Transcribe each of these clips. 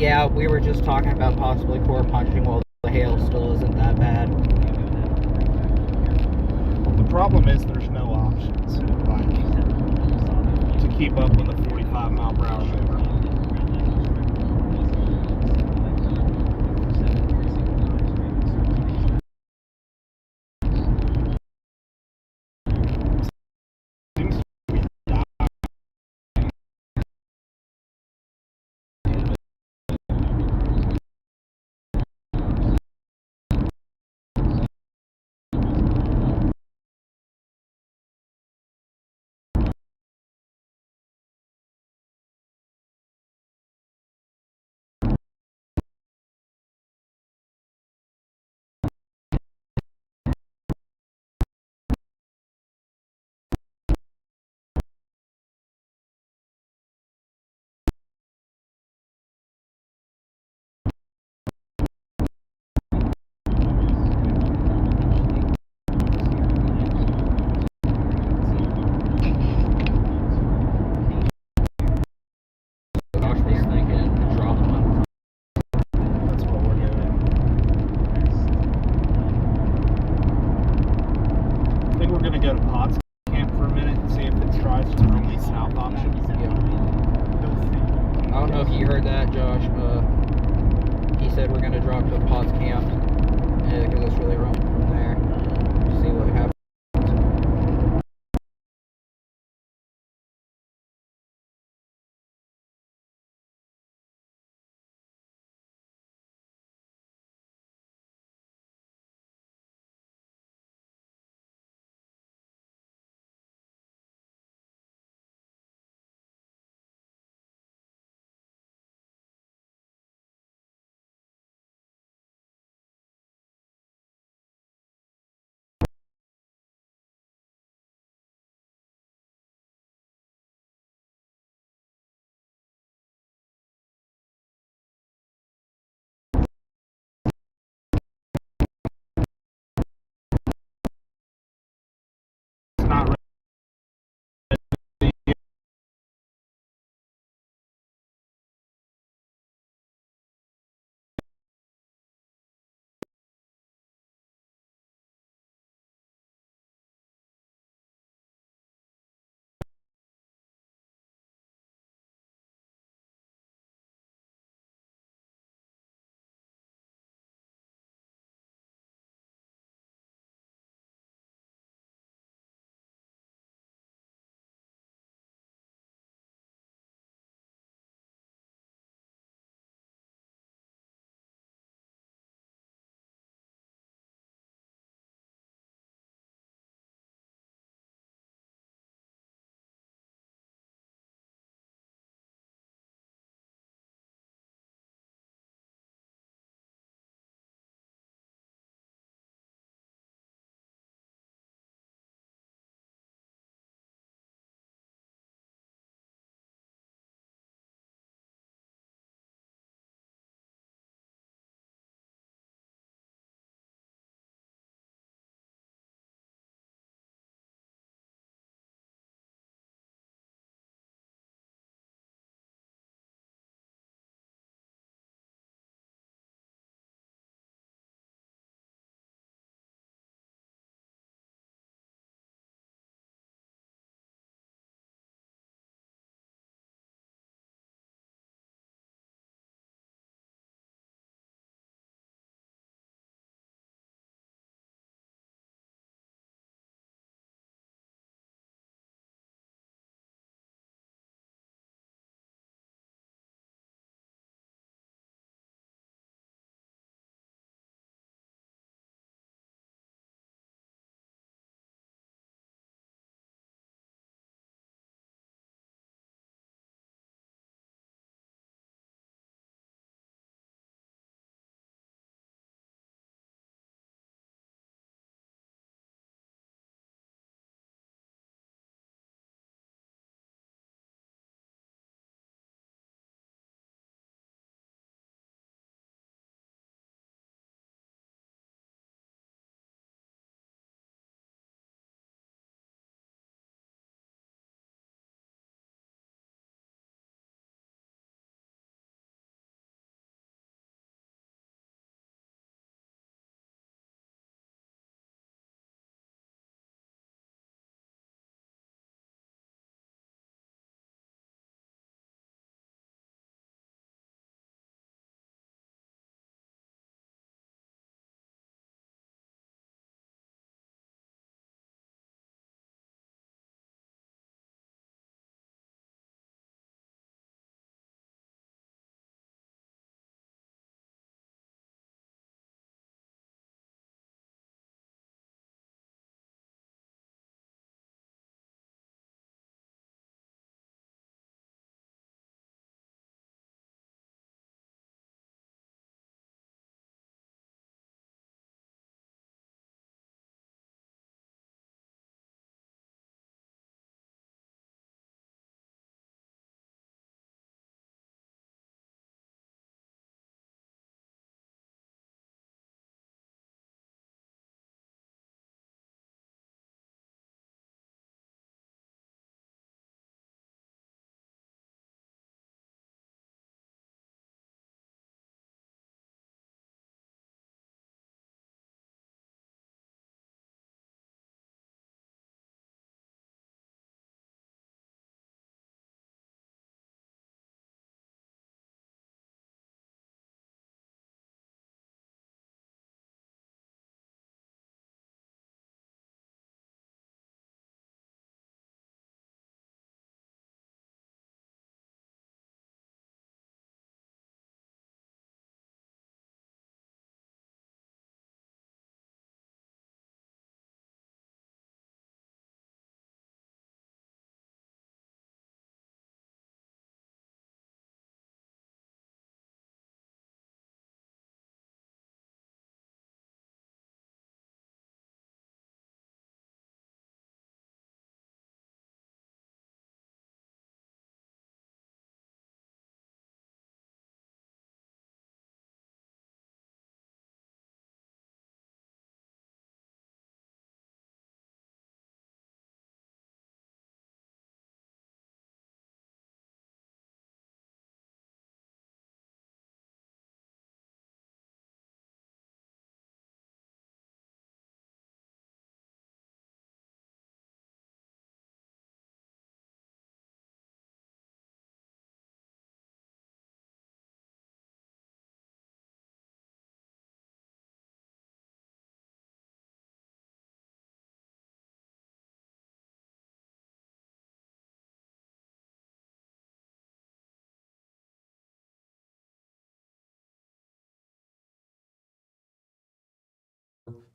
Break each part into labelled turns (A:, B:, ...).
A: Yeah, we were just talking about possibly core punching while the hail still isn't that bad.
B: The problem is there's no options, like, to keep up with a 45 mile per hour mover.
A: Josh was thinking drop him.
B: That's what we're doing. I think we're gonna go to Potts Camp for a minute and see if it tries to only south option.
A: I don't know if you heard that, Josh. He said we're gonna drop to Potts Camp because it's really wrong from there. See what happens.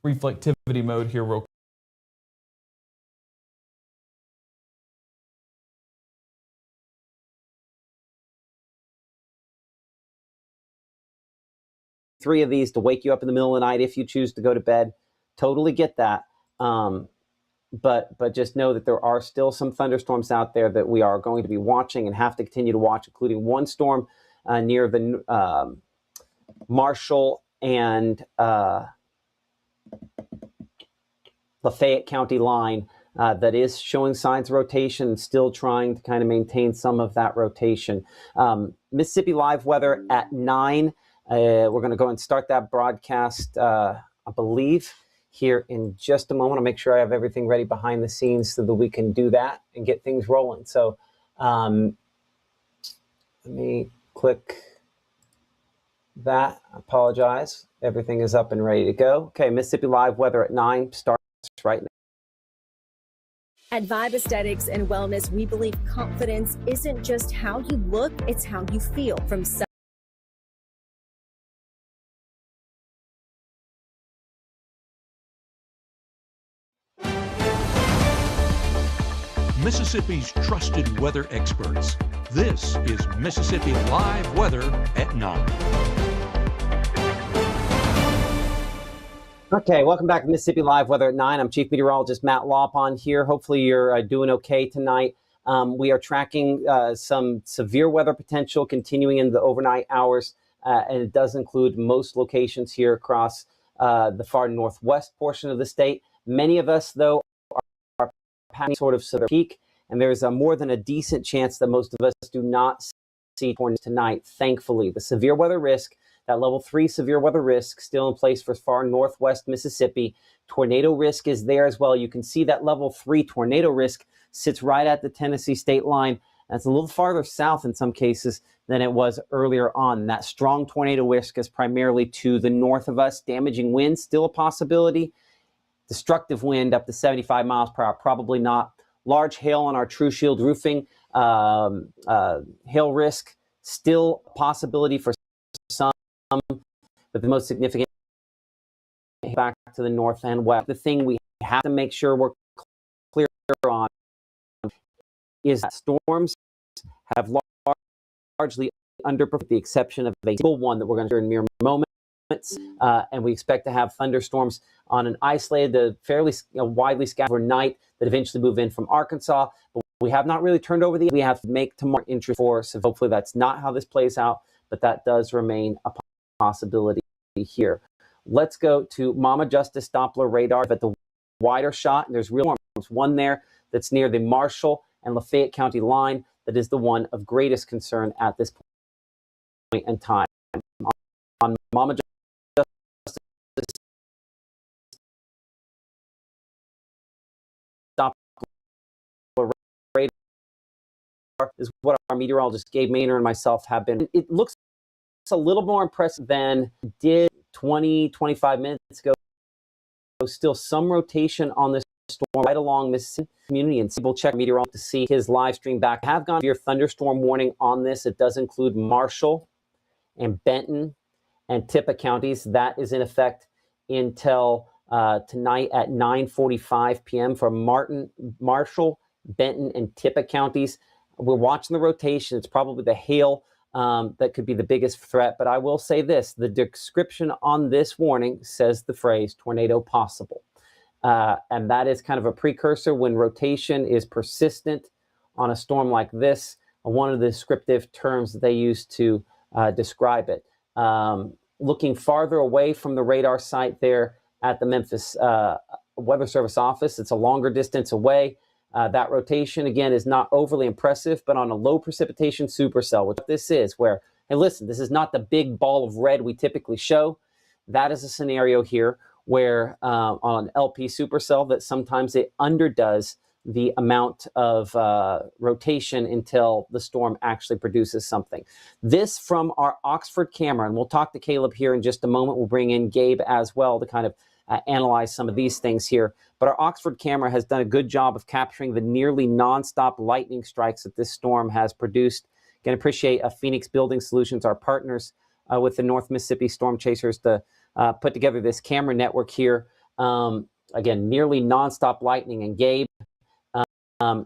C: reflectivity mode here real quick.
D: Three of these to wake you up in the middle of the night if you choose to go to bed. Totally get that. But just know that there are still some thunderstorms out there that we are going to be watching and have to continue to watch, including one storm near the Marshall and Lafayette County line that is showing signs of rotation and still trying to kind of maintain some of that rotation. Mississippi Live weather at 9. We're going to go and start that broadcast, I believe, here in just a moment. I'll make sure I have everything ready behind the scenes so that we can do that and get things rolling. So let me click that. I apologize. Everything is up and ready to go. Okay, Mississippi Live weather at 9 starts right now.
E: At Vibe Aesthetics and Wellness, we believe confidence isn't just how you look, it's how you feel. From
F: Mississippi's trusted weather experts. This is Mississippi Live Weather at 9.
D: Okay, welcome back to Mississippi Live Weather at 9. I'm Chief Meteorologist Matt Laupon here. Hopefully you're doing okay tonight. We are tracking some severe weather potential continuing in the overnight hours, and it does include most locations here across the far northwest portion of the state. Many of us, though, are passing sort of severe peak, and there's more than a decent chance that most of us do not see tornadoes tonight, thankfully. The severe weather risk, that level 3 severe weather risk, still in place for far northwest Mississippi. Tornado risk is there as well. You can see that level 3 tornado risk sits right at the Tennessee state line. That's a little farther south in some cases than it was earlier on. That strong tornado risk is primarily to the north of us. Damaging wind, still a possibility. Destructive wind up to 75 miles per hour, probably not. Large hail on our True Shield roofing. Hail risk, still a possibility for some, but the most significant back to the north and west. The thing we have to make sure we're clear on is that storms have largely underperformed, with the exception of a single one that we're going to hear in mere moments. And we expect to have thunderstorms on an isolated, fairly widely scattered night that eventually move in from Arkansas. But we have not really turned over we have to make tomorrow entry for. So hopefully that's not how this plays out, but that does remain a possibility here. Let's go to Mama Justice Doppler radar at the wider shot. And there's real storms. One there that's near the Marshall and Lafayette County line that is the one of greatest concern at this point in time. On Mama Justice Doppler radar is what our meteorologist Gabe Maynor and myself have been. It looks a little more impressive than it did 20-25 minutes ago. Still some rotation on this storm right along Mississippi community, and we'll check meteorologist to see his live stream back. I have gone to your thunderstorm warning on this. It does include Marshall and Benton and Tippah counties. That is in effect until tonight at 9:45 p.m. for Marshall, Benton, and Tippah counties. We're watching the rotation. It's probably the hail that could be the biggest threat. But I will say this, the description on this warning says the phrase tornado possible. And that is kind of a precursor when rotation is persistent on a storm like this, one of the descriptive terms that they use to describe it. Looking farther away from the radar site there at the Memphis Weather Service office, it's a longer distance away. That rotation, again, is not overly impressive, but on a low precipitation supercell, which this is, where, hey, listen, this is not the big ball of red we typically show. That is a scenario here where on an LP supercell that sometimes it underdoes the amount of rotation until the storm actually produces something. This from our Oxford camera, and we'll talk to Caleb here in just a moment. We'll bring in Gabe as well to kind of analyze some of these things here. But our Oxford camera has done a good job of capturing the nearly nonstop lightning strikes that this storm has produced. Again, appreciate Phoenix Building Solutions, our partners with the North Mississippi Storm Chasers, to put together this camera network here. Again, nearly nonstop lightning. And Gabe,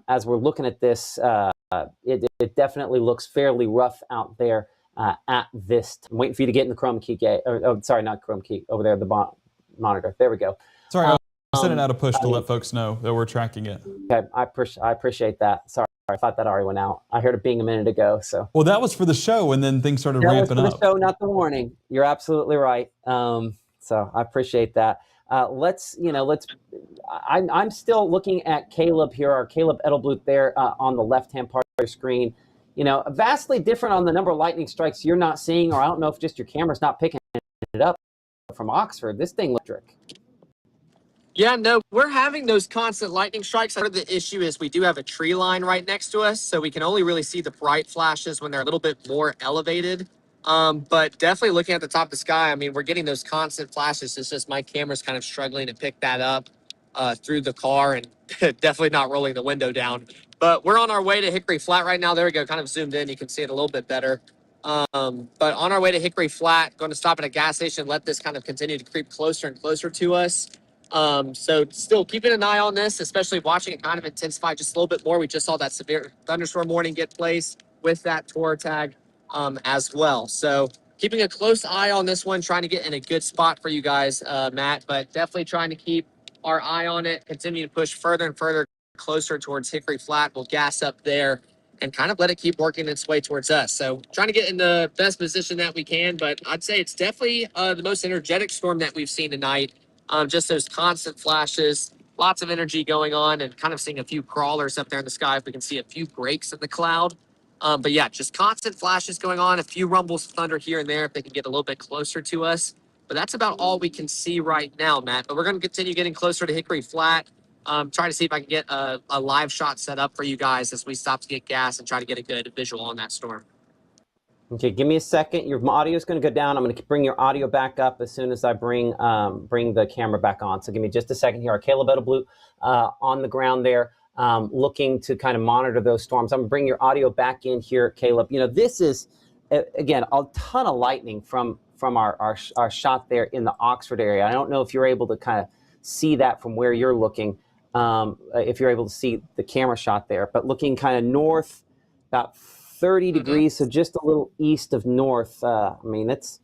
D: as we're looking at this, it definitely looks fairly rough out there at this. I'm waiting for you to get in the Chrome key, Gabe. Sorry, not Chrome key. Over there, the monitor. There we go.
C: Sorry, I was sending out a push to let folks know that we're tracking it.
D: Okay, I appreciate that. Sorry, I thought that already went out. I heard it being a minute ago. So.
C: Well, that was for the show, and then things started ramping up.
D: That was for the show, not the warning. You're absolutely right. So I appreciate that. I'm still looking at Caleb here, our Caleb Edelblut there on the left-hand part of the screen. Vastly different on the number of lightning strikes you're not seeing, or I don't know if just your camera's not picking it up from Oxford. This thing electric.
G: Yeah, no, we're having those constant lightning strikes. Part of the issue is we do have a tree line right next to us, so we can only really see the bright flashes when they're a little bit more elevated. But definitely looking at the top of the sky, I mean, we're getting those constant flashes. It's just my camera's kind of struggling to pick that up through the car, and definitely not rolling the window down. But we're on our way to Hickory Flat right now. There we go, kind of zoomed in. You can see it a little bit better. But on our way to Hickory Flat, going to stop at a gas station, let this kind of continue to creep closer and closer to us. So still keeping an eye on this, especially watching it kind of intensify just a little bit more. We just saw that severe thunderstorm warning get placed with that tour tag as well. So keeping a close eye on this one, trying to get in a good spot for you guys, Matt, but definitely trying to keep our eye on it, continue to push further and further closer towards Hickory Flat. We'll gas up there and kind of let it keep working its way towards us. So trying to get in the best position that we can, but I'd say it's definitely the most energetic storm that we've seen tonight. Just those constant flashes, lots of energy going on, and kind of seeing a few crawlers up there in the sky. If we can see a few breaks in the cloud. But yeah, just constant flashes going on, a few rumbles of thunder here and there if they can get a little bit closer to us. But that's about all we can see right now, Matt. But we're going to continue getting closer to Hickory Flat. Try to see if I can get a live shot set up for you guys as we stop to get gas and try to get a good visual on that storm.
D: Okay, give me a second. Your audio is going to go down. I'm going to bring your audio back up as soon as I bring the camera back on. So give me just a second here. Our Caleb Edelblut on the ground there, looking to kind of monitor those storms. I'm going to bring your audio back in here, Caleb. This is, again, a ton of lightning from our shot there in the Oxford area. I don't know if you're able to kind of see that from where you're looking, if you're able to see the camera shot there. But looking kind of north, about 30 degrees, so just a little east of north. I mean, it's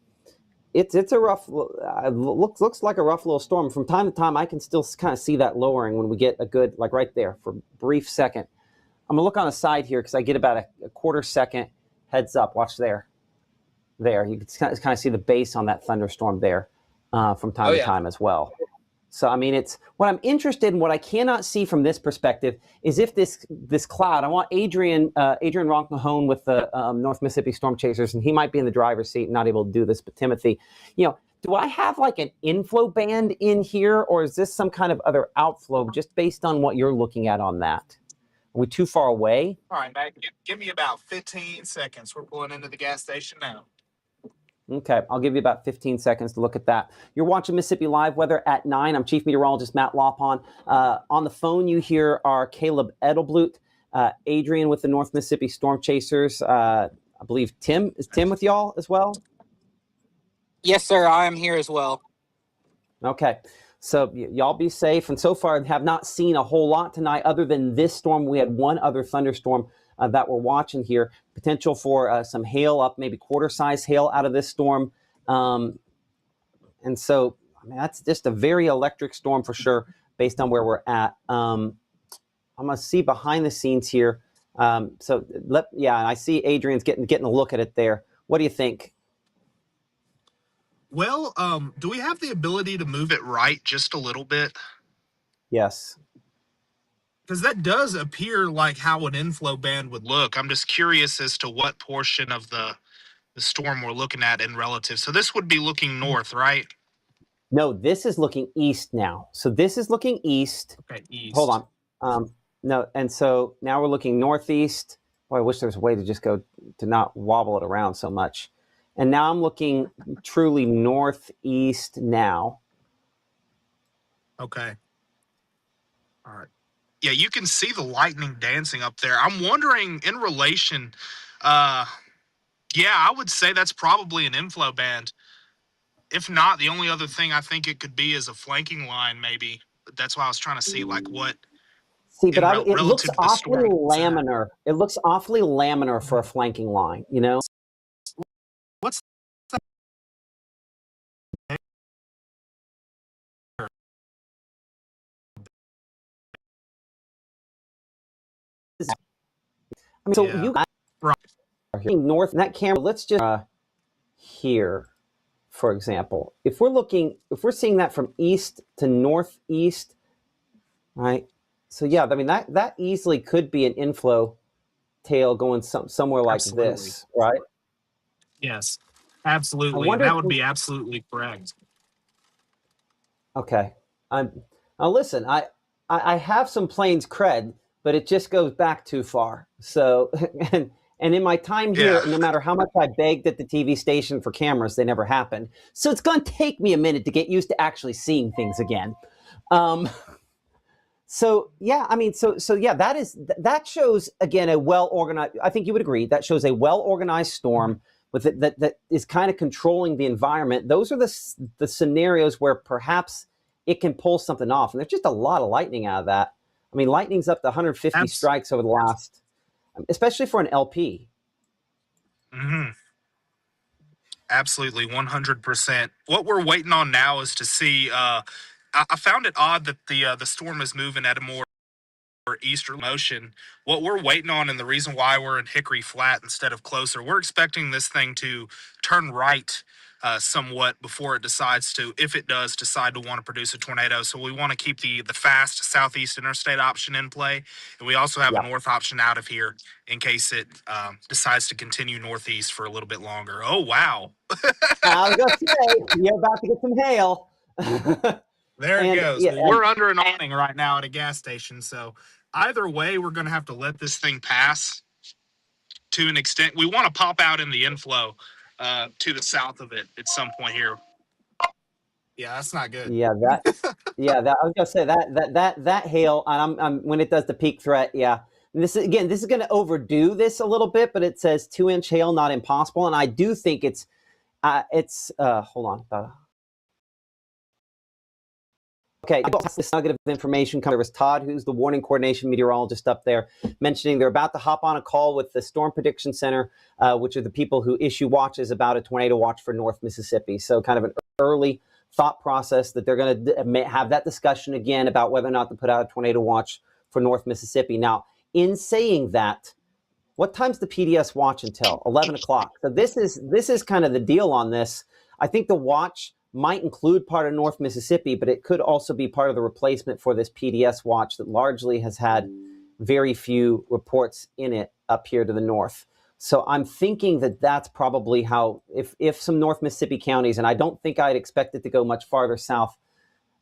D: a rough, looks like a rough little storm. From time to time, I can still kind of see that lowering when we get a good, like right there for a brief second. I'm gonna look on the side here because I get about a quarter second heads up. Watch there. There, you can kind of see the base on that thunderstorm there from time to time as well. So, I mean, it's what I'm interested in, what I cannot see from this perspective is if this cloud, I want Adrian Ronkmahone with the North Mississippi Storm Chasers, and he might be in the driver's seat and not able to do this, but Timothy, do I have like an inflow band in here, or is this some kind of other outflow just based on what you're looking at on that? Are we too far away?
B: All right, Matt, give me about 15 seconds. We're pulling into the gas station now.
D: Okay, I'll give you about 15 seconds to look at that. You're watching Mississippi Live Weather at 9. I'm Chief Meteorologist Matt Lopon. On the phone, you hear our Caleb Edelblut, Adrian with the North Mississippi Storm Chasers. I believe Tim. Is Tim with y'all as well?
H: Yes, sir. I am here as well.
D: Okay, so y'all be safe. And so far, have not seen a whole lot tonight other than this storm. We had one other thunderstorm that we're watching here. Potential for some hail, up maybe quarter-size hail out of this storm. And so, I mean, that's just a very electric storm for sure, based on where we're at. I'm going to see behind the scenes here. And I see Adrian's getting a look at it there. What do you think?
B: Well, do we have the ability to move it right just a little bit?
D: Yes.
B: Because that does appear like how an inflow band would look. I'm just curious as to what portion of the storm we're looking at in relative. So this would be looking north, right?
D: No, this is looking east now. So this is looking east.
B: Okay, east.
D: Hold on. No, and so now we're looking northeast. Boy, I wish there was a way to just go to not wobble it around so much. And now I'm looking truly northeast now.
B: Okay. All right. Yeah, you can see the lightning dancing up there. I'm wondering in relation, I would say that's probably an inflow band. If not, the only other thing I think it could be is a flanking line, maybe. That's why I was trying to see like what
D: See, but it looks
B: relative to the
D: awfully
B: storm.
D: laminar. It looks awfully laminar for a flanking line, you know?
B: What's
D: I mean, so
B: yeah.
D: you guys
B: Right.
D: are here north in that camera. Let's just here, for example, if we're seeing that from east to northeast, right? So yeah, I mean that easily could be an inflow tail going somewhere like
B: Absolutely.
D: this, right?
B: Yes.
D: I
B: Absolutely. And
D: wonder if
B: that would be absolutely correct.
D: okay. Now listen, I have some planes cred, but it just goes back too far. So and in my time here,
B: Yeah.
D: no matter how much I begged at the TV station for cameras, they never happened. So it's going to take me a minute to get used to actually seeing things again. So yeah, I mean, so yeah, that shows again a well organized. I think you would agree that shows a well organized storm with it that is kind of controlling the environment. Those are the scenarios where perhaps it can pull something off, and there's just a lot of lightning out of that. I mean, lightning's up to 150 strikes over the last, especially for an LP.
B: Mm-hmm. Absolutely, 100%. What we're waiting on now is to see. I found it odd that the storm is moving at a more easterly motion. What we're waiting on, and the reason why we're in Hickory Flat instead of closer, we're expecting this thing to turn right somewhat before it decides to, if it does decide to want to produce a tornado. So we want to keep the fast southeast interstate option in play, and we also have a north option out of here in case it decides to continue northeast for a little bit longer. Oh wow!
D: I was gonna say you're about to get some hail.
B: There it goes.
D: Yeah,
B: Well, we're under an awning right now at a gas station, so either way, we're going to have to let this thing pass to an extent. We want to pop out in the inflow to the south of it at some point here. Yeah, that's not good.
D: yeah, that I was gonna say that hail, and I'm when it does the peak threat, yeah. And this is going to overdo this a little bit, but it says 2-inch hail, not impossible, and I do think it's hold on. Okay, this nugget of information. There was Todd, who's the warning coordination meteorologist up there, mentioning they're about to hop on a call with the Storm Prediction Center, which are the people who issue watches about a tornado watch for North Mississippi. So kind of an early thought process that they're going to have that discussion again about whether or not to put out a tornado watch for North Mississippi. Now, in saying that, what time's the PDS watch until? 11 o'clock. So this is kind of the deal on this. I think the watch might include part of North Mississippi, but it could also be part of the replacement for this PDS watch that largely has had very few reports in it up here to the north. So I'm thinking that that's probably how, if some North Mississippi counties, and I don't think I'd expect it to go much farther south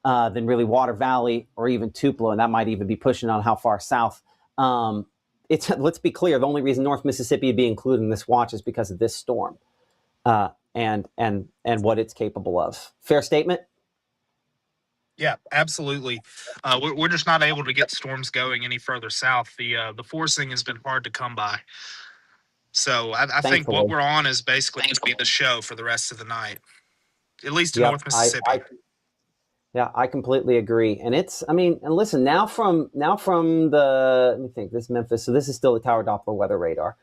D: than really Water Valley or even Tupelo, and that might even be pushing on how far south. Let's be clear, the only reason North Mississippi would be included in this watch is because of this storm. And what it's capable of. Fair statement?
B: Yeah, absolutely. We're just not able to get storms going any further south. The forcing has been hard to come by. So I think what we're on is basically going to be the show for the rest of the night, at least in North Mississippi.
D: I completely agree. And listen, now from the, let me think, this Memphis, so this is still the Tower Doppler weather radar.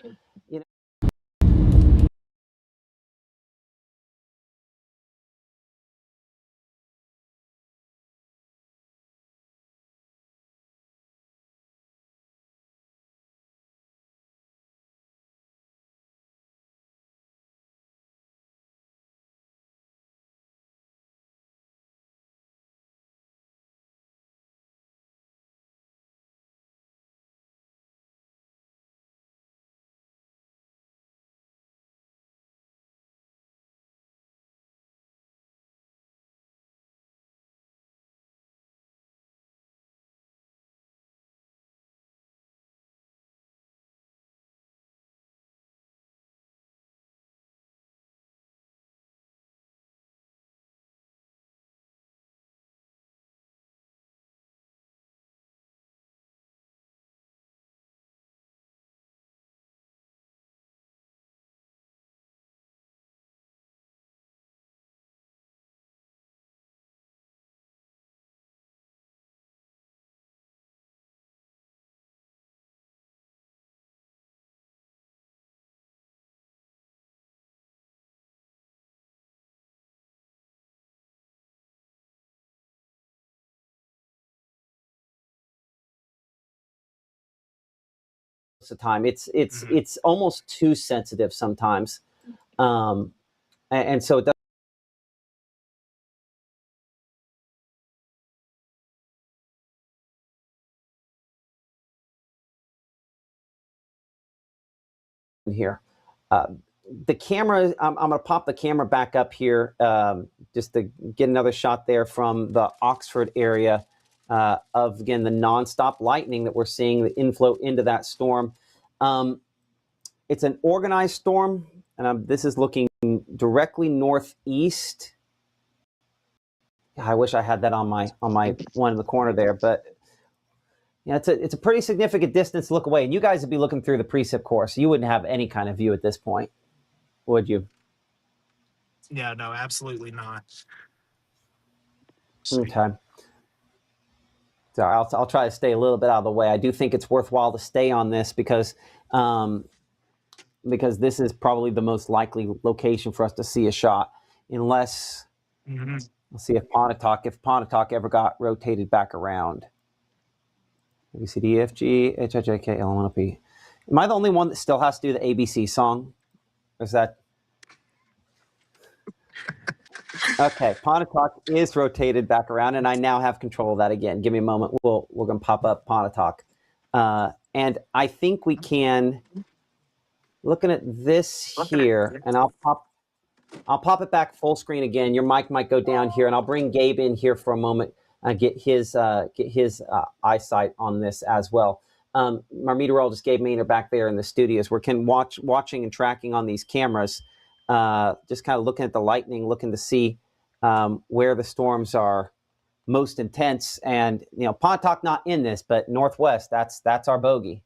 D: of the time. It's almost too sensitive sometimes, and so it does. Here, the camera. I'm going to pop the camera back up here just to get another shot there from the Oxford area of, again, the nonstop lightning that we're seeing, the inflow into that storm. It's an organized storm, and this is looking directly northeast. I wish I had that on my one in the corner there, but yeah, it's a pretty significant distance to look away. And you guys would be looking through the precip course. You wouldn't have any kind of view at this point, would you?
B: Yeah, no, absolutely not.
D: Okay. So I'll try to stay a little bit out of the way. I do think it's worthwhile to stay on this because this is probably the most likely location for us to see a shot, unless let's see if Pontotoc ever got rotated back around. A, B, C, D, E, F, G, H, I, J, K, L, M, N, O, P. Am I the only one that still has to do the ABC song? Or is that... Okay, Pontotoc is rotated back around, and I now have control of that again. Give me a moment. We're going to pop up Pontotoc. And I think we can... Looking at this here, and I'll pop it back full screen again. Your mic might go down here, and I'll bring Gabe in here for a moment. Get his eyesight on this as well. Our meteorologist Gabe Maynard back there in the studios. We're watching and tracking on these cameras, just kind of looking at the lightning, looking to see where the storms are most intense. And Pontotoc not in this, but northwest. That's our bogey.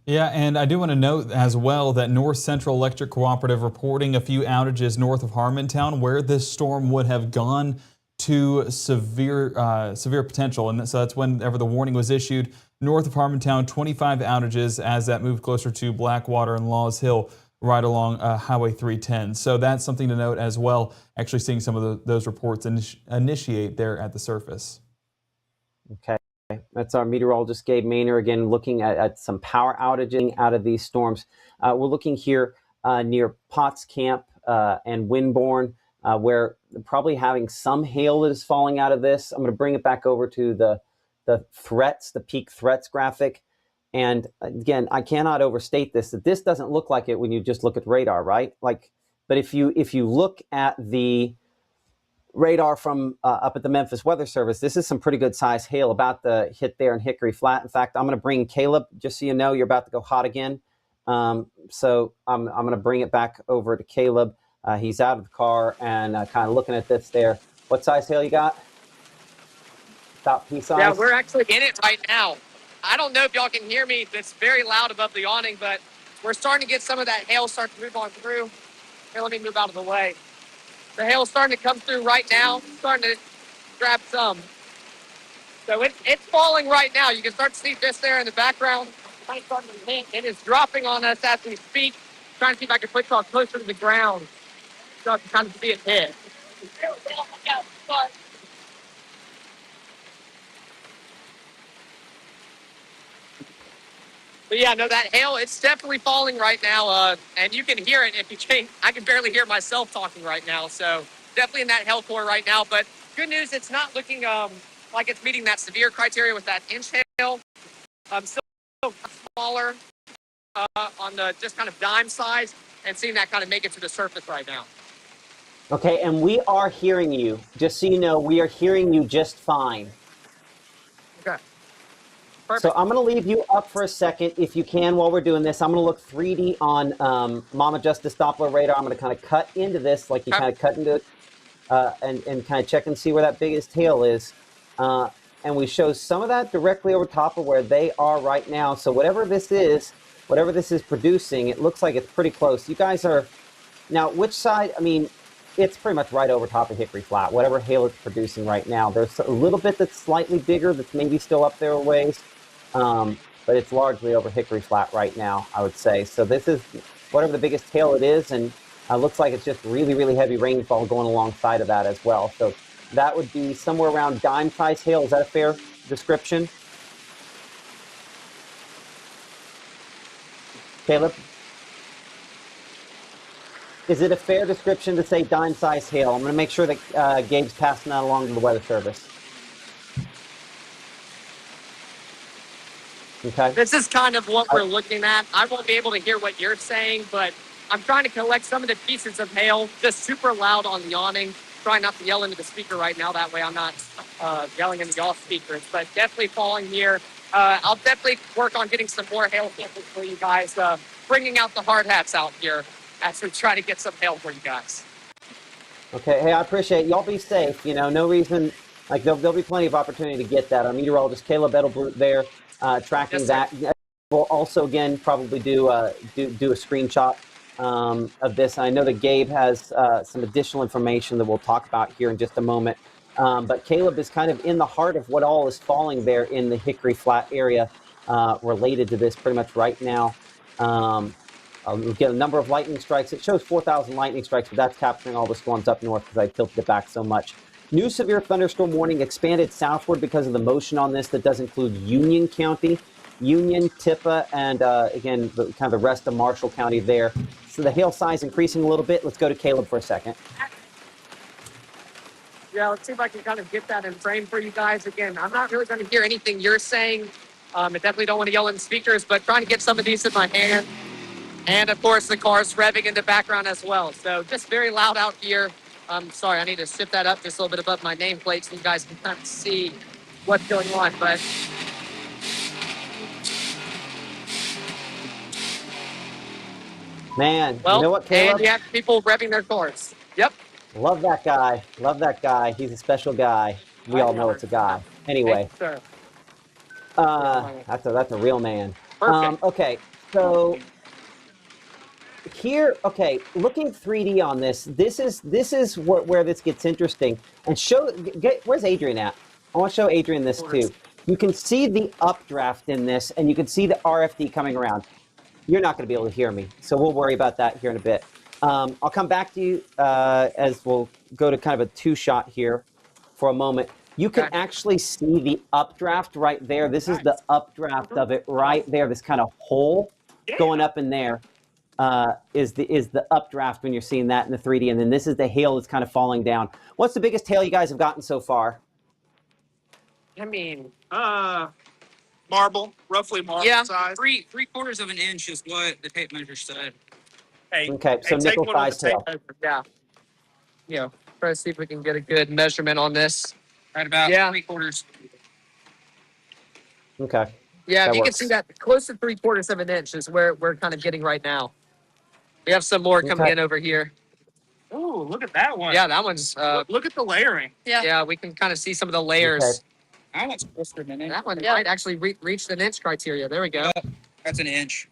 C: Yeah, and I do want to note as well that North Central Electric Cooperative reporting a few outages north of Harmontown where this storm would have gone to severe potential. And so that's whenever the warning was issued. North of Harmontown, 25 outages as that moved closer to Blackwater and Laws Hill, right along Highway 310. So that's something to note as well, actually seeing some of those reports initiate there at the surface.
D: Okay. That's our meteorologist, Gabe Maynard, again, looking at some power outages out of these storms. We're looking here near Potts Camp and Winborn, where probably having some hail that is falling out of this. I'm going to bring it back over to the threats, the peak threats graphic. And again, I cannot overstate this, that this doesn't look like it when you just look at radar, right? But if you look at the radar from up at the Memphis Weather Service, this is some pretty good size hail about to hit there in Hickory Flat. In fact, I'm going to bring Caleb, just so you know, you're about to go hot again. So I'm going to bring it back over to Caleb. He's out of the car and kind of looking at this there. What size hail you got? About pea size?
G: Yeah, we're actually in it right now. I don't know if y'all can hear me. It's very loud above the awning, but we're starting to get some of that hail start to move on through. Here, let me move out of the way. The hail's starting to come through right now, starting to grab some. So it's falling right now. You can start to see this there in the background. It's starting to hit. It is dropping on us as we speak. I'm trying to see if I can put y'all closer to the ground so I can kind of see it hit. But yeah, no, that hail, it's definitely falling right now. And you can hear it if you change. I can barely hear myself talking right now. So definitely in that hail core right now. But good news, it's not looking like it's meeting that severe criteria with that inch hail. Still smaller on the just kind of dime size, and seeing that kind of make it to the surface right now.
D: Okay, and we are hearing you. Just so you know, we are hearing you just fine.
G: Okay. Perfect.
D: So I'm going to leave you up for a second, if you can, while we're doing this. I'm going to look 3D on Mama Justice Doppler radar. I'm going to kind of cut into this like you kind of cut into it and kind of check and see where that biggest tail is. And we show some of that directly over top of where they are right now. So whatever this is producing, it looks like it's pretty close. You guys are... Now, which side? I mean, it's pretty much right over top of Hickory Flat, whatever hail it's producing right now. There's a little bit that's slightly bigger that's maybe still up there a ways. But it's largely over Hickory Flat right now, I would say. So this is whatever the biggest hail it is, and looks like it's just really, really heavy rainfall going alongside of that as well. So that would be somewhere around dime-size hail. Is that a fair description? Caleb? Is it a fair description to say dime-sized hail? I'm going to make sure that Gabe's passing that along to the Weather Service. Okay.
G: This is kind of what we're looking at. I won't be able to hear what you're saying, but I'm trying to collect some of the pieces of hail, just super loud on the awning. Trying not to yell into the speaker right now. That way I'm not yelling into y'all speakers, but definitely falling here. I'll definitely work on getting some more hail samples for you guys, bringing out the hard hats out here as we try to get some hail for you guys.
D: Okay. Hey, I appreciate it. Y'all be safe. You know, no reason, like there'll be plenty of opportunity to get that. Our meteorologist, Caleb Edelblut there, tracking
G: Yes,
D: that. We'll also, again, probably do a screenshot of this. I know that Gabe has some additional information that we'll talk about here in just a moment. But Caleb is kind of in the heart of what all is falling there in the Hickory Flat area related to this pretty much right now. We'll get a number of lightning strikes. It shows 4,000 lightning strikes, but that's capturing all the storms up north because I tilted it back so much. New severe thunderstorm warning expanded southward because of the motion on this that does include Union County, Union, Tippah, and again, kind of the rest of Marshall County there. So the hail size increasing a little bit. Let's go to Caleb for a second.
G: Yeah, let's see if I can kind of get that in frame for you guys. Again, I'm not really going to hear anything you're saying. I definitely don't want to yell in the speakers, but trying to get some of these in my hand. And of course, the car's revving in the background as well. So just very loud out here. Sorry, I need to shift that up just a little bit above my nameplate so you guys can kind of see what's going on. But
D: Man,
G: well,
D: you know what, Caleb?
G: and you have people revving their cars. Yep.
D: Love that guy. Love that guy. He's a special guy. We all know it's a guy. Anyway,
G: Thank you, sir.
D: that's a real man.
G: Perfect.
D: Okay, so here, okay, looking 3D on this, this is where this gets interesting. And where's Adrian at? I want to show Adrian this too. You can see the updraft in this, and you can see the RFD coming around. You're not going to be able to hear me, so we'll worry about that here in a bit. I'll come back to you as we'll go to kind of a two-shot here for a moment. You can actually see the updraft right there. This is the updraft of it right there. This kind of hole going up in there is the updraft when you're seeing that in the 3D. And then this is the hail that's kind of falling down. What's the biggest hail you guys have gotten so far?
G: I mean,
H: Marble, roughly marble size.
I: Three-quarters of an inch is what the tape measure said.
H: Hey,
D: Okay, so
H: take one of
D: nickel-sized
H: the
D: hail.
G: yeah. Yeah. Try to see if we can get a good measurement on this.
I: Right about three-quarters.
D: Okay.
G: Yeah,
D: That
G: if you can
D: works.
G: see that, close to 3/4 of an inch is where we're kind of getting right now. We have some more coming in over here.
H: Ooh, look at that one.
G: Yeah, that one's.
H: Look at the layering.
G: Yeah, we can kind of see some of the layers.
D: Okay.
I: That one's closer than an inch.
G: That one might actually reach the inch criteria. There we go.
I: That's an inch.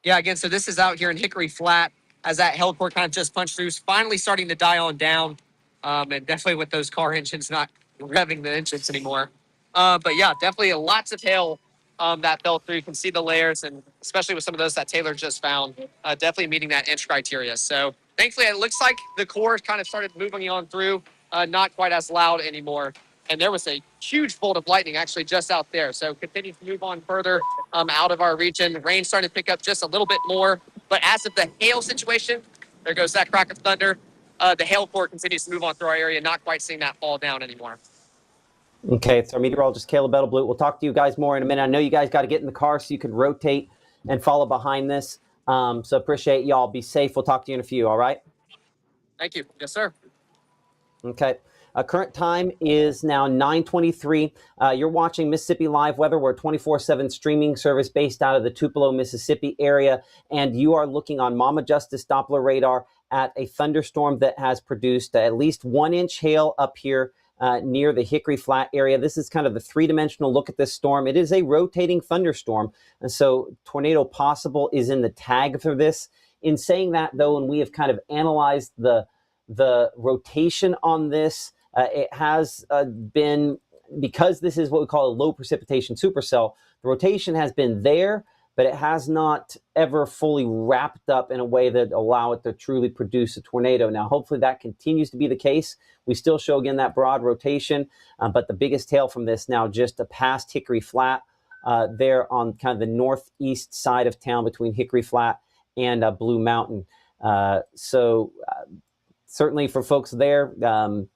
G: Yeah, again, so this is out here in Hickory Flat as that hail core kind of just punched through, finally starting to die on down. And definitely with those car engines not revving the engines anymore. But yeah, definitely lots of hail that fell through. You can see the layers, and especially with some of those that Taylor just found, definitely meeting that inch criteria. So thankfully, it looks like the core kind of started moving on through, not quite as loud anymore. And there was a huge bolt of lightning actually just out there. So continue to move on further out of our region. Rain starting to pick up just a little bit more. But as of the hail situation, there goes that crack of thunder. The hail core continues to move on through our area, not quite seeing that fall down anymore.
D: Okay, it's our meteorologist, Caleb Edelblut. We'll talk to you guys more in a minute. I know you guys got to get in the car so you can rotate and follow behind this. So appreciate y'all. Be safe. We'll talk to you in a few, all right?
G: Thank you. Yes, sir.
D: Okay. Current time is now 9:23. You're watching Mississippi Live Weather. We're a 24/7 streaming service based out of the Tupelo, Mississippi area. And you are looking on Mama Justice Doppler radar at a thunderstorm that has produced at least 1 inch hail up here near the Hickory Flat area. This is kind of the three-dimensional look at this storm. It is a rotating thunderstorm. And so tornado possible is in the tag for this. In saying that, though, and we have kind of analyzed the rotation on this, it has been, because this is what we call a low precipitation supercell, the rotation has been there, but it has not ever fully wrapped up in a way that allow it to truly produce a tornado. Now, hopefully that continues to be the case. We still show, again, that broad rotation, but the biggest tail from this now just past Hickory Flat there on kind of the northeast side of town between Hickory Flat and Blue Mountain. So certainly for folks there,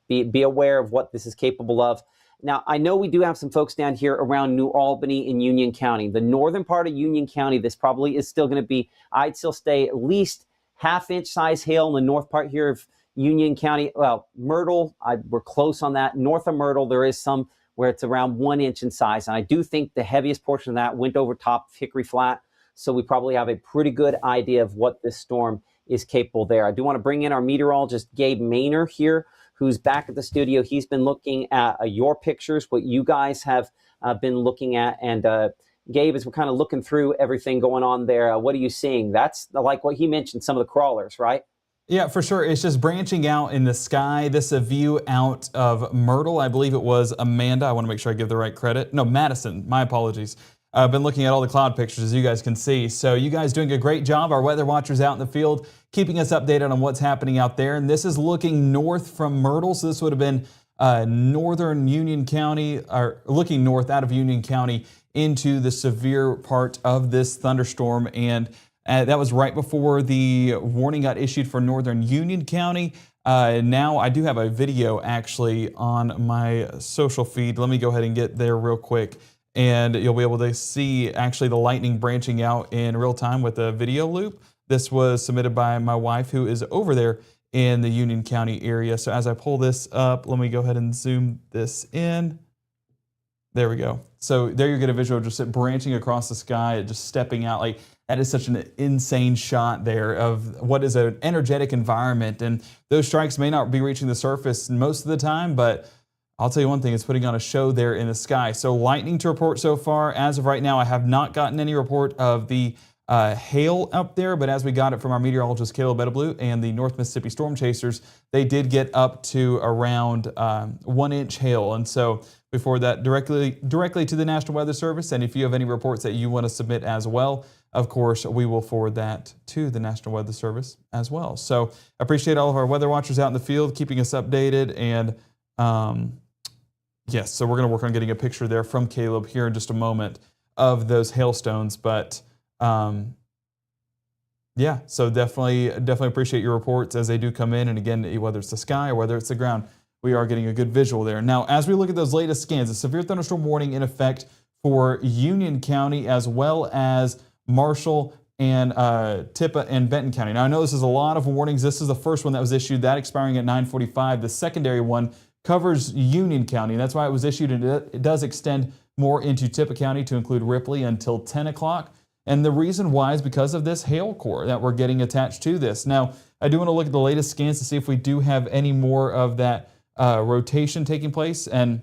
D: be aware of what this is capable of. Now, I know we do have some folks down here around New Albany and Union County. The northern part of Union County, this probably is still going to be, I'd still stay at least half-inch size hail in the north part here of Union County. Well, Myrtle, we're close on that. North of Myrtle, there is some where it's around 1 inch in size. And I do think the heaviest portion of that went over top of Hickory Flat. So we probably have a pretty good idea of what this storm is capable there. I do want to bring in our meteorologist, Gabe Maynor here, who's back at the studio. He's been looking at your pictures, what you guys have been looking at. And Gabe, as we're kind of looking through everything going on there, what are you seeing? That's like what he mentioned, some of the crawlers, right?
C: Yeah, for sure. It's just branching out in the sky. This is a view out of Myrtle. I believe it was Amanda. I want to make sure I give the right credit. No, Madison. My apologies. I've been looking at all the cloud pictures, as you guys can see. So you guys doing a great job. Our weather watchers out in the field, keeping us updated on what's happening out there. And this is looking north from Myrtle. So this would have been northern Union County, or looking north out of Union County into the severe part of this thunderstorm. And that was right before the warning got issued for northern Union County. Now I do have a video actually on my social feed. Let me go ahead and get there real quick. And you'll be able to see actually the lightning branching out in real time with a video loop. This was submitted by my wife, who is over there in the Union County area. So as I pull this up, let me go ahead and zoom this in. There we go. So there you get a visual just it branching across the sky, just stepping out. Like that is such an insane shot there of what is an energetic environment. And those strikes may not be reaching the surface most of the time, but I'll tell you one thing, it's putting on a show there in the sky. So lightning to report so far. As of right now, I have not gotten any report of the hail up there, but as we got it from our meteorologist, Caleb Edeblue, and the North Mississippi Storm Chasers, they did get up to around 1 inch hail. And so we forward that directly to the National Weather Service. And if you have any reports that you want to submit as well, of course, we will forward that to the National Weather Service as well. So appreciate all of our weather watchers out in the field, keeping us updated. And yes, so we're going to work on getting a picture there from Caleb here in just a moment of those hailstones. But yeah, so definitely appreciate your reports as they do come in. And again, whether it's the sky or whether it's the ground, we are getting a good visual there. Now, as we look at those latest scans, a severe thunderstorm warning in effect for Union County as well as Marshall and Tippah and Benton County. Now, I know this is a lot of warnings. This is the first one that was issued, that expiring at 9:45. The secondary one covers Union County, and that's why it was issued, and it does extend more into Tippah County to include Ripley until 10 o'clock. And the reason why is because of this hail core that we're getting attached to this. Now, I do want to look at the latest scans to see if we do have any more of that rotation taking place. And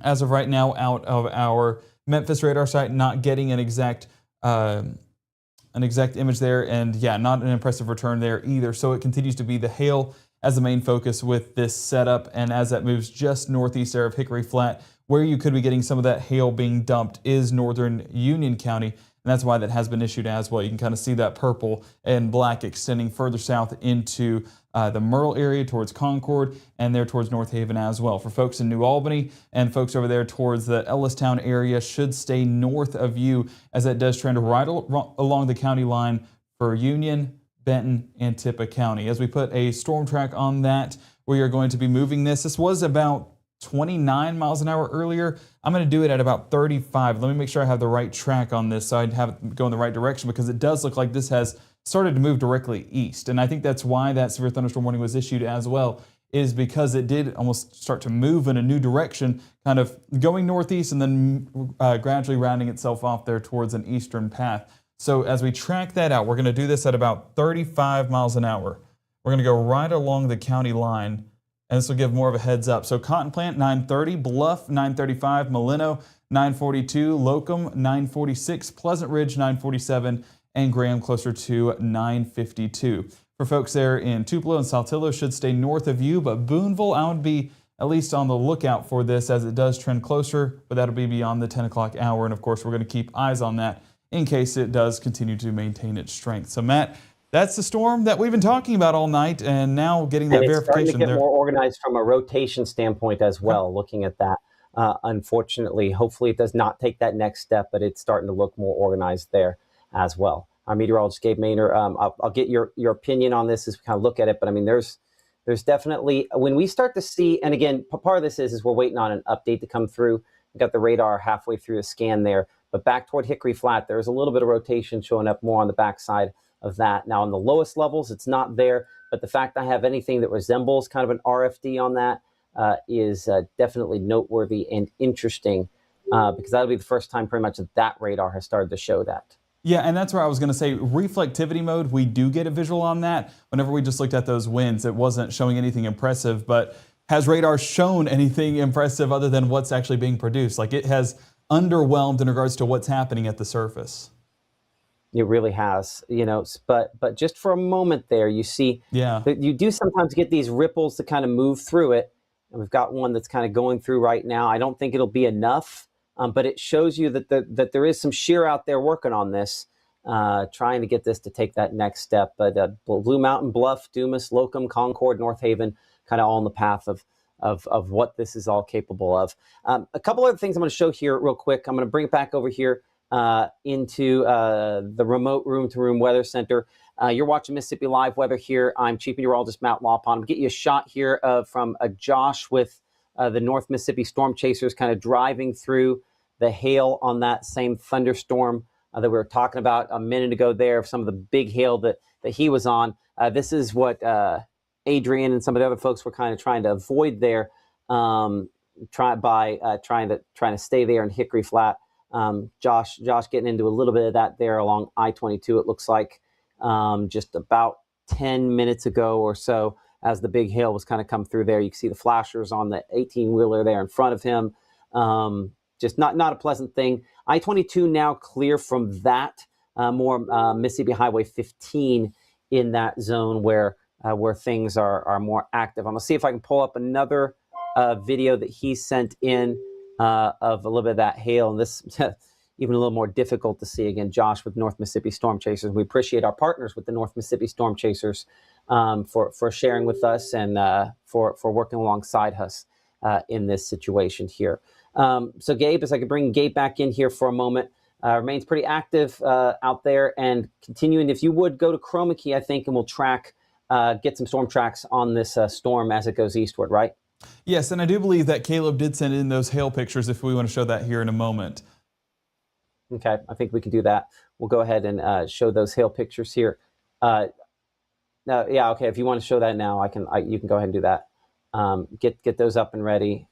C: as of right now, out of our Memphis radar site, not getting an exact image there. And yeah, not an impressive return there either. So it continues to be the hail as the main focus with this setup. And as that moves just northeast there of Hickory Flat, where you could be getting some of that hail being dumped is northern Union County. And that's why that has been issued as well. You can kind of see that purple and black extending further south into the Myrtle area towards Concord and there towards North Haven as well. For folks in New Albany and folks over there towards the Ellistown area should stay north of you as that does trend right along the county line for Union, Benton, and Tippah County. As we put a storm track on that, we are going to be moving this. This was about 29 miles an hour earlier. I'm going to do it at about 35. Let me make sure I have the right track on this so I'd have it go in the right direction, because it does look like this has started to move directly east. And I think that's why that severe thunderstorm warning was issued as well, is because it did almost start to move in a new direction, kind of going northeast and then gradually rounding itself off there towards an eastern path. So as we track that out, we're going to do this at about 35 miles an hour. We're going to go right along the county line, and this will give more of a heads up. So Cotton Plant, 930, Bluff, 935, Molino, 942, Locum, 946, Pleasant Ridge, 947, and Graham closer to 952. For folks there in Tupelo and Saltillo, should stay north of you, but Boonville, I would be at least on the lookout for this as it does trend closer, but that'll be beyond the 10 o'clock hour. And of course, we're going to keep eyes on that in case it does continue to maintain its strength. So Matt, that's the storm that we've been talking about all night, and now getting that verification there.
D: It's starting to get more organized from a rotation standpoint as well, looking at that. Unfortunately, hopefully it does not take that next step, but it's starting to look more organized there as well. Our meteorologist Gabe Maynor, I'll get your opinion on this as we kind of look at it. But I mean, there's definitely, when we start to see, and again, part of this is we're waiting on an update to come through. We've got the radar halfway through the scan there, but back toward Hickory Flat, there's a little bit of rotation showing up more on the backside of that. Now, on the lowest levels, it's not there, but the fact I have anything that resembles kind of an RFD on that is definitely noteworthy and interesting, because that'll be the first time pretty much that radar has started to show that.
C: Yeah, and that's where I was going to say reflectivity mode, we do get a visual on that. Whenever we just looked at those winds, it wasn't showing anything impressive, but has radar shown anything impressive other than what's actually being produced? Like, it has underwhelmed in regards to what's happening at the surface.
D: It really has, you know, but just for a moment there, you see that you do sometimes get these ripples to kind of move through it. And we've got one that's kind of going through right now. I don't think it'll be enough. But it shows you that there is some shear out there working on this, trying to get this to take that next step. But Blue Mountain, Bluff, Dumas, Locum, Concord, North Haven, kind of all in the path of what this is all capable of. A couple other things I'm going to show here real quick. I'm going to bring it back over here into the remote room-to-room weather center. You're watching Mississippi Live Weather here. I'm Chief Meteorologist Matt Lawpon. I'm going to get you a shot here from Josh with the North Mississippi Storm Chasers kind of driving through the hail on that same thunderstorm that we were talking about a minute ago there, of some of the big hail that he was on. This is what Adrian and some of the other folks were kind of trying to avoid there, trying to stay there in Hickory Flat. Josh getting into a little bit of that there along I-22, it looks like, just about 10 minutes ago or so, as the big hail was kind of come through there. You can see the flashers on the 18-wheeler there in front of him. Just not a pleasant thing. I-22 now clear from that, more Mississippi Highway 15 in that zone where things are more active. I'm going to see if I can pull up another video that he sent in of a little bit of that hail. And this even a little more difficult to see. Again, Josh with North Mississippi Storm Chasers. We appreciate our partners with the North Mississippi Storm Chasers for sharing with us and for working alongside us in this situation here. So Gabe, as I could bring Gabe back in here for a moment, remains pretty active out there and continuing. If you would go to Chroma Key, I think, and we'll get some storm tracks on this storm as it goes eastward, right?
C: Yes, and I do believe that Caleb did send in those hail pictures if we want to show that here in a moment.
D: Okay, I think we can do that. We'll go ahead and show those hail pictures here. No, yeah, okay. If you want to show that now, you can go ahead and do that. Get those up and ready.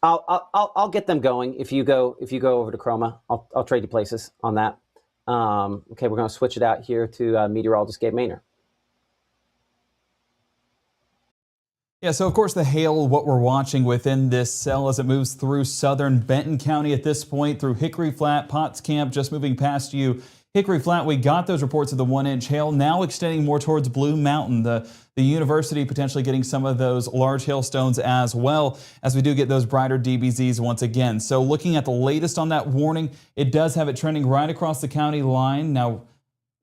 D: I'll get them going if you go over to Chroma. I'll trade you places on that. Okay, we're going to switch it out here to meteorologist Gabe Maynor.
C: Yeah, so of course the hail, what we're watching within this cell as it moves through southern Benton County at this point, through Hickory Flat, Potts Camp, just moving past you. Hickory Flat, we got those reports of the 1-inch hail, now extending more towards Blue Mountain. The university potentially getting some of those large hailstones as well, as we do get those brighter DBZs once again. So looking at the latest on that warning, it does have it trending right across the county line. Now,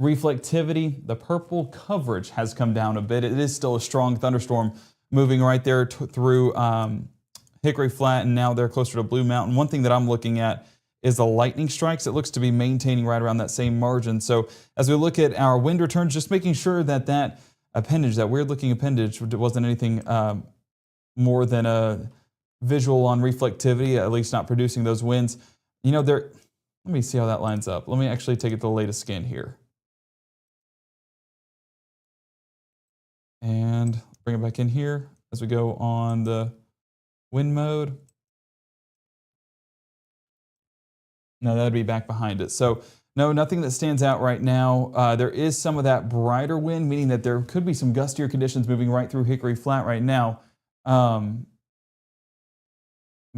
C: reflectivity, the purple coverage has come down a bit. It is still a strong thunderstorm moving right there through Hickory Flat, and now they're closer to Blue Mountain. One thing that I'm looking at is the lightning strikes. It looks to be maintaining right around that same margin. So as we look at our wind returns, just making sure that appendage, that weird-looking appendage, wasn't anything more than a visual on reflectivity, at least not producing those winds. You know, let me see how that lines up. Let me actually take it to the latest scan here. And bring it back in here as we go on the wind mode. No, that'd be back behind it. So no, nothing that stands out right now. There is some of that brighter wind, meaning that there could be some gustier conditions moving right through Hickory Flat right now. Matt,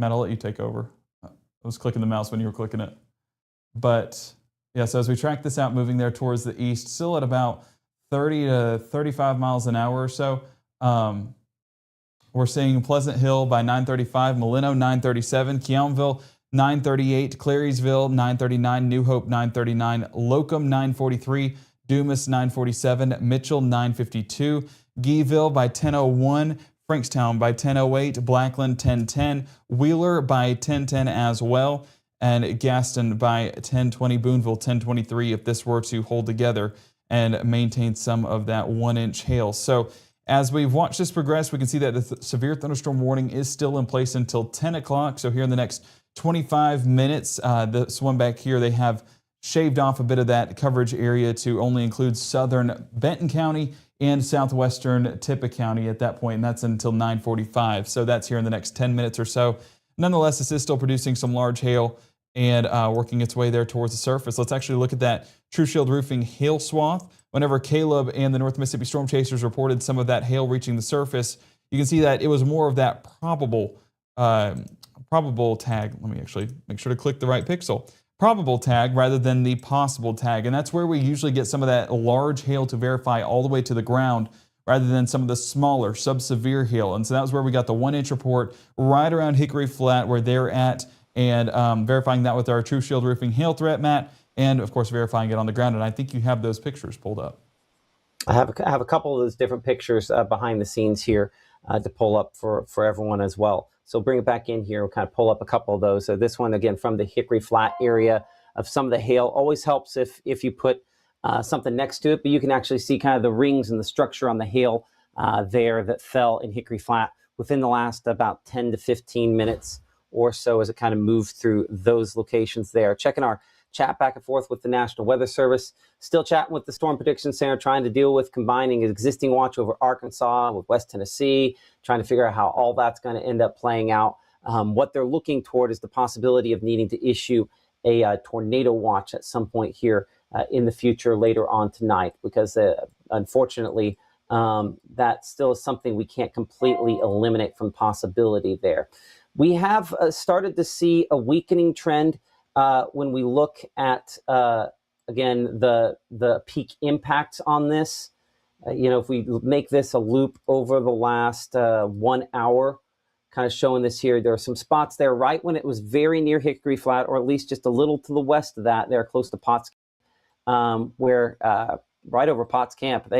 C: I'll let you take over. I was clicking the mouse when you were clicking it. But yeah, so as we track this out, moving there towards the east, still at about 30 to 35 miles an hour or so. We're seeing Pleasant Hill by 935, Molino 937, Keonville 938, Clariesville 939, New Hope 939, Locum 943, Dumas 947, Mitchell 952, Geeville by 1001, Frankstown by 10:08, Blackland 10:10, Wheeler by 10:10 as well, and Gaston by 10:20, Boonville 10:23 if this were to hold together and maintain some of that 1-inch hail. So as we've watched this progress, we can see that the severe thunderstorm warning is still in place until 10 o'clock. So here in the next 25 minutes, this one back here, they have shaved off a bit of that coverage area to only include southern Benton County and southwestern Tippah County at that point, and that's until 9:45. So that's here in the next 10 minutes or so. Nonetheless, this is still producing some large hail and working its way there towards the surface. Let's actually look at that True Shield Roofing hail swath. Whenever Caleb and the North Mississippi Storm Chasers reported some of that hail reaching the surface, you can see that it was more of that probable tag. Let me actually make sure to click the right pixel. Probable tag rather than the possible tag. And that's where we usually get some of that large hail to verify all the way to the ground rather than some of the smaller sub-severe hail. And so that was where we got the 1-inch report right around Hickory Flat where they're at, and verifying that with our True Shield Roofing hail threat, Matt, and of course verifying it on the ground. And I think you have those pictures pulled up.
D: I have a couple of those different pictures behind the scenes here to pull up for everyone as well. So bring it back in here. We'll kind of pull up a couple of those. So this one, again, from the Hickory Flat area of some of the hail. Always helps if you put something next to it, but you can actually see kind of the rings and the structure on the hail there that fell in Hickory Flat within the last about 10 to 15 minutes or so as it kind of moved through those locations there. Checking our chat back and forth with the National Weather Service. Still chatting with the Storm Prediction Center, trying to deal with combining existing watch over Arkansas with West Tennessee, trying to figure out how all that's going to end up playing out. What they're looking toward is the possibility of needing to issue a tornado watch at some point here in the future later on tonight, because unfortunately, that still is something we can't completely eliminate from possibility there. We have started to see a weakening trend when we look at, again, the peak impacts on this. If we make this a loop over the last 1 hour, kind of showing this here, there are some spots there right when it was very near Hickory Flat, or at least just a little to the west of that, there close to Potts, where right over Potts Camp,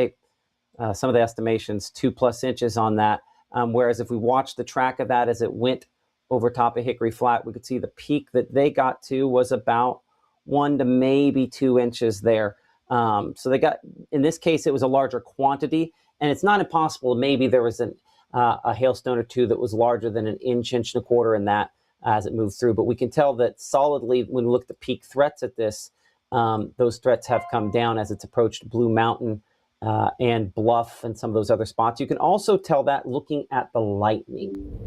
D: some of the estimations 2+ inches on that. Whereas if we watch the track of that as it went over top of Hickory Flat, we could see the peak that they got to was about 1 to maybe 2 inches there. So they got, in this case, it was a larger quantity, and it's not impossible. Maybe there was a hailstone or two that was larger than an inch, inch and a quarter in that as it moved through. But we can tell that solidly when we look at the peak threats at this, those threats have come down as it's approached Blue Mountain and Bluff and some of those other spots. You can also tell that looking at the lightning.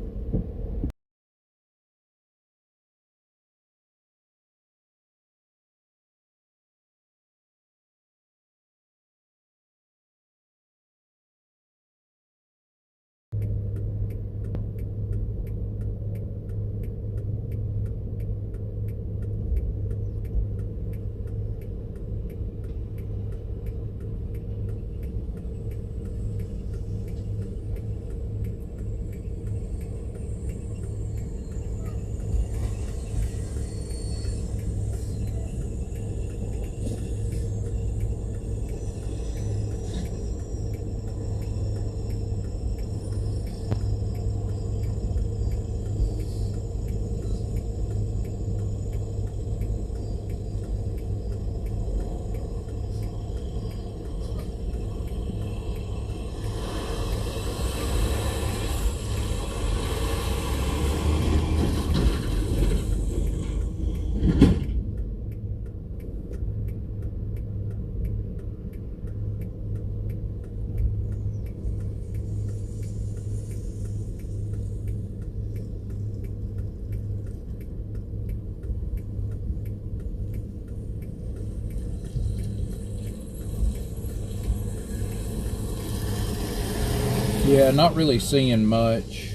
J: Yeah, not really seeing much.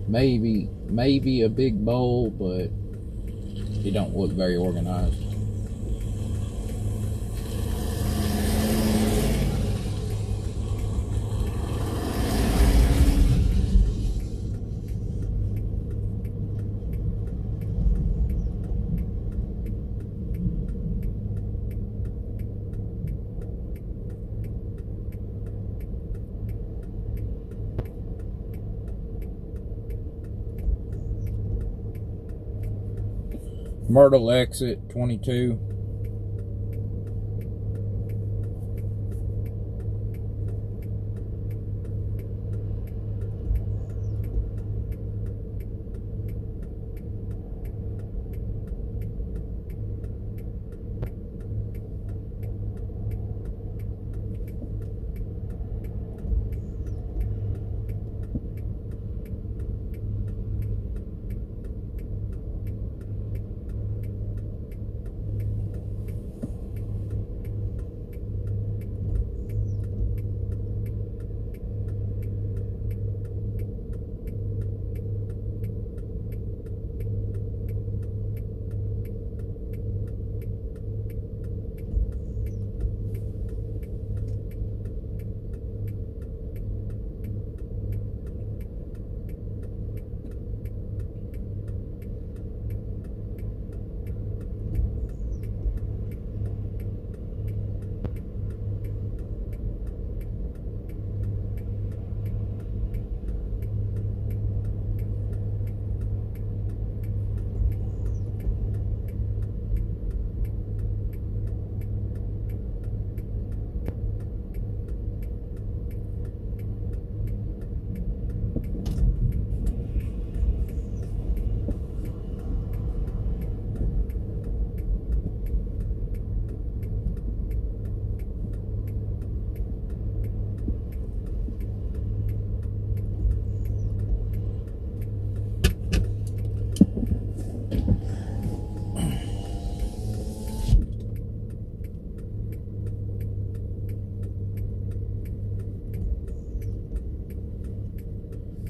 J: Maybe a big bowl, but it don't look very organized. Myrtle exit 22.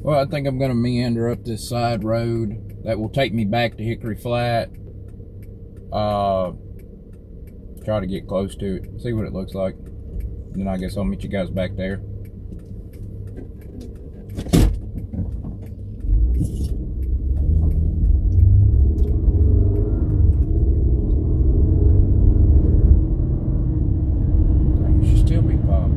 J: Well, I think I'm going to meander up this side road that will take me back to Hickory Flat. Try to get close to it, see what it looks like. And then I guess I'll meet you guys back there. Dang, it should still be popped.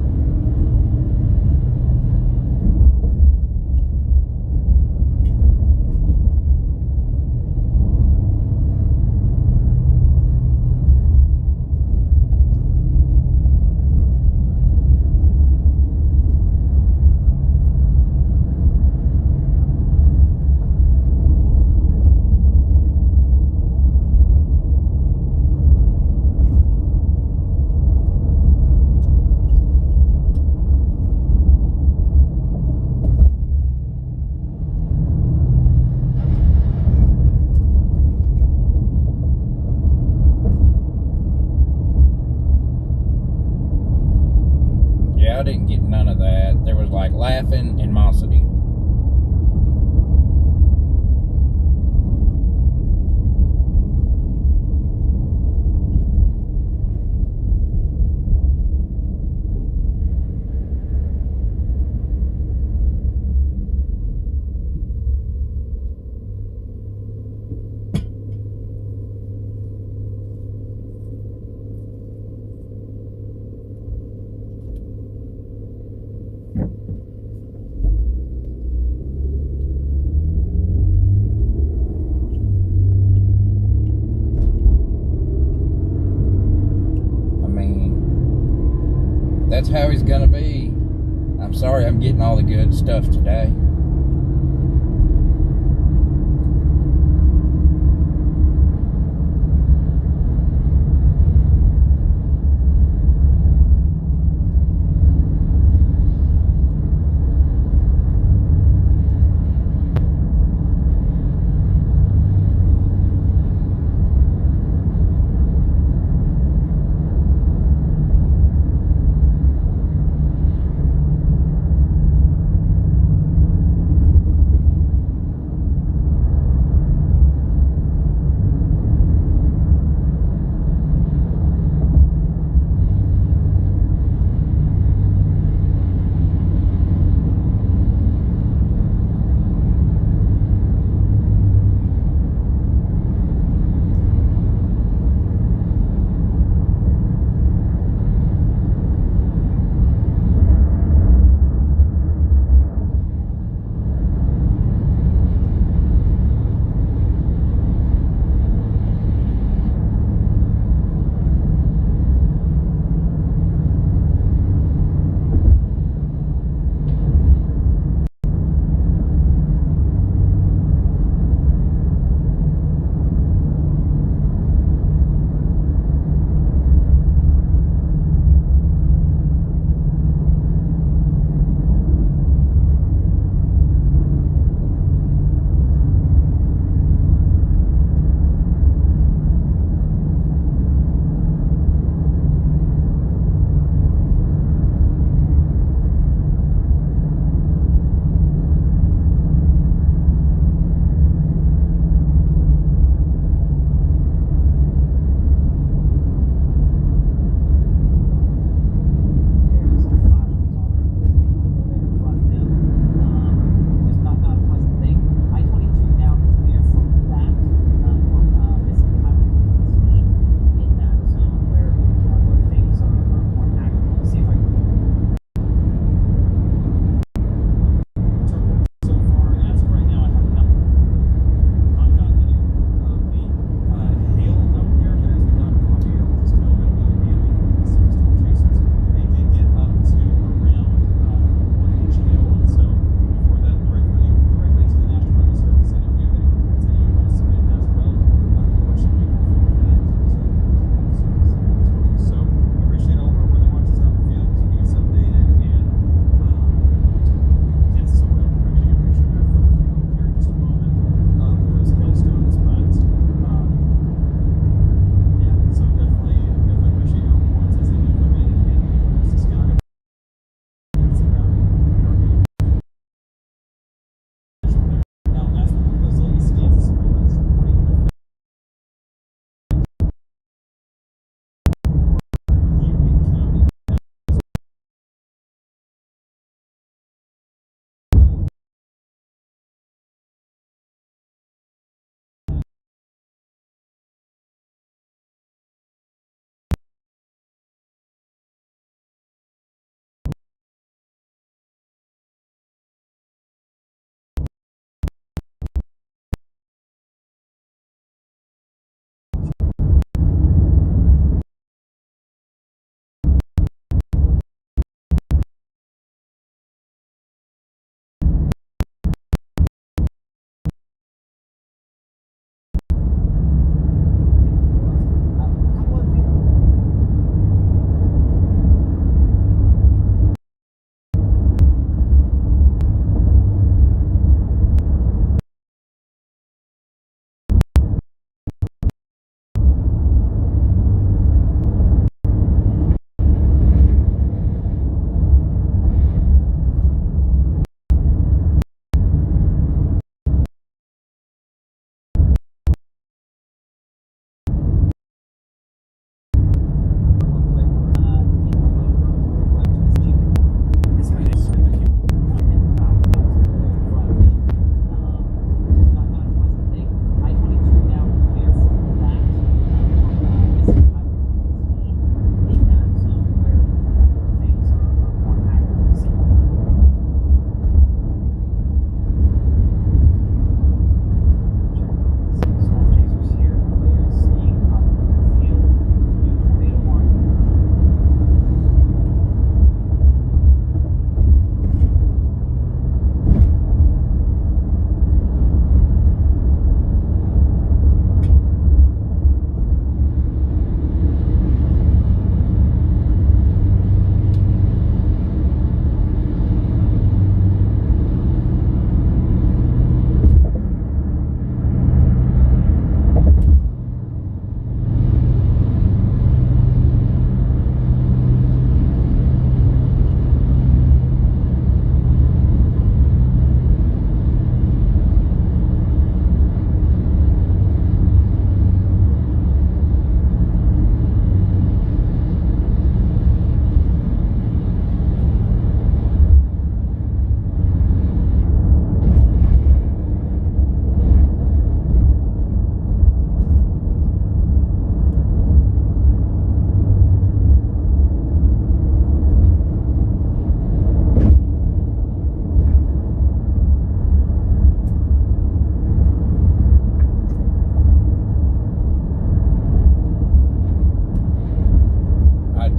J: I didn't get none of that. There was like laughing and mossity. That's how he's gonna be. I'm sorry I'm getting all the good stuff today.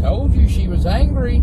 J: Told you she was angry.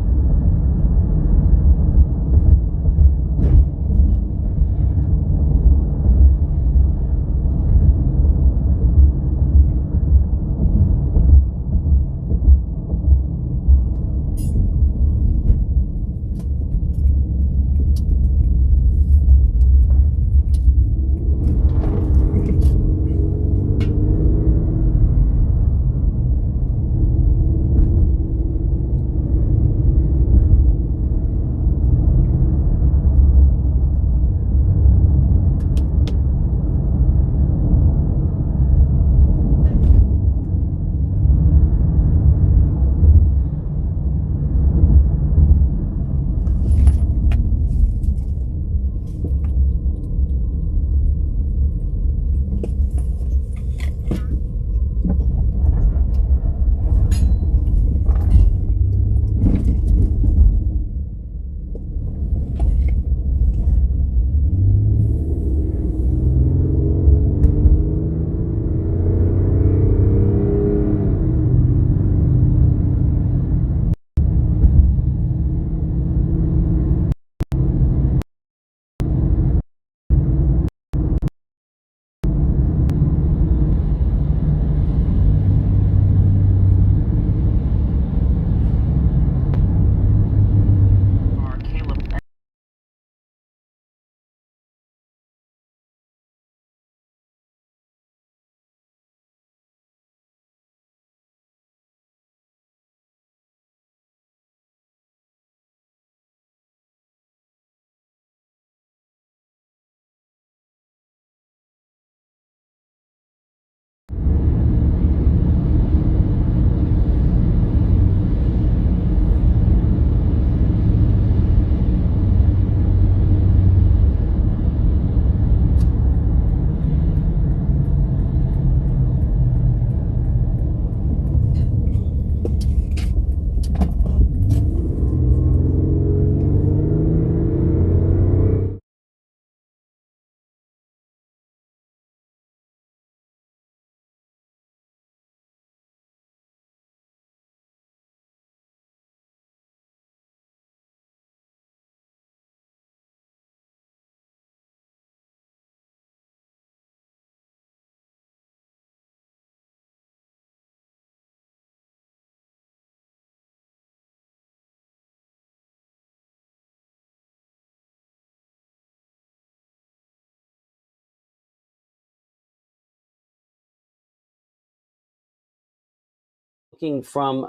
D: Looking from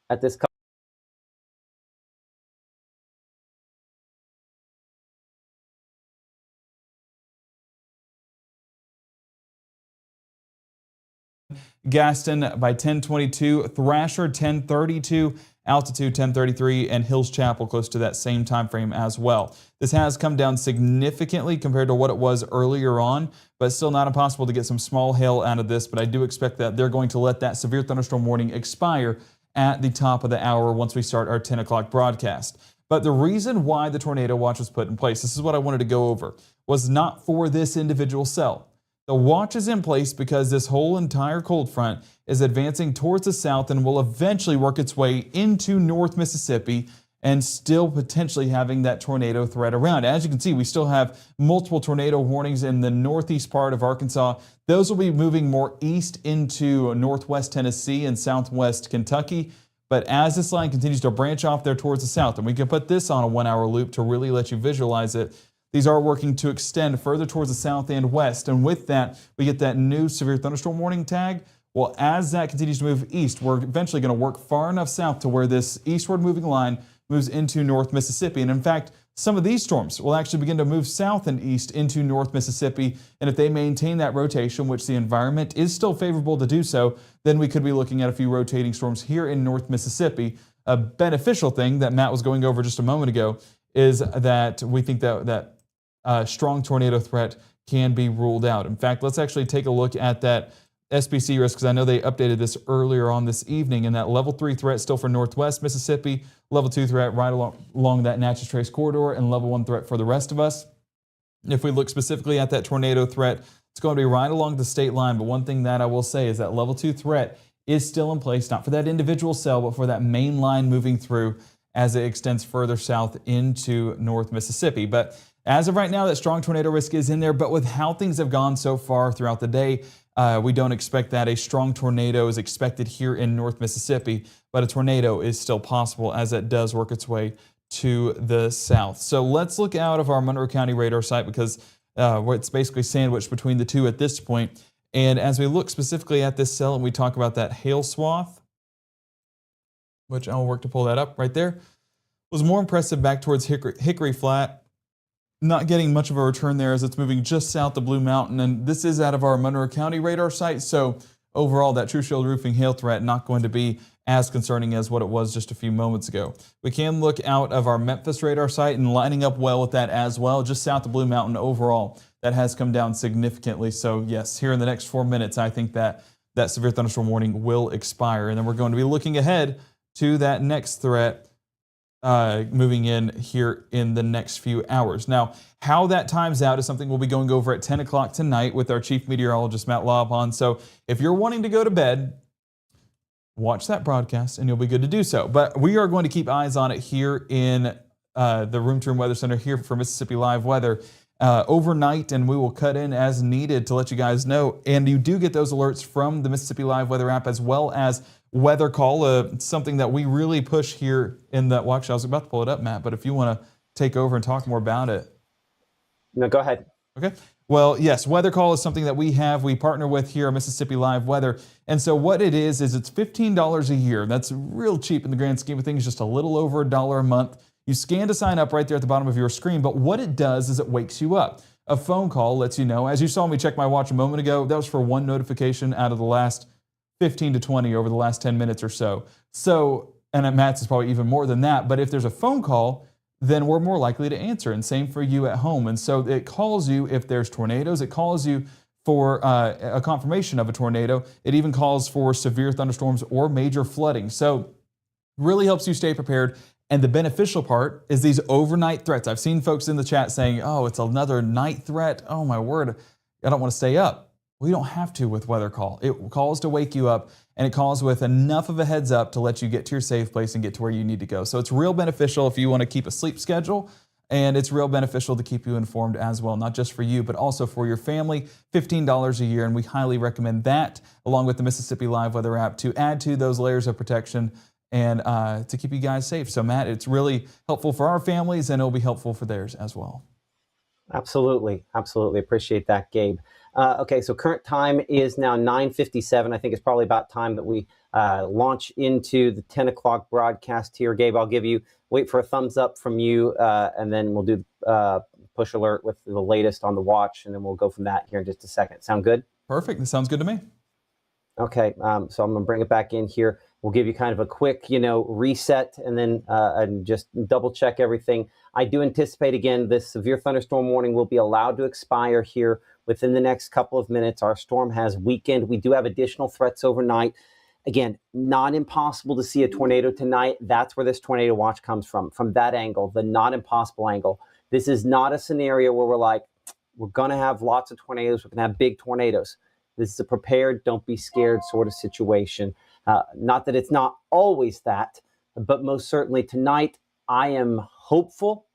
D: at this
C: Gaston by 1022, Thrasher 1032, Altitude 1033, and Hills Chapel close to that same time frame as well. This has come down significantly compared to what it was earlier on, but still not impossible to get some small hail out of this. But I do expect that they're going to let that severe thunderstorm warning expire at the top of the hour once we start our 10 o'clock broadcast. But the reason why the tornado watch was put in place, this is what I wanted to go over, was not for this individual cell. The watch is in place because this whole entire cold front is advancing towards the south and will eventually work its way into North Mississippi and still potentially having that tornado threat around. As you can see, we still have multiple tornado warnings in the northeast part of Arkansas. Those will be moving more east into northwest Tennessee and southwest Kentucky. But as this line continues to branch off there towards the south, and we can put this on a 1 hour loop to really let you visualize it, these are working to extend further towards the south and west. And with that, we get that new severe thunderstorm warning tag. Well, as that continues to move east, we're eventually going to work far enough south to where this eastward moving line moves into North Mississippi. And in fact, some of these storms will actually begin to move south and east into North Mississippi. And if they maintain that rotation, which the environment is still favorable to do so, then we could be looking at a few rotating storms here in North Mississippi. A beneficial thing that Matt was going over just a moment ago is that we think that strong tornado threat can be ruled out. In fact, let's actually take a look at that SPC risk, because I know they updated this earlier on this evening, and that level 3 threat still for northwest Mississippi, level 2 threat right along that Natchez Trace corridor, and level 1 threat for the rest of us. If we look specifically at that tornado threat, it's going to be right along the state line. But one thing that I will say is that level 2 threat is still in place, not for that individual cell, but for that main line moving through as it extends further south into North Mississippi. But as of right now, that strong tornado risk is in there, but with how things have gone so far throughout the day, we don't expect that a strong tornado is expected here in North Mississippi, but a tornado is still possible as it does work its way to the south. So let's look out of our Monroe County radar site because it's basically sandwiched between the two at this point. And as we look specifically at this cell and we talk about that hail swath, which I'll work to pull that up right there, was more impressive back towards Hickory Flat. Not getting much of a return there as it's moving just south of Blue Mountain. And this is out of our Monroe County radar site. So overall, that True Shield roofing hail threat not going to be as concerning as what it was just a few moments ago. We can look out of our Memphis radar site and lining up well with that as well. Just south of Blue Mountain overall, that has come down significantly. So yes, here in the next 4 minutes, I think that severe thunderstorm warning will expire. And then we're going to be looking ahead to that next threat moving in here in the next few hours. Now, how that times out is something we'll be going over at 10 o'clock tonight with our chief meteorologist, Matt Laupon. So if you're wanting to go to bed, watch that broadcast and you'll be good to do so. But we are going to keep eyes on it here in the Room to Room Weather Center here for Mississippi Live Weather overnight, and we will cut in as needed to let you guys know. And you do get those alerts from the Mississippi Live Weather app as well as Weather Call, something that we really push here in that watch. I was about to pull it up, Matt, but if you want to take over and talk more about it.
D: No, go ahead.
C: Okay. Well, yes, Weather Call is something that we partner with here at Mississippi Live Weather. And so what it is it's $15 a year. That's real cheap in the grand scheme of things, just a little over $1 a month. You scan to sign up right there at the bottom of your screen, but what it does is it wakes you up. A phone call lets you know, as you saw me check my watch a moment ago, that was for one notification out of the last 15 to 20 over the last 10 minutes or so. So, and at Matt's is probably even more than that, but if there's a phone call, then we're more likely to answer, and same for you at home. And so it calls you if there's tornadoes, it calls you for a confirmation of a tornado. It even calls for severe thunderstorms or major flooding. So really helps you stay prepared. And the beneficial part is these overnight threats. I've seen folks in the chat saying, oh, it's another night threat. Oh my word, I don't want to stay up. Well, you don't have to with Weather Call. It calls to wake you up, and it calls with enough of a heads up to let you get to your safe place and get to where you need to go. So it's real beneficial if you want to keep a sleep schedule, and it's real beneficial to keep you informed as well, not just for you, but also for your family. $15 a year, and we highly recommend that, along with the Mississippi Live Weather app, to add to those layers of protection and to keep you guys safe. So Matt, it's really helpful for our families, and it'll be helpful for theirs as well.
D: Absolutely. Absolutely. Appreciate that, Gabe. Okay, so current time is now 9:57. I think it's probably about time that we launch into the 10 o'clock broadcast here. Gabe, I'll wait for a thumbs up from you, and then we'll do push alert with the latest on the watch, and then we'll go from that here in just a second. Sound good?
C: Perfect. That sounds good to me.
D: Okay, so I'm going to bring it back in here. We'll give you kind of a quick, reset, and then and just double check everything. I do anticipate, again, this severe thunderstorm warning will be allowed to expire here within the next couple of minutes. Our storm has weakened. We do have additional threats overnight. Again, not impossible to see a tornado tonight. That's where this tornado watch comes from that angle, the not impossible angle. This is not a scenario where we're like, we're going to have lots of tornadoes. We're going to have big tornadoes. This is a prepared, don't be scared sort of situation. Not that it's not always that, but most certainly tonight, I am hopeful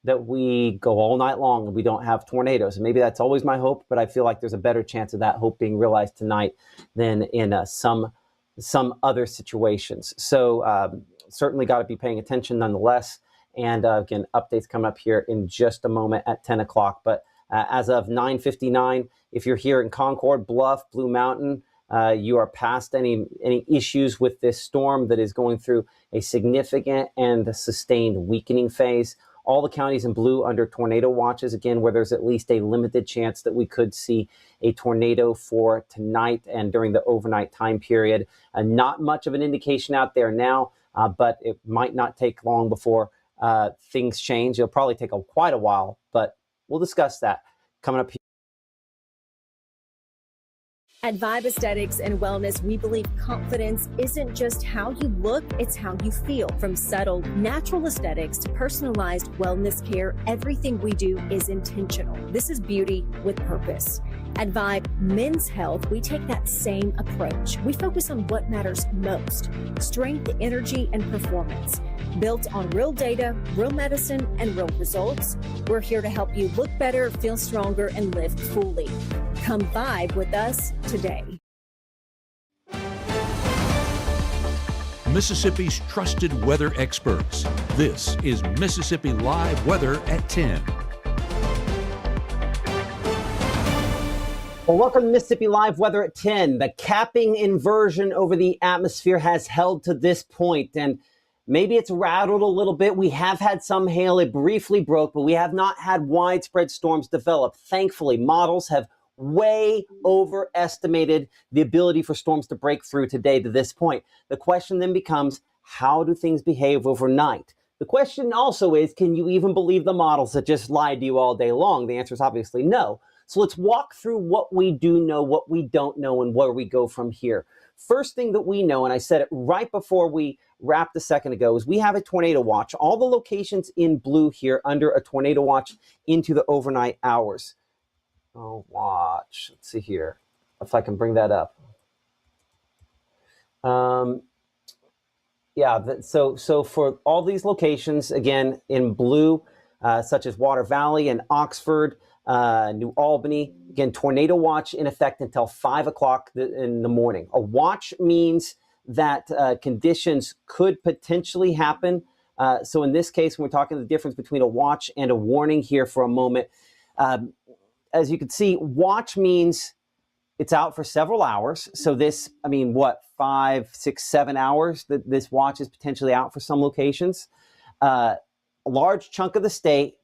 D: that we go all night long and we don't have tornadoes. And maybe that's always my hope, but I feel like there's a better chance of that hope being realized tonight than in some other situations. So certainly got to be paying attention nonetheless. And again, updates come up here in just a moment at 10 o'clock. But as of 9:59, if you're here in Concord, Bluff, Blue Mountain, you are past any issues with this storm that is going through a significant and sustained weakening phase. All the counties in blue under tornado watches, again, where there's at least a limited chance that we could see a tornado for tonight and during the overnight time period. Not much of an indication out there now, but it might not take long before things change. It'll probably take quite a while, but we'll discuss that coming up here.
E: At Vibe Aesthetics and Wellness, we believe confidence isn't just how you look, it's how you feel. From subtle, natural aesthetics to personalized wellness care, everything we do is intentional. This is beauty with purpose. At Vibe Men's Health, we take that same approach. We focus on what matters most: strength, energy, and performance. Built on real data, real medicine, and real results, we're here to help you look better, feel stronger, and live fully. Come Vibe with us today.
F: Mississippi's trusted weather experts. This is Mississippi Live Weather at 10.
D: Well, welcome to Mississippi Live Weather at 10. The capping inversion over the atmosphere has held to this point, and maybe it's rattled a little bit. We have had some hail. It briefly broke, but we have not had widespread storms develop. Thankfully, models have way overestimated the ability for storms to break through today to this point. The question then becomes, how do things behave overnight? The question also is, can you even believe the models that just lied to you all day long? The answer is obviously no. So let's walk through what we do know, what we don't know, and where we go from here. First thing that we know, and I said it right before we wrapped a second ago, is we have a tornado watch. All the locations in blue here under a tornado watch into the overnight hours. Oh, watch. Let's see here if I can bring that up. So for all these locations, again, in blue, such as Water Valley and Oxford, New Albany, again, tornado watch in effect until 5 o'clock in the morning. A watch means that conditions could potentially happen. So in this case, when we're talking the difference between a watch and a warning here for a moment, as you can see, watch means it's out for several hours. So this, 5, 6, 7 hours that this watch is potentially out for some locations. A large chunk of the state.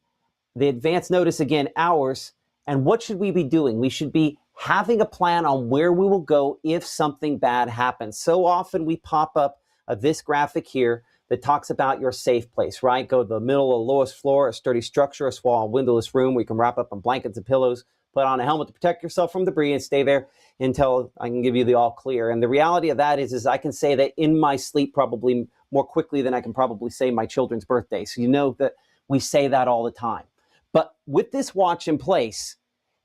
D: The advance notice, again, hours. And what should we be doing? We should be having a plan on where we will go if something bad happens. So often we pop up this graphic here that talks about your safe place, right? Go to the middle or lowest floor, a sturdy structure, a small windowless room where you can wrap up in blankets and pillows, put on a helmet to protect yourself from debris, and stay there until I can give you the all clear. And the reality of that is I can say that in my sleep probably more quickly than I can probably say my children's birthday. So you know that we say that all the time. But with this watch in place,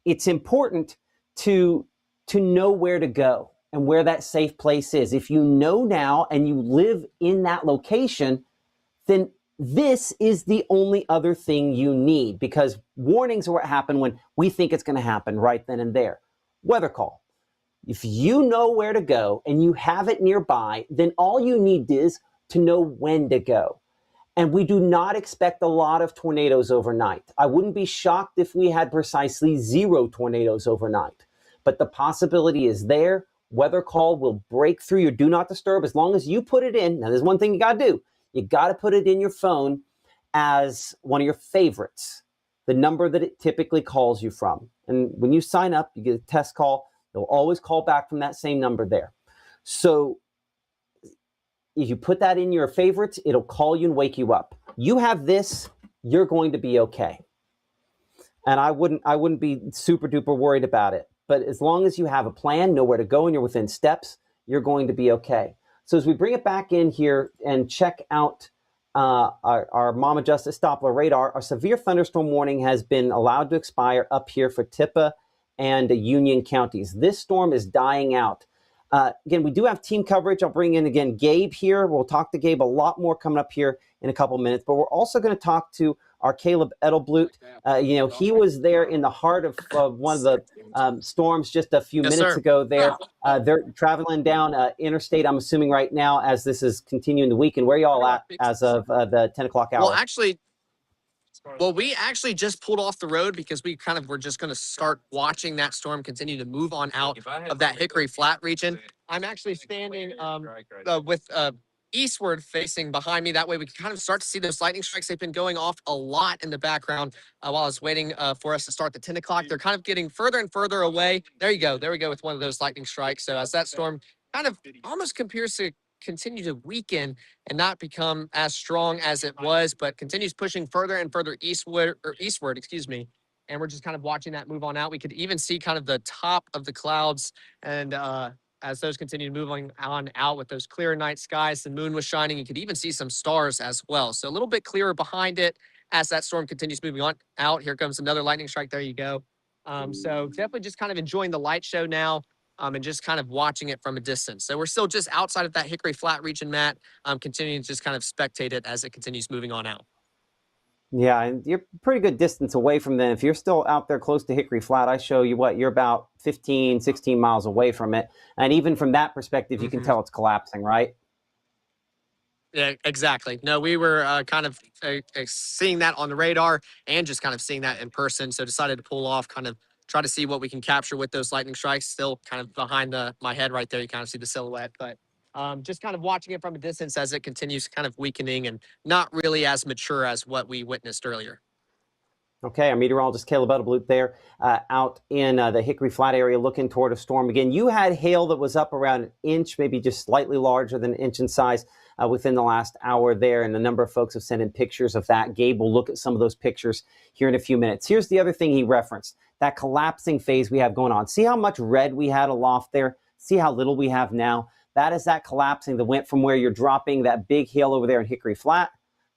D: it's important to know where to go and where that safe place is. If you know now and you live in that location, then this is the only other thing you need, because warnings are what happen when we think it's going to happen right then and there. Weather call. If you know where to go and you have it nearby, then all you need is to know when to go. And we do not expect a lot of tornadoes overnight. I wouldn't be shocked if we had precisely 0 tornadoes overnight. But the possibility is there. Weather call will break through your do not disturb as long as you put it in. Now, there's one thing you got to do. You got to put it in your phone as one of your favorites, the number that it typically calls you from. And when you sign up, you get a test call. They'll always call back from that same number there. So if you put that in your favorites, it'll call you and wake you up. You have this, you're going to be okay. And I wouldn't be super duper worried about it. But as long as you have a plan, know where to go, and you're within steps, you're going to be okay. So as we bring it back in here and check out our Mama Justice Doppler radar, our severe thunderstorm warning has been allowed to expire up here for Tippah and Union counties. This storm is dying out. Again, we do have team coverage. I'll bring in, again, Gabe here. We'll talk to Gabe a lot more coming up here in a couple minutes. But we're also going to talk to our Caleb Edelblut. He was there in the heart of one of the storms just a few minutes ago there. They're traveling down interstate, I'm assuming, right now as this is continuing the weekend. Where are y'all at as of the 10 o'clock hour?
G: Well, we actually just pulled off the road because we kind of were just going to start watching that storm continue to move on out of that Hickory Flat region. I'm actually standing with eastward facing behind me. That way we can kind of start to see those lightning strikes. They've been going off a lot in the background while I was waiting for us to start the 10 o'clock. They're kind of getting further and further away. There you go. There we go with one of those lightning strikes. So as that storm kind of almost appears to continue to weaken and not become as strong as it was, but continues pushing further and further eastward, and we're just kind of watching that move on out. We could even see kind of the top of the clouds, and as those continue moving on out with those clear night skies, the moon was shining. You could even see some stars as well. So a little bit clearer behind it as that storm continues moving on out. Here comes another lightning strike. There you go. So definitely just kind of enjoying the light show now. And just kind of watching it from a distance. So we're still just outside of that Hickory Flat region, Matt, continuing to just kind of spectate it as it continues moving on out.
D: Yeah, and you're pretty good distance away from them. If you're still out there close to Hickory Flat, I show you what, you're about 15, 16 miles away from it. And even from that perspective, you can tell it's collapsing, right?
G: Yeah, exactly. No, we were kind of seeing that on the radar and just kind of seeing that in person. So decided to pull off, kind of try to see what we can capture with those lightning strikes. Still kind of behind my head right there. You kind of see the silhouette, but just kind of watching it from a distance as it continues kind of weakening and not really as mature as what we witnessed earlier.
D: Okay, our meteorologist Caleb Edelblut there out in the Hickory Flat area looking toward a storm. Again, you had hail that was up around an inch, maybe just slightly larger than an inch in size within the last hour there, and a number of folks have sent in pictures of that. Gabe will look at some of those pictures here in a few minutes. Here's the other thing he referenced, that collapsing phase we have going on. See how much red we had aloft there? See how little we have now? That is that collapsing that went from where you're dropping that big hail over there in Hickory Flat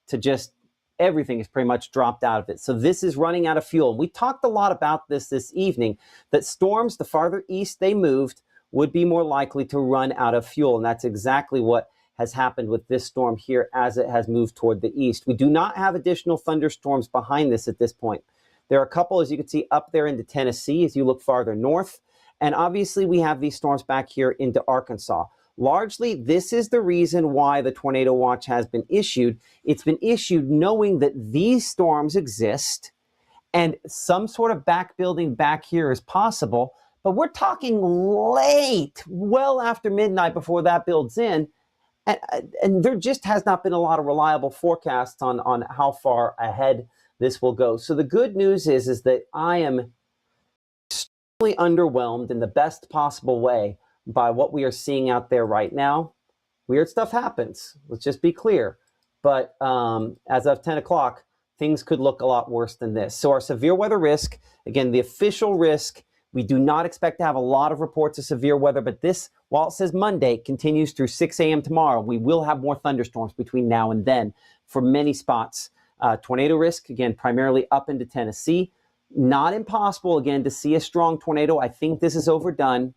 D: to just everything is pretty much dropped out of it. So this is running out of fuel. We talked a lot about this evening, that storms, the farther east they moved, would be more likely to run out of fuel. And that's exactly what has happened with this storm here as it has moved toward the east. We do not have additional thunderstorms behind this at this point. There are a couple, as you can see, up there into Tennessee as you look farther north. And obviously we have these storms back here into Arkansas. Largely, this is the reason why the tornado watch has been issued. It's been issued knowing that these storms exist and some sort of back building back here is possible. But we're talking late, well after midnight before that builds in. And there just has not been a lot of reliable forecasts on how far ahead this will go. So the good news is that I am extremely underwhelmed in the best possible way by what we are seeing out there right now. Weird stuff happens. Let's just be clear. But as of 10 o'clock, things could look a lot worse than this. So our severe weather risk, again, the official risk, we do not expect to have a lot of reports of severe weather, but this, while it says Monday, continues through 6 a.m. tomorrow. We will have more thunderstorms between now and then for many spots. Tornado risk, again, primarily up into Tennessee. Not impossible, again, to see a strong tornado. I think this is overdone.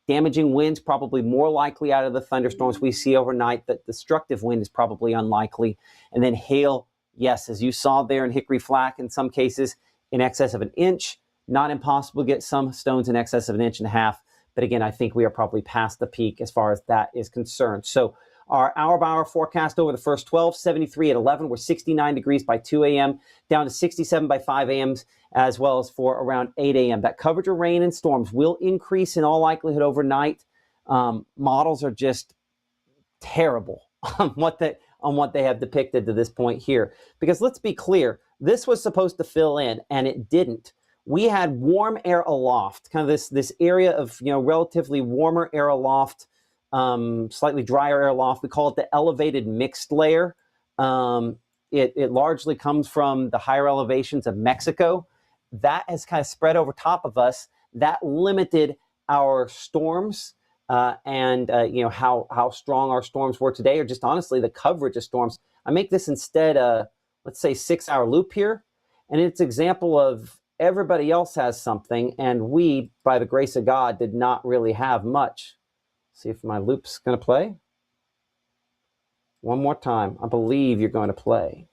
D: Damaging winds probably more likely out of the thunderstorms we see overnight. That destructive wind is probably unlikely. And then hail, yes, as you saw there in Hickory Flat, in some cases in excess of an inch. Not impossible to get some stones in excess of an inch and a half. But again, I think we are probably past the peak as far as that is concerned. So our hour-by-hour forecast over the first 12, 73 at 11. We're 69 degrees by 2 a.m., down to 67 by 5 a.m., as well as for around 8 a.m. That coverage of rain and storms will increase in all likelihood overnight. Models are just terrible on what they have depicted to this point here. Because let's be clear, this was supposed to fill in, and it didn't. We had warm air aloft, kind of this area of relatively warmer air aloft, slightly drier air aloft. We call it the elevated mixed layer. It largely comes from the higher elevations of Mexico. That has kind of spread over top of us. That limited our storms and how strong our storms were today, or just honestly the coverage of storms. I make this instead let's say 6-hour loop here, and it's an example of everybody else has something, and we, by the grace of God, did not really have much. See if my loop's going to play. One more time. I believe you're going to play.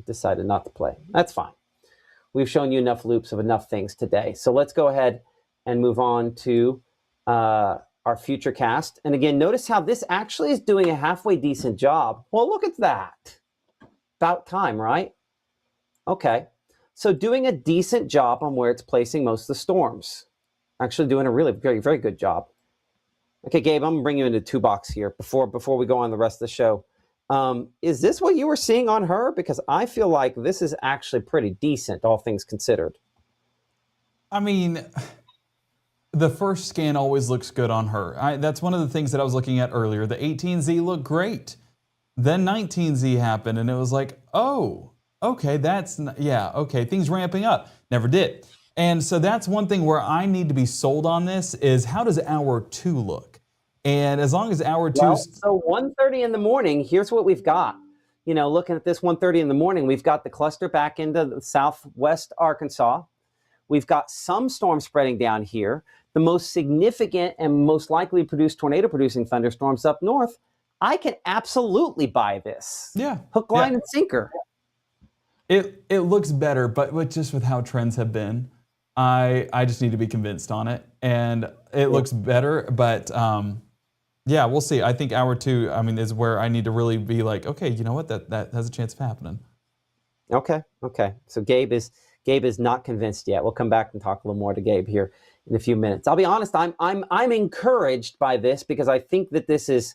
D: Decided not to play. That's fine. We've shown you enough loops of enough things today. So let's go ahead and move on to our future cast. And again, notice how this actually is doing a halfway decent job. Well, look at that. About time, right? Okay. So doing a decent job on where it's placing most of the storms. Actually doing a really very, very good job. Okay, Gabe, I'm going to bring you into 2-box here before we go on the rest of the show. Is this what you were seeing on her? Because I feel like this is actually pretty decent, all things considered.
C: I mean, the first scan always looks good on her. That's one of the things that I was looking at earlier. The 18Z looked great. Then 19Z happened, and it was like, oh, okay, things ramping up. Never did. And so that's one thing where I need to be sold on this is how does hour 2 look? And as long as hour 2...
D: Well, so 1:30 in the morning, here's what we've got. Looking at this 1:30 in the morning, we've got the cluster back into southwest Arkansas. we've got some storm spreading down here. The most significant and most likely to produce tornado-producing thunderstorms up north. I can absolutely buy this.
C: Yeah.
D: Hook, line, and sinker.
C: It looks better, but with how trends have been, I just need to be convinced on it. And it looks better, but yeah, we'll see. I think hour 2, is where I need to really be like, okay, you know what, that has a chance of happening.
D: Okay. So Gabe is not convinced yet. We'll come back and talk a little more to Gabe here in a few minutes. I'll be honest, I'm encouraged by this because I think that this is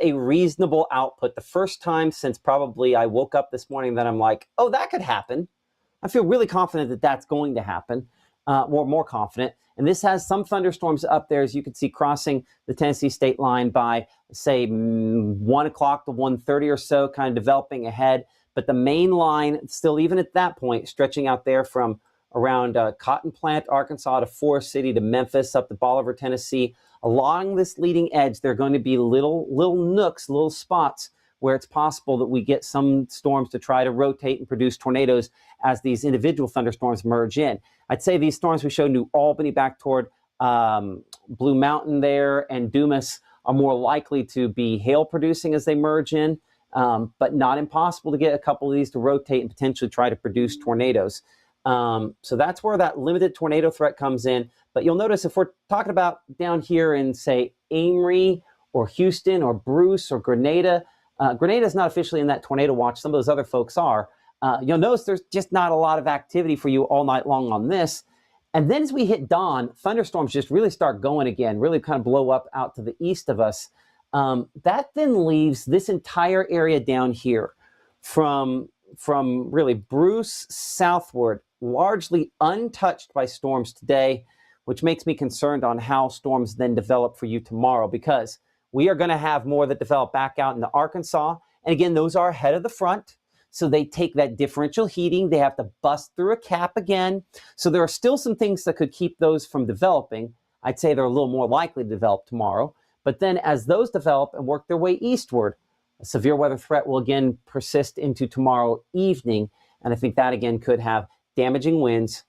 D: a reasonable output. The first time since probably I woke up this morning that I'm like, oh, that could happen. I feel really confident that that's going to happen, more confident. And this has some thunderstorms up there, as you can see, crossing the Tennessee state line by, say, 1 o'clock to 1:30 or so, kind of developing ahead. But the main line, still even at that point, stretching out there from around Cotton Plant, Arkansas, to Forest City to Memphis, up to Bolivar, Tennessee. Along this leading edge, there are going to be little nooks, little spots where it's possible that we get some storms to try to rotate and produce tornadoes as these individual thunderstorms merge in. I'd say these storms we showed New Albany back toward Blue Mountain there and Dumas are more likely to be hail producing as they merge in, but not impossible to get a couple of these to rotate and potentially try to produce tornadoes. So that's where that limited tornado threat comes in. But you'll notice if we're talking about down here in, say, Amory or Houston or Bruce or Grenada, Grenada is not officially in that tornado watch. Some of those other folks are. You'll notice there's just not a lot of activity for you all night long on this. And then as we hit dawn, thunderstorms just really start going again, really kind of blow up out to the east of us. That then leaves this entire area down here from really Bruce southward, largely untouched by storms today, which makes me concerned on how storms then develop for you tomorrow, because we are going to have more that develop back out into Arkansas. And again, those are ahead of the front. So they take that differential heating. They have to bust through a cap again. So there are still some things that could keep those from developing. I'd say they're a little more likely to develop tomorrow. But then as those develop and work their way eastward, a severe weather threat will again persist into tomorrow evening. And I think that again could have damaging winds,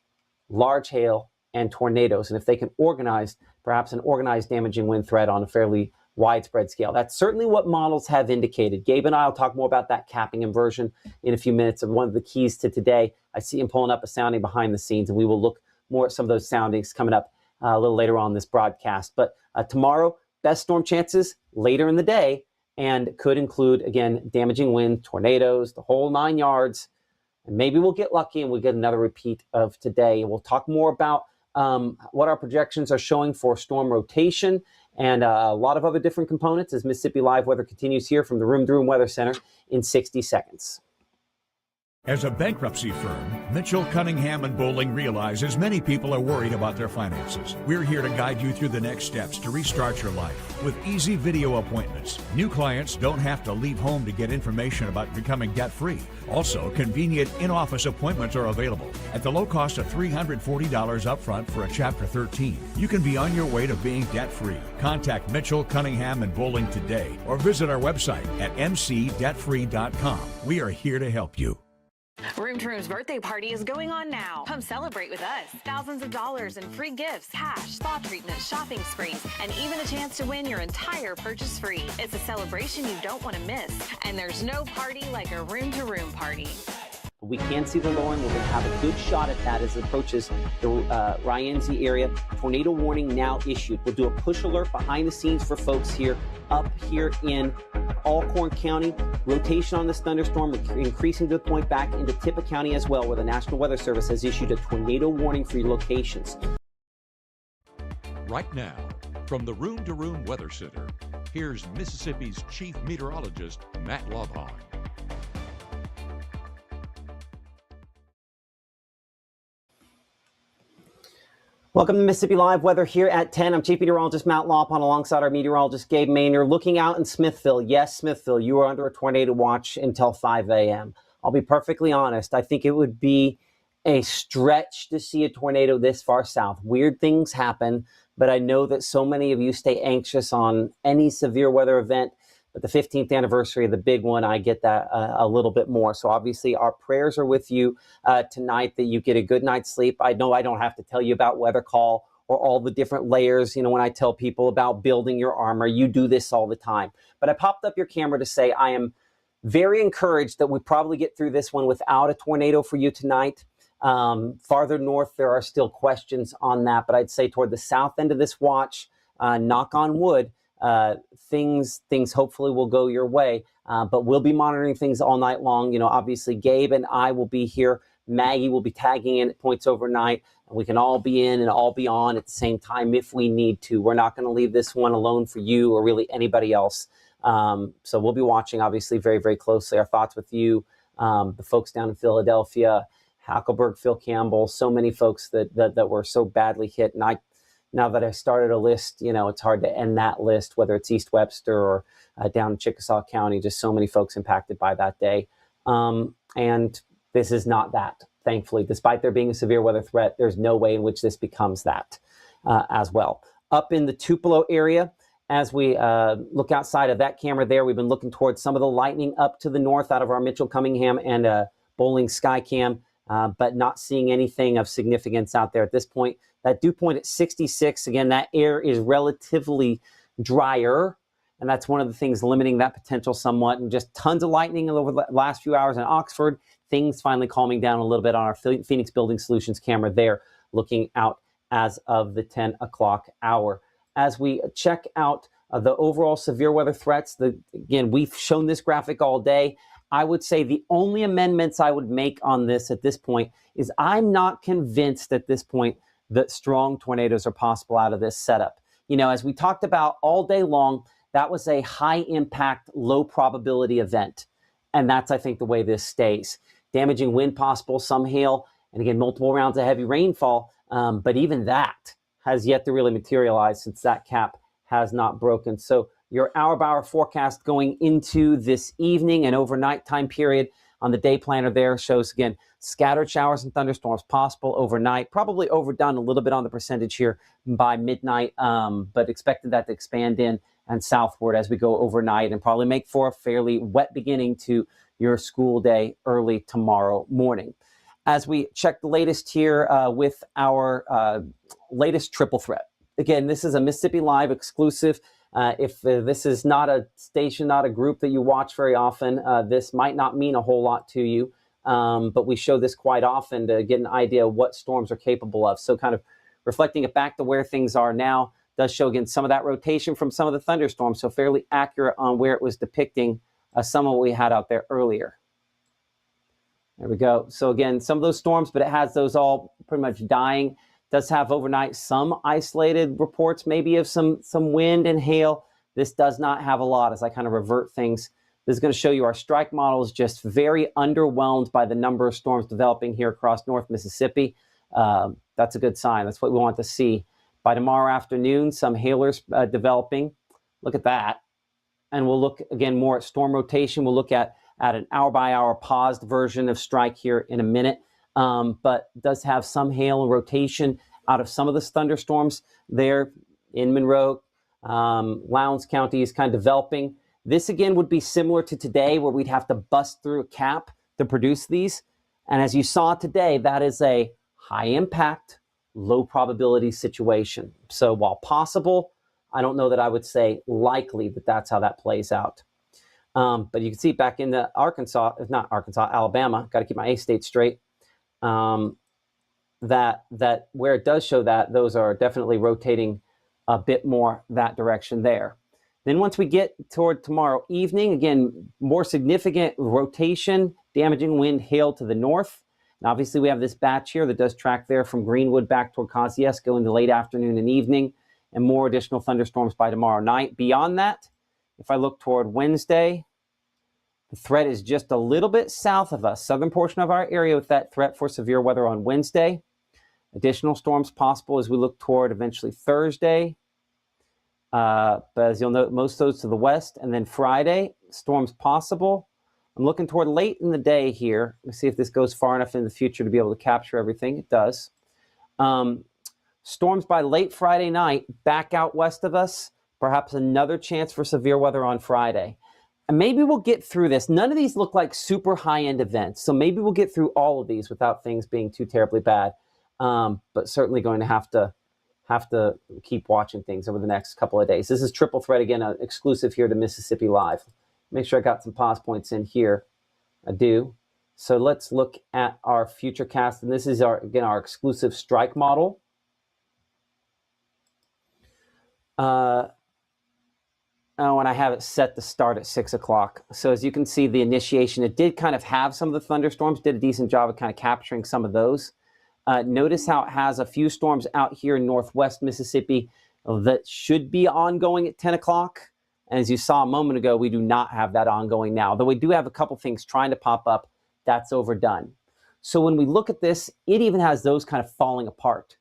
D: large hail, and tornadoes. And if they can organize, perhaps an organized damaging wind threat on a fairly widespread scale. That's certainly what models have indicated. Gabe and I will talk more about that capping inversion in a few minutes. And one of the keys to today, I see him pulling up a sounding behind the scenes, and we will look more at some of those soundings coming up a little later on in this broadcast. But tomorrow, best storm chances later in the day, and could include, again, damaging wind, tornadoes, the whole 9 yards. And maybe we'll get lucky and we'll get another repeat of today. And we'll talk more about what our projections are showing for storm rotation and a lot of other different components as Mississippi Live Weather continues here from the Room to Room Weather Center in 60 seconds.
F: As a bankruptcy firm, Mitchell, Cunningham, and Bowling realizes many people are worried about their finances. We're here to guide you through the next steps to restart your life with easy video appointments. New clients don't have to leave home to get information about becoming debt-free. Also, convenient in-office appointments are available at the low cost of $340 upfront for a Chapter 13. You can be on your way to being debt-free. Contact Mitchell, Cunningham, and Bowling today or visit our website at mcdebtfree.com. We are here to help you.
K: Room to Room's birthday party is going on now. Come celebrate with us. Thousands of dollars in free gifts, cash, spa treatments, shopping sprees, and even a chance to win your entire purchase free. It's a celebration you don't want to miss, and there's no party like a Room to Room party.
D: We can see the lowering. We're going to have a good shot at that as it approaches the Ryanzi area. Tornado warning now issued. We'll do a push alert behind the scenes for folks here up here in Alcorn County. Rotation on this thunderstorm increasing to the point back into Tippah County as well, where the National Weather Service has issued a tornado warning for your locations.
F: Right now, from the Room to Room Weather Center, here's Mississippi's Chief Meteorologist, Matt Lovhaug.
D: Welcome to Mississippi Live Weather here at 10. I'm Chief Meteorologist Matt Lawpon alongside our meteorologist Gabe Maynor. Looking out in Smithville. Yes, Smithville, you are under a tornado watch until 5 a.m. I'll be perfectly honest. I think it would be a stretch to see a tornado this far south. Weird things happen, but I know that so many of you stay anxious on any severe weather event But the 15th anniversary of the big one, I get that a little bit more. So obviously our prayers are with you tonight, that you get a good night's sleep. I know I don't have to tell you about weather call or all the different layers. You know, when I tell people about building your armor, you do this all the time. But I popped up your camera to say I am very encouraged that we probably get through this one without a tornado for you tonight. Farther north, there are still questions on that, but I'd say toward the south end of this watch, knock on wood, things hopefully will go your way. But we'll be monitoring things all night long. You know, obviously Gabe and I will be here. Maggie will be tagging in at points overnight, and we can all be in and all be on at the same time if we need to. We're not going to leave this one alone for you or really anybody else. So we'll be watching, obviously, very, very closely. Our thoughts with you, the folks down in Philadelphia, Hackleburg, Phil Campbell, so many folks that were so badly hit. And now that I started a list, you know, it's hard to end that list, whether it's East Webster or down in Chickasaw County, just so many folks impacted by that day. And this is not that, thankfully. Despite there being a severe weather threat, there's no way in which this becomes that as well. Up in the Tupelo area, as we look outside of that camera there, we've been looking towards some of the lightning up to the north out of our Mitchell Cunningham and Bowling Skycam, but not seeing anything of significance out there at this point. That dew point at 66, again, that air is relatively drier, and that's one of the things limiting that potential somewhat. And just tons of lightning over the last few hours in Oxford. Things finally calming down a little bit on our Phoenix Building Solutions camera there, looking out as of the 10 o'clock hour. As we check out the overall severe weather threats, again, we've shown this graphic all day. I would say the only amendments I would make on this at this point is I'm not convinced at this point that strong tornadoes are possible out of this setup. You know, as we talked about all day long, that was a high impact, low probability event. And that's, I think, the way this stays. Damaging wind possible, some hail, and again, multiple rounds of heavy rainfall. But even that has yet to really materialize since that cap has not broken. So your hour-by-hour forecast going into this evening and overnight time period on the day planner there shows, again, scattered showers and thunderstorms possible overnight, probably overdone a little bit on the percentage here by midnight, but expected that to expand in and southward as we go overnight and probably make for a fairly wet beginning to your school day early tomorrow morning. As we check the latest here with our latest triple threat. Again, this is a Mississippi Live exclusive. If this is not a station, not a group that you watch very often, this might not mean a whole lot to you. But we show this quite often to get an idea of what storms are capable of. So kind of reflecting it back to where things are now does show, again, some of that rotation from some of the thunderstorms. So fairly accurate on where it was depicting some of what we had out there earlier. There we go. So again, some of those storms, but it has those all pretty much dying. Does have overnight some isolated reports maybe of some wind and hail. This does not have a lot as I kind of revert things. This is going to show you our strike model is just very underwhelmed by the number of storms developing here across North Mississippi. That's a good sign. That's what we want to see. By tomorrow afternoon, some hailers developing. Look at that. And we'll look again more at storm rotation. We'll look at an hour-by-hour paused version of strike here in a minute. But does have some hail and rotation out of some of the thunderstorms there in Monroe. Lowndes County is kind of developing. This, again, would be similar to today where we'd have to bust through a cap to produce these. And as you saw today, that is a high-impact, low-probability situation. So while possible, I don't know that I would say likely that that's how that plays out. But you can see back in the Alabama, got to keep my A state straight, that where it does show that, those are definitely rotating a bit more that direction there. Then once we get toward tomorrow evening, again, more significant rotation, damaging wind, hail to the north. And obviously we have this batch here that does track there from Greenwood back toward Kosciuszko in the late afternoon and evening, and more additional thunderstorms by tomorrow night. Beyond that, if I look toward Wednesday, the threat is just a little bit south of us, southern portion of our area with that threat for severe weather on Wednesday. Additional storms possible as we look toward eventually Thursday. But as you'll note, most of those to the west. And then Friday, storms possible. I'm looking toward late in the day here. Let's see if this goes far enough in the future to be able to capture everything. It does. Storms by late Friday night back out west of us. Perhaps another chance for severe weather on Friday. And maybe we'll get through this. None of these look like super high-end events, so maybe we'll get through all of these without things being too terribly bad. But certainly going to have to keep watching things over the next couple of days. This is Triple Threat again, exclusive here to Mississippi Live. Make sure I got some pause points in here. I do. So let's look at our futurecast, and this is our exclusive strike model. And I have it set to start at 6 o'clock. So as you can see, the initiation, it did kind of have some of the thunderstorms, did a decent job of kind of capturing some of those. Notice how it has a few storms out here in northwest Mississippi that should be ongoing at 10 o'clock. And as you saw a moment ago, we do not have that ongoing now, though we do have a couple things trying to pop up. That's overdone. So when we look at this, it even has those kind of falling apart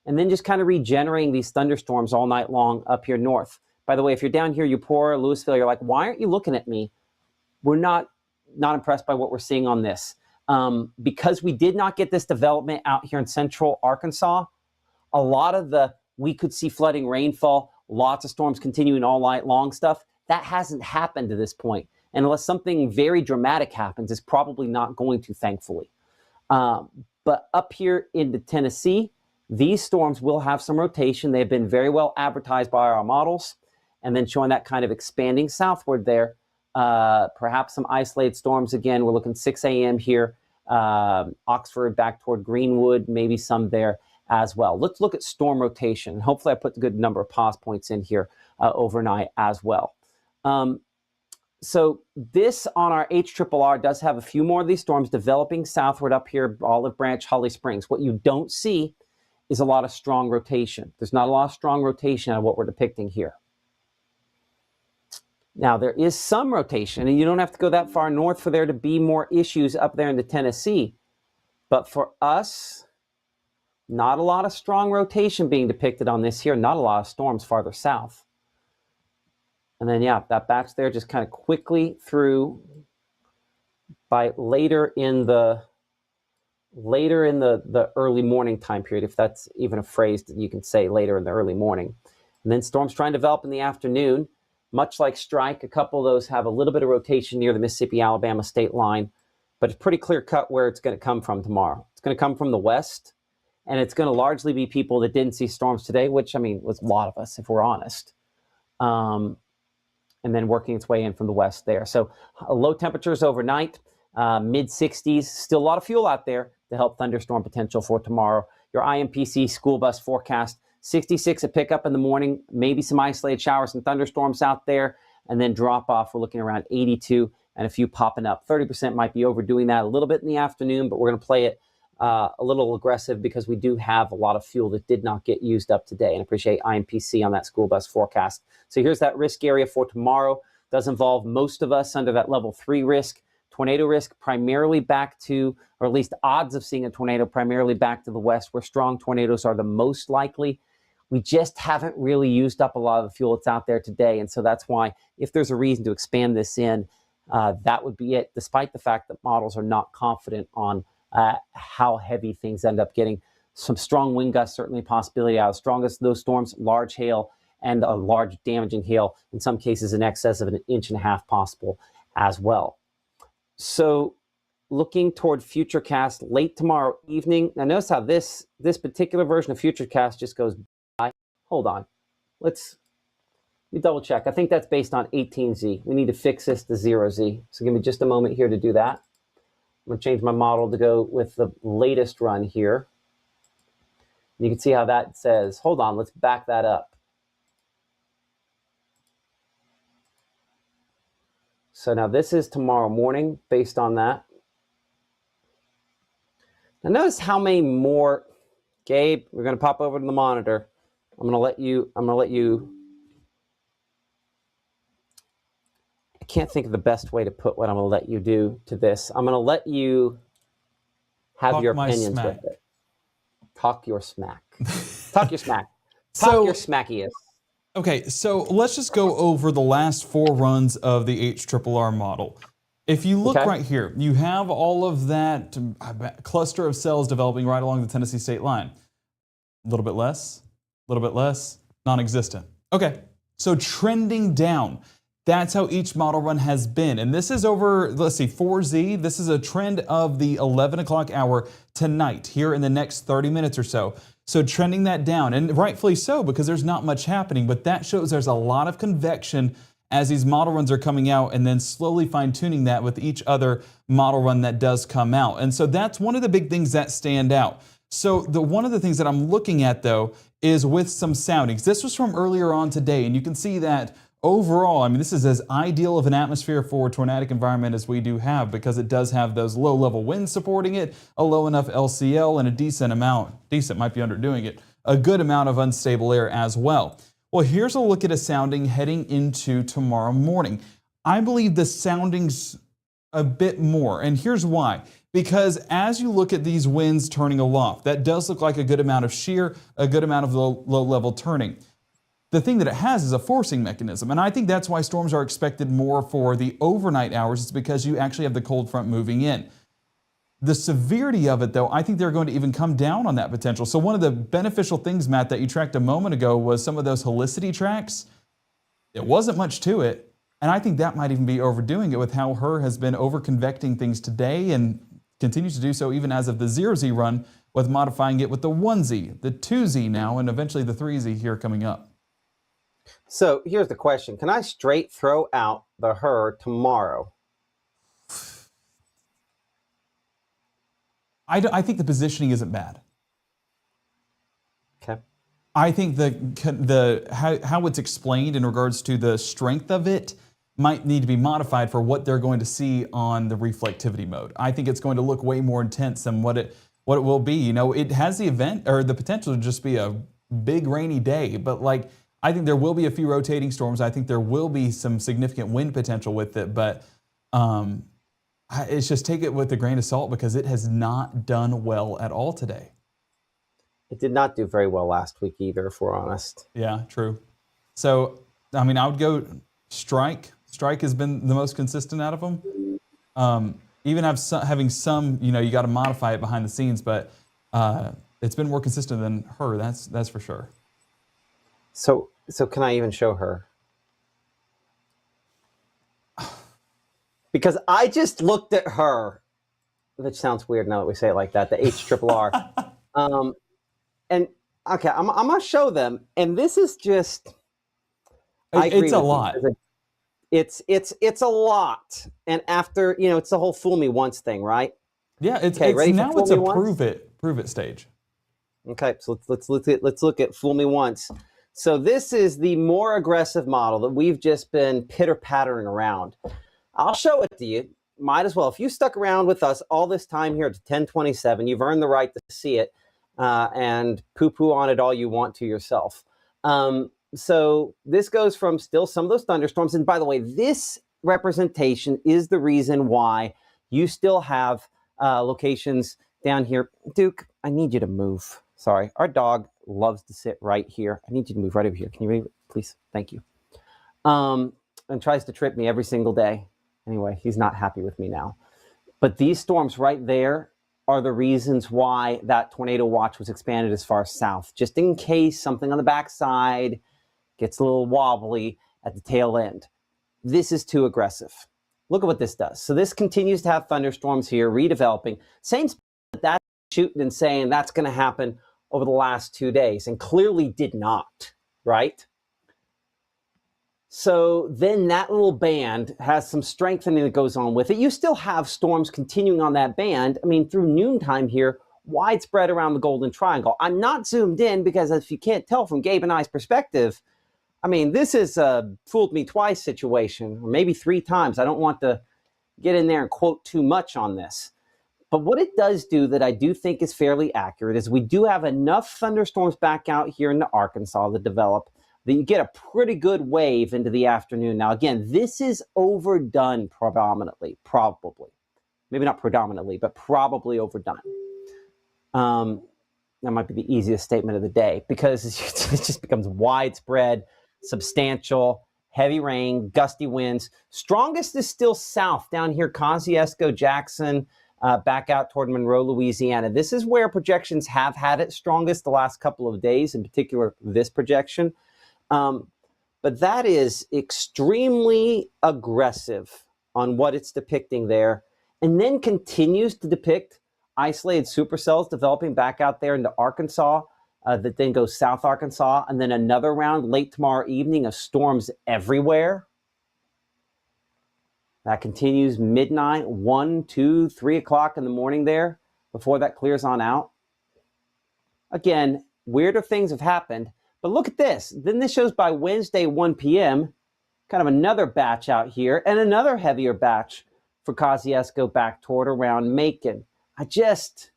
D: and then just kind of regenerating these thunderstorms all night long up here north. By the way, if you're down here, Eupora, Louisville, you're like, why aren't you looking at me? We're not impressed by what we're seeing on this. Because we did not get this development out here in central Arkansas, a lot of we could see flooding, rainfall, lots of storms continuing all night long stuff, that hasn't happened to this point. And unless something very dramatic happens, it's probably not going to, thankfully. But up here into Tennessee, these storms will have some rotation. They've been very well advertised by our models, and then showing that kind of expanding southward there. Perhaps some isolated storms again. We're looking 6 a.m. here. Oxford back toward Greenwood, maybe some there as well. Let's look at storm rotation. Hopefully I put a good number of pause points in here overnight as well. So this on our HRRR does have a few more of these storms developing southward up here, Olive Branch, Holly Springs. What you don't see is a lot of strong rotation. There's not a lot of strong rotation on what we're depicting here. Now, there is some rotation, and you don't have to go that far north for there to be more issues up there in the Tennessee. But for us, not a lot of strong rotation being depicted on this here, not a lot of storms farther south. And then, yeah, that backs there just kind of quickly through by later in the early morning time period, if that's even a phrase that you can say, later in the early morning. And then storms trying to develop in the afternoon. Much like Strike, a couple of those have a little bit of rotation near the Mississippi-Alabama state line, but it's pretty clear cut where it's going to come from tomorrow. It's going to come from the west, and it's going to largely be people that didn't see storms today, which, I mean, was a lot of us, if we're honest. And then working its way in from the west there. So low temperatures overnight, mid-60s, still a lot of fuel out there to help thunderstorm potential for tomorrow. Your IMPC school bus forecast, 66 a pickup in the morning, maybe some isolated showers and thunderstorms out there, and then drop off. We're looking around 82 and a few popping up. 30% might be overdoing that a little bit in the afternoon, but we're going to play it a little aggressive because we do have a lot of fuel that did not get used up today, and appreciate IMPC on that school bus forecast. So here's that risk area for tomorrow. Does involve most of us under that level 3 risk. Tornado risk primarily back to, or at least odds of seeing a tornado primarily back to the west, where strong tornadoes are the most likely. We just haven't really used up a lot of the fuel that's out there today. And so that's why, if there's a reason to expand this in, that would be it, despite the fact that models are not confident on how heavy things end up getting. Some strong wind gusts, certainly a possibility out of the strongest of those storms, large hail, and a large damaging hail, in some cases in excess of 1.5 inches possible as well. So looking toward Futurecast late tomorrow evening. Now notice how this particular version of Futurecast just goes by. Hold on. Let me double check. I think that's based on 18Z. We need to fix this to 0Z. So give me just a moment here to do that. I'm going to change my model to go with the latest run here. You can see how that says, hold on, let's back that up. So now this is tomorrow morning based on that. Now notice how many more, Gabe, we're going to pop over to the monitor. I'm going to let you, I can't think of the best way to put what I'm going to let you do to this. I'm going to let you have your opinions with it. Talk your smack. Talk your smack. Talk your smackiest.
C: Okay, so let's just go over the last 4 runs of the HRRR model. If you look right here, you have all of that cluster of cells developing right along the Tennessee state line. A little bit less, non-existent. Okay, so trending down. That's how each model run has been. And this is over, let's see, 4Z. This is a trend of the 11 o'clock hour tonight, here in the next 30 minutes or so. So trending that down, and rightfully so, because there's not much happening, but that shows there's a lot of convection as these model runs are coming out, and then slowly fine-tuning that with each other model run that does come out. And so that's one of the big things that stand out. So one of the things that I'm looking at, though, is with some soundings. This was from earlier on today, and you can see that overall, I mean, this is as ideal of an atmosphere for a tornadic environment as we do have, because it does have those low-level winds supporting it, a low enough LCL, and a decent might be underdoing it, a good amount of unstable air as well. Well, here's a look at a sounding heading into tomorrow morning. I believe the sounding's a bit more, and here's why. Because as you look at these winds turning aloft, that does look like a good amount of shear, a good amount of low-level turning. The thing that it has is a forcing mechanism, and I think that's why storms are expected more for the overnight hours. It's because you actually have the cold front moving in. The severity of it, though, I think they're going to even come down on that potential. So one of the beneficial things, Matt, that you tracked a moment ago was some of those helicity tracks. It wasn't much to it, and I think that might even be overdoing it with how HRRR has been over-convecting things today and continues to do so even as of the 0Z run, with modifying it with the 1Z, the 2Z now, and eventually the 3Z here coming up.
D: So here's the question. Can I straight throw out the HRRR tomorrow?
C: I think the positioning isn't bad.
D: Okay.
C: I think how it's explained in regards to the strength of it might need to be modified for what they're going to see on the reflectivity mode. I think it's going to look way more intense than what it will be. You know, it has the potential to just be a big rainy day, but like, I think there will be a few rotating storms. I think there will be some significant wind potential with it, but it's just take it with a grain of salt, because it has not done well at all today.
D: It did not do very well last week either, if we're honest.
C: Yeah, true. So, I mean, I would go Strike. Strike has been the most consistent out of them. Even having some, you know, you got to modify it behind the scenes, but it's been more consistent than HRRR. That's for sure.
D: So can I even show HRRR? Because I just looked at HRRR, which sounds weird now that we say it like that, the HRRR. And okay, I'm gonna show them, and this is just.
C: It's a lot.
D: It's a lot, and after it's the whole fool me once thing, right?
C: Yeah, it's
D: okay. Ready
C: now
D: for
C: it's a
D: prove
C: it stage.
D: Okay, so let's look at fool me once. So this is the more aggressive model that we've just been pitter-pattering around. I'll show it to you. Might as well. If you stuck around with us all this time here at 1027, you've earned the right to see it and poo-poo on it all you want to yourself. So this goes from still some of those thunderstorms. And by the way, this representation is the reason why you still have locations down here. Duke, I need you to move. Sorry, our dog loves to sit right here. I need you to move right over here. Can you move, please? Thank you. And tries to trip me every single day. Anyway, he's not happy with me now. But these storms right there are the reasons why that tornado watch was expanded as far south, just in case something on the backside gets a little wobbly at the tail end. This is too aggressive. Look at what this does. So this continues to have thunderstorms here, redeveloping. Same that's shooting and saying that's going to happen over the last 2 days, and clearly did not, right? So then that little band has some strengthening that goes on with it. You still have storms continuing on that band. I mean, through noontime here, widespread around the Golden Triangle. I'm not zoomed in because, if you can't tell from Gabe and I's perspective, I mean, this is a fooled me twice situation, or maybe 3 times. I don't want to get in there and quote too much on this. But what it does do that I do think is fairly accurate is we do have enough thunderstorms back out here into Arkansas that develop that you get a pretty good wave into the afternoon. Now, again, this is overdone predominantly, probably. Maybe not predominantly, but probably overdone. That might be the easiest statement of the day, because it just becomes widespread, substantial, heavy rain, gusty winds. Strongest is still south down here, Kosciuszko, Jackson, back out toward Monroe, Louisiana. This is where projections have had it strongest the last couple of days, in particular this projection. But but that is extremely aggressive on what it's depicting there, and then continues to depict isolated supercells developing back out there into Arkansas, that then goes South Arkansas, and then another round late tomorrow evening of storms everywhere. That continues midnight, 1, 2, 3 o'clock in the morning there before that clears on out. Again, weirder things have happened, but look at this. Then this shows by Wednesday, 1 p.m., kind of another batch out here and another heavier batch for Kosciuszko back toward around Macon. I just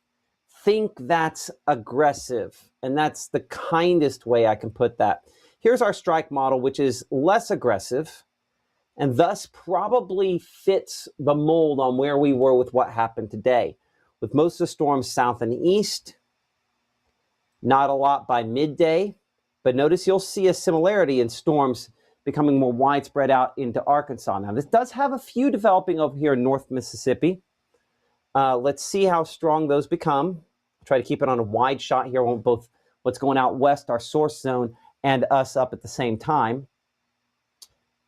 D: think that's aggressive, and that's the kindest way I can put that. Here's our strike model, which is less aggressive and thus probably fits the mold on where we were with what happened today. With most of the storms south and east, not a lot by midday, but notice you'll see a similarity in storms becoming more widespread out into Arkansas. Now, this does have a few developing over here in North Mississippi. Let's see how strong those become. I'll try to keep it on a wide shot here on both what's going out west, our source zone, and us up at the same time.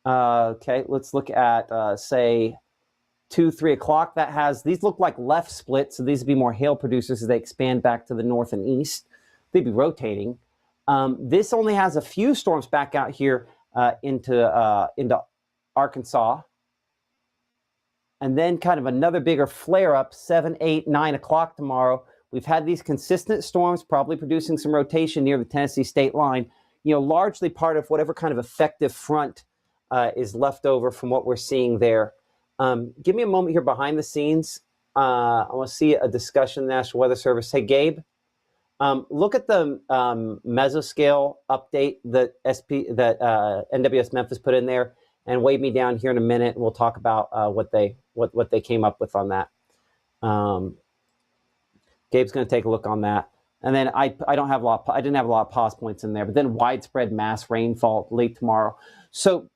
D: Okay, let's look at, say, 2, 3 o'clock. That has, these look like left splits, so these would be more hail producers as they expand back to the north and east. They'd be rotating. This only has a few storms back out here into Arkansas. And then kind of another bigger flare-up, 7, 8, 9 o'clock tomorrow. We've had these consistent storms probably producing some rotation near the Tennessee state line, largely part of whatever kind of effective front is left over from what we're seeing there. Give me a moment here behind the scenes. I want to see a discussion, National Weather Service. Hey, Gabe, look at the mesoscale update that NWS Memphis put in there, and wave me down here in a minute, and we'll talk about what they came up with on that. Gabe's going to take a look on that. And then I didn't have a lot of pause points in there, but then widespread mass rainfall late tomorrow. So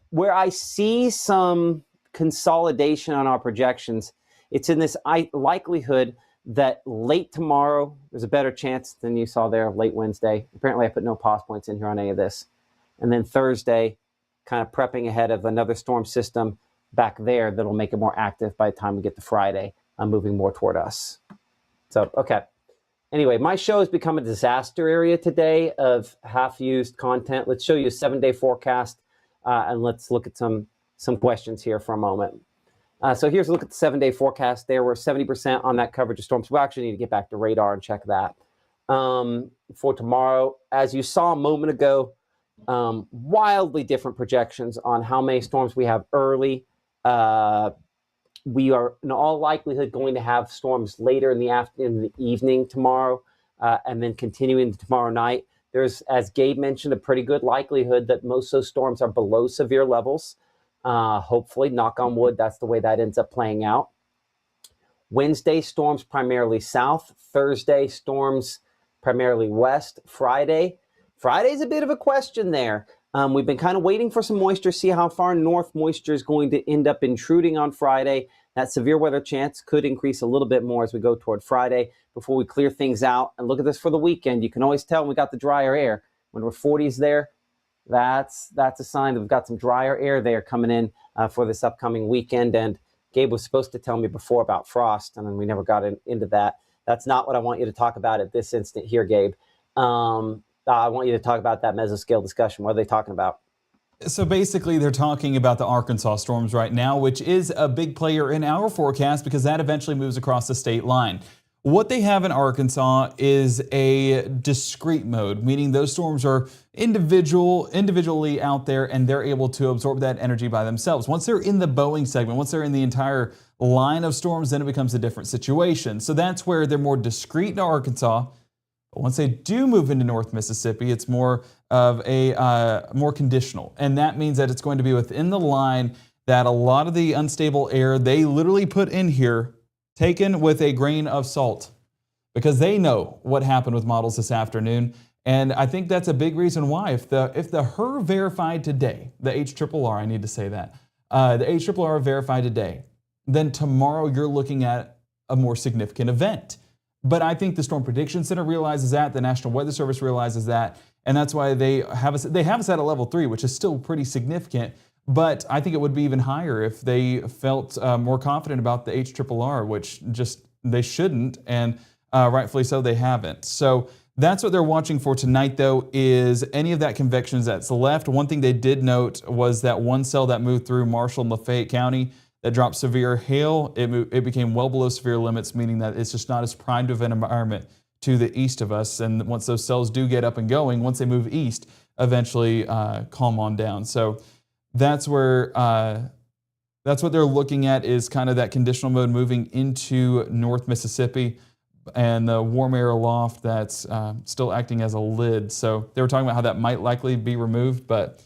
D: where I see some consolidation on our projections, it's in this likelihood that late tomorrow, there's a better chance than you saw there, late Wednesday. Apparently I put no pause points in here on any of this. And then Thursday, kind of prepping ahead of another storm system back there that'll make it more active by the time we get to Friday, moving more toward us. So, okay. Anyway, my show has become a disaster area today of half-used content. Let's show you a 7-day forecast, and let's look at some questions here for a moment. So here's a look at the 7-day forecast there. We're 70% on that coverage of storms. We actually need to get back to radar and check that. For tomorrow, as you saw a moment ago, wildly different projections on how many storms we have early. We are in all likelihood going to have storms later in the afternoon, in the evening tomorrow, and then continuing to tomorrow night. There's, as Gabe mentioned, a pretty good likelihood that most of those storms are below severe levels. Hopefully, knock on wood, that's the way that ends up playing out. Wednesday, storms primarily south. Thursday, storms primarily west. Friday's a bit of a question there. We've been kind of waiting for some moisture, see how far north moisture is going to end up intruding on Friday. That severe weather chance could increase a little bit more as we go toward Friday before we clear things out. And look at this for the weekend. You can always tell when we got the drier air. When we're 40s there, that's a sign that we've got some drier air there coming in for this upcoming weekend. And Gabe was supposed to tell me before about frost, and then we never got into that. That's not what I want you to talk about at this instant here, Gabe. I want you to talk about that mesoscale discussion. What are they talking about?
C: So basically, they're talking about the Arkansas storms right now, which is a big player in our forecast because that eventually moves across the state line. What they have in Arkansas is a discrete mode, meaning those storms are individually out there and they're able to absorb that energy by themselves. Once they're in the Boeing segment, once they're in the entire line of storms, then it becomes a different situation. So that's where they're more discrete in Arkansas. But once they do move into North Mississippi, it's more of a more conditional. And that means that it's going to be within the line that a lot of the unstable air they literally put in here, taken with a grain of salt, because they know what happened with models this afternoon. And I think that's a big reason why. If the HRRR verified today, the HRRR, I need to say that, the HRRR verified today, then tomorrow you're looking at a more significant event. But I think the Storm Prediction Center realizes that, the National Weather Service realizes that, and that's why they have us at a level 3, which is still pretty significant. But I think it would be even higher if they felt more confident about the HRRR, which just they shouldn't, and rightfully so, they haven't. So that's what they're watching for tonight, though, is any of that convections that's left. One thing they did note was that one cell that moved through Marshall and Lafayette County that dropped severe hail. It became well below severe limits, meaning that it's just not as primed of an environment to the east of us. And once those cells do get up and going, once they move east, eventually calm on down. So that's where that's what they're looking at, is kind of that conditional mode moving into North Mississippi, and the warm air aloft that's still acting as a lid. So they were talking about how that might likely be removed, but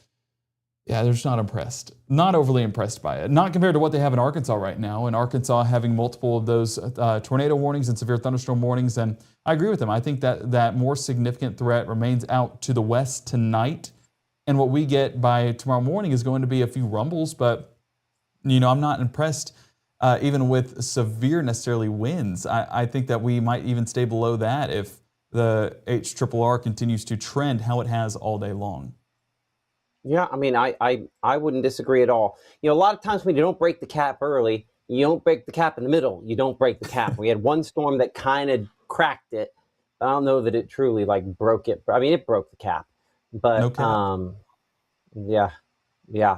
C: yeah, they're just not impressed. Not overly impressed by it. Not compared to what they have in Arkansas right now. In Arkansas, having multiple of those tornado warnings and severe thunderstorm warnings, and I agree with them. I think that that more significant threat remains out to the west tonight, and what we get by tomorrow morning is going to be a few rumbles, but I'm not impressed even with severe necessarily winds. I think that we might even stay below that if the HRRR continues to trend how it has all day long.
D: Yeah, I mean, I wouldn't disagree at all. A lot of times when you don't break the cap early, you don't break the cap in the middle, you don't break the cap. We had one storm that kind of cracked it, but I don't know that it truly broke it. I mean, it broke the cap, but
C: No cap.
D: yeah.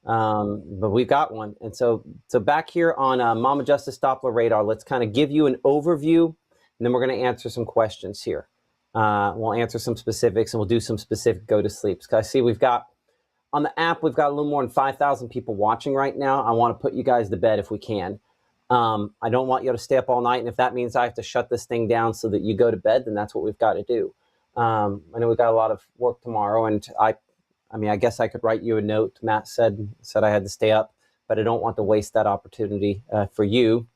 D: But we've got one. And so back here on Mama Justice Doppler radar, let's kind of give you an overview, and then we're going to answer some questions here. We'll answer some specifics, and we'll do some specific go to sleeps. Because I see we've got, on the app, we've got a little more than 5,000 people watching right now. I want to put you guys to bed if we can. I don't want you to stay up all night, and if that means I have to shut this thing down so that you go to bed, then that's what we've got to do. I know we've got a lot of work tomorrow, and I guess I could write you a note. Matt said I had to stay up, but I don't want to waste that opportunity for you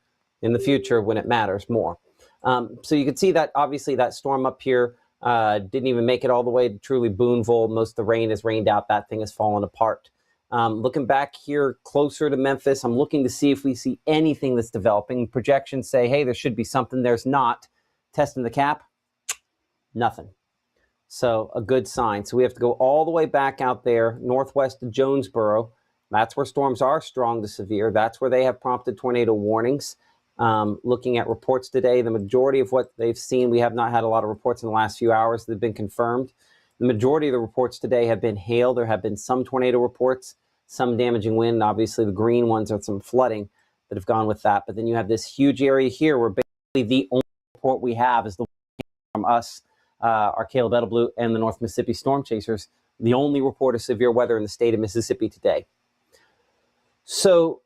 D: in the future when it matters more. So you can see that obviously that storm up here didn't even make it all the way to truly Boonville. Most of the rain has rained out. That thing has fallen apart. Looking back here closer to Memphis, I'm looking to see if we see anything that's developing. Projections say, hey, there should be something. There's not. Testing the cap, nothing. So a good sign. So we have to go all the way back out there, northwest of Jonesboro. That's where storms are strong to severe. That's where they have prompted tornado warnings. Looking at reports today, the majority of what they've seen, we have not had a lot of reports in the last few hours that have been confirmed. The majority of the reports today have been hail. There have been some tornado reports, some damaging wind. Obviously, the green ones are some flooding that have gone with that. But then you have this huge area here where basically the only report we have is the one from us, our Caleb Edelblue, and the North Mississippi Storm Chasers. The only report of severe weather in the state of Mississippi today. So,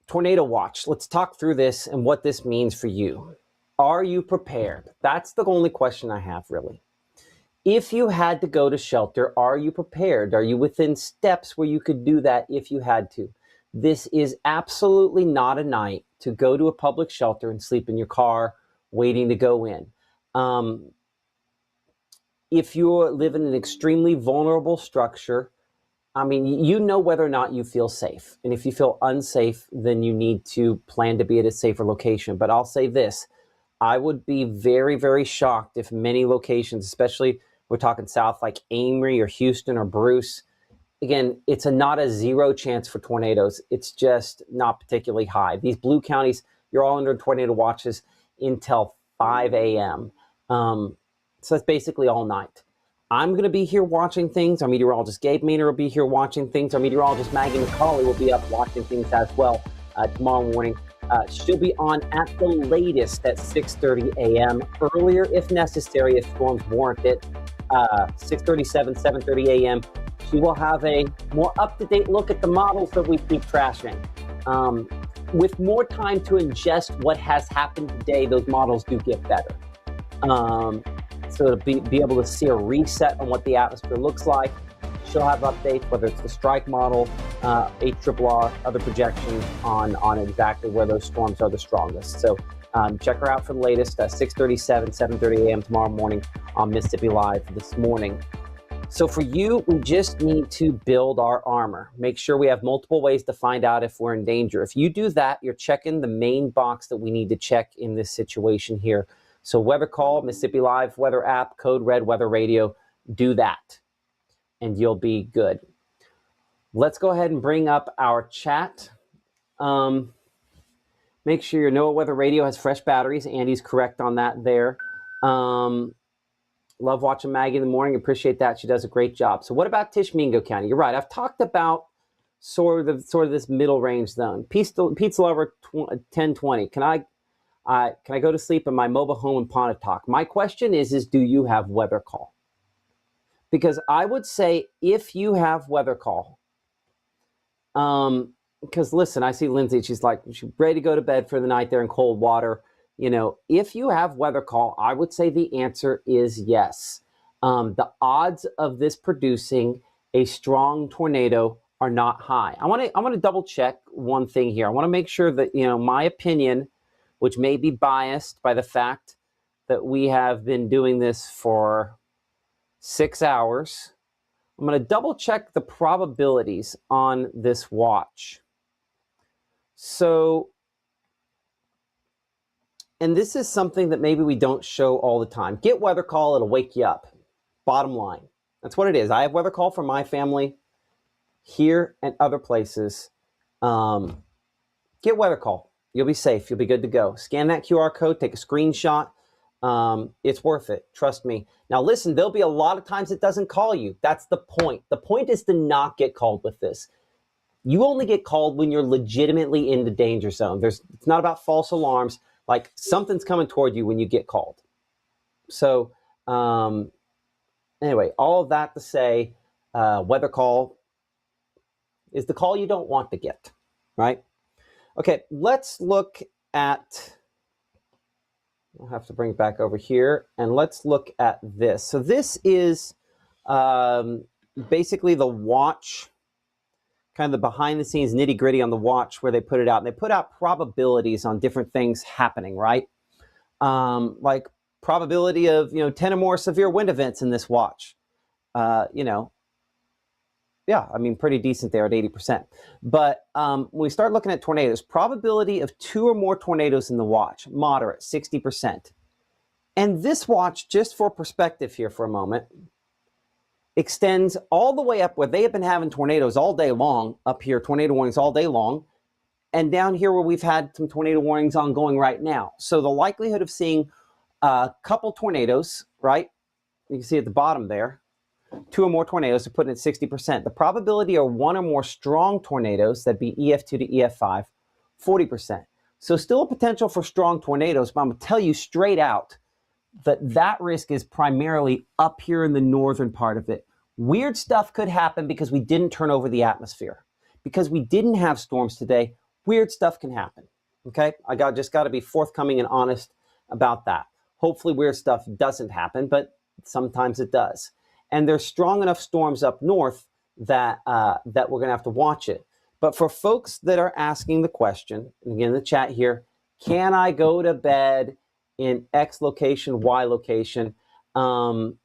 D: tornado watch. Let's talk through this and what this means for you. Are you prepared? That's the only question I have, really. If you had to go to shelter, are you prepared? Are you within steps where you could do that if you had to? This is absolutely not a night to go to a public shelter and sleep in your car waiting to go in. If you live in an extremely vulnerable structure, I mean, you know whether or not you feel safe. And if you feel unsafe, then you need to plan to be at a safer location. But I'll say this, I would be very, very shocked if many locations, especially we're talking south like Amory or Houston or Bruce, again, it's not a zero chance for tornadoes. It's just not particularly high. These blue counties, you're all under tornado watches until 5 a.m. So that's basically all night. I'm going to be here watching things. Our meteorologist Gabe Maynor will be here watching things. Our meteorologist Maggie McCauley will be up watching things as well tomorrow morning. She'll be on at the latest at 6:30 a.m. Earlier, if necessary, if storms warrant it. 6:37, 7:30 a.m. She will have a more up-to-date look at the models that we keep trashing. With more time to ingest what has happened today, those models do get better. So to be able to see a reset on what the atmosphere looks like. She'll have updates, whether it's the strike model, HRRR, other projections on exactly where those storms are the strongest. So check her out for the latest, 6:37, 7:30 a.m. tomorrow morning on Mississippi Live this morning. So for you, we just need to build our armor. Make sure we have multiple ways to find out if we're in danger. If you do that, you're checking the main box that we need to check in this situation here. So weather call, Mississippi Live weather app, code red weather radio. Do that, and you'll be good. Let's go ahead and bring up our chat. Make sure your NOAA Weather Radio has fresh batteries. Andy's correct on that there. Love watching Maggie in the morning. Appreciate that. She does a great job. So what about Tishomingo County? You're right. I've talked about sort of this middle range zone. Pizza Lover 1020. Can I go to sleep in my mobile home in Pontotoc? My question is do you have weather call? Because I would say if you have weather call, because listen, I see Lindsay, she's ready to go to bed for the night there in cold water. You know, if you have weather call, I would say the answer is yes. The odds of this producing a strong tornado are not high. I want to double check one thing here. I want to make sure that, you know, my opinion, which may be biased by the fact that we have been doing this for 6 hours. I'm going to double check the probabilities on this watch. So, and this is something that maybe we don't show all the time. Get weather call, it'll wake you up. Bottom line. That's what it is. I have weather call for my family here and other places. Get weather call. You'll be safe. You'll be good to go. Scan that QR code, take a screenshot. It's worth it. Trust me. Now listen, there'll be a lot of times it doesn't call you. That's the point. The point is to not get called with this. You only get called when you're legitimately in the danger zone. It's not about false alarms. Like something's coming toward you when you get called. So anyway, all of that to say, weather call is the call you don't want to get, right? Okay, let's look at, I'll have to bring it back over here, and let's look at this. So this is basically the watch, kind of the behind the scenes nitty gritty on the watch where they put it out. And they put out probabilities on different things happening, right? Like probability of, 10 or more severe wind events in this watch. Yeah, I mean, pretty decent there at 80%. But when we start looking at tornadoes, probability of 2 or more tornadoes in the watch, moderate, 60%. And this watch, just for perspective here for a moment, extends all the way up where they have been having tornadoes all day long, up here, tornado warnings all day long, and down here where we've had some tornado warnings ongoing right now. So the likelihood of seeing a couple tornadoes, right? You can see at the bottom there, 2 or more tornadoes are putting at 60%. The probability of 1 or more strong tornadoes, that'd be EF2 to EF5, 40%. So still a potential for strong tornadoes, but I'm going to tell you straight out that risk is primarily up here in the northern part of it. Weird stuff could happen because we didn't turn over the atmosphere. Because we didn't have storms today, weird stuff can happen. Okay? Just got to be forthcoming and honest about that. Hopefully weird stuff doesn't happen, but sometimes it does. And there's strong enough storms up north that we're going to have to watch it. But for folks that are asking the question, and again in the chat here, can I go to bed in X location, Y location? The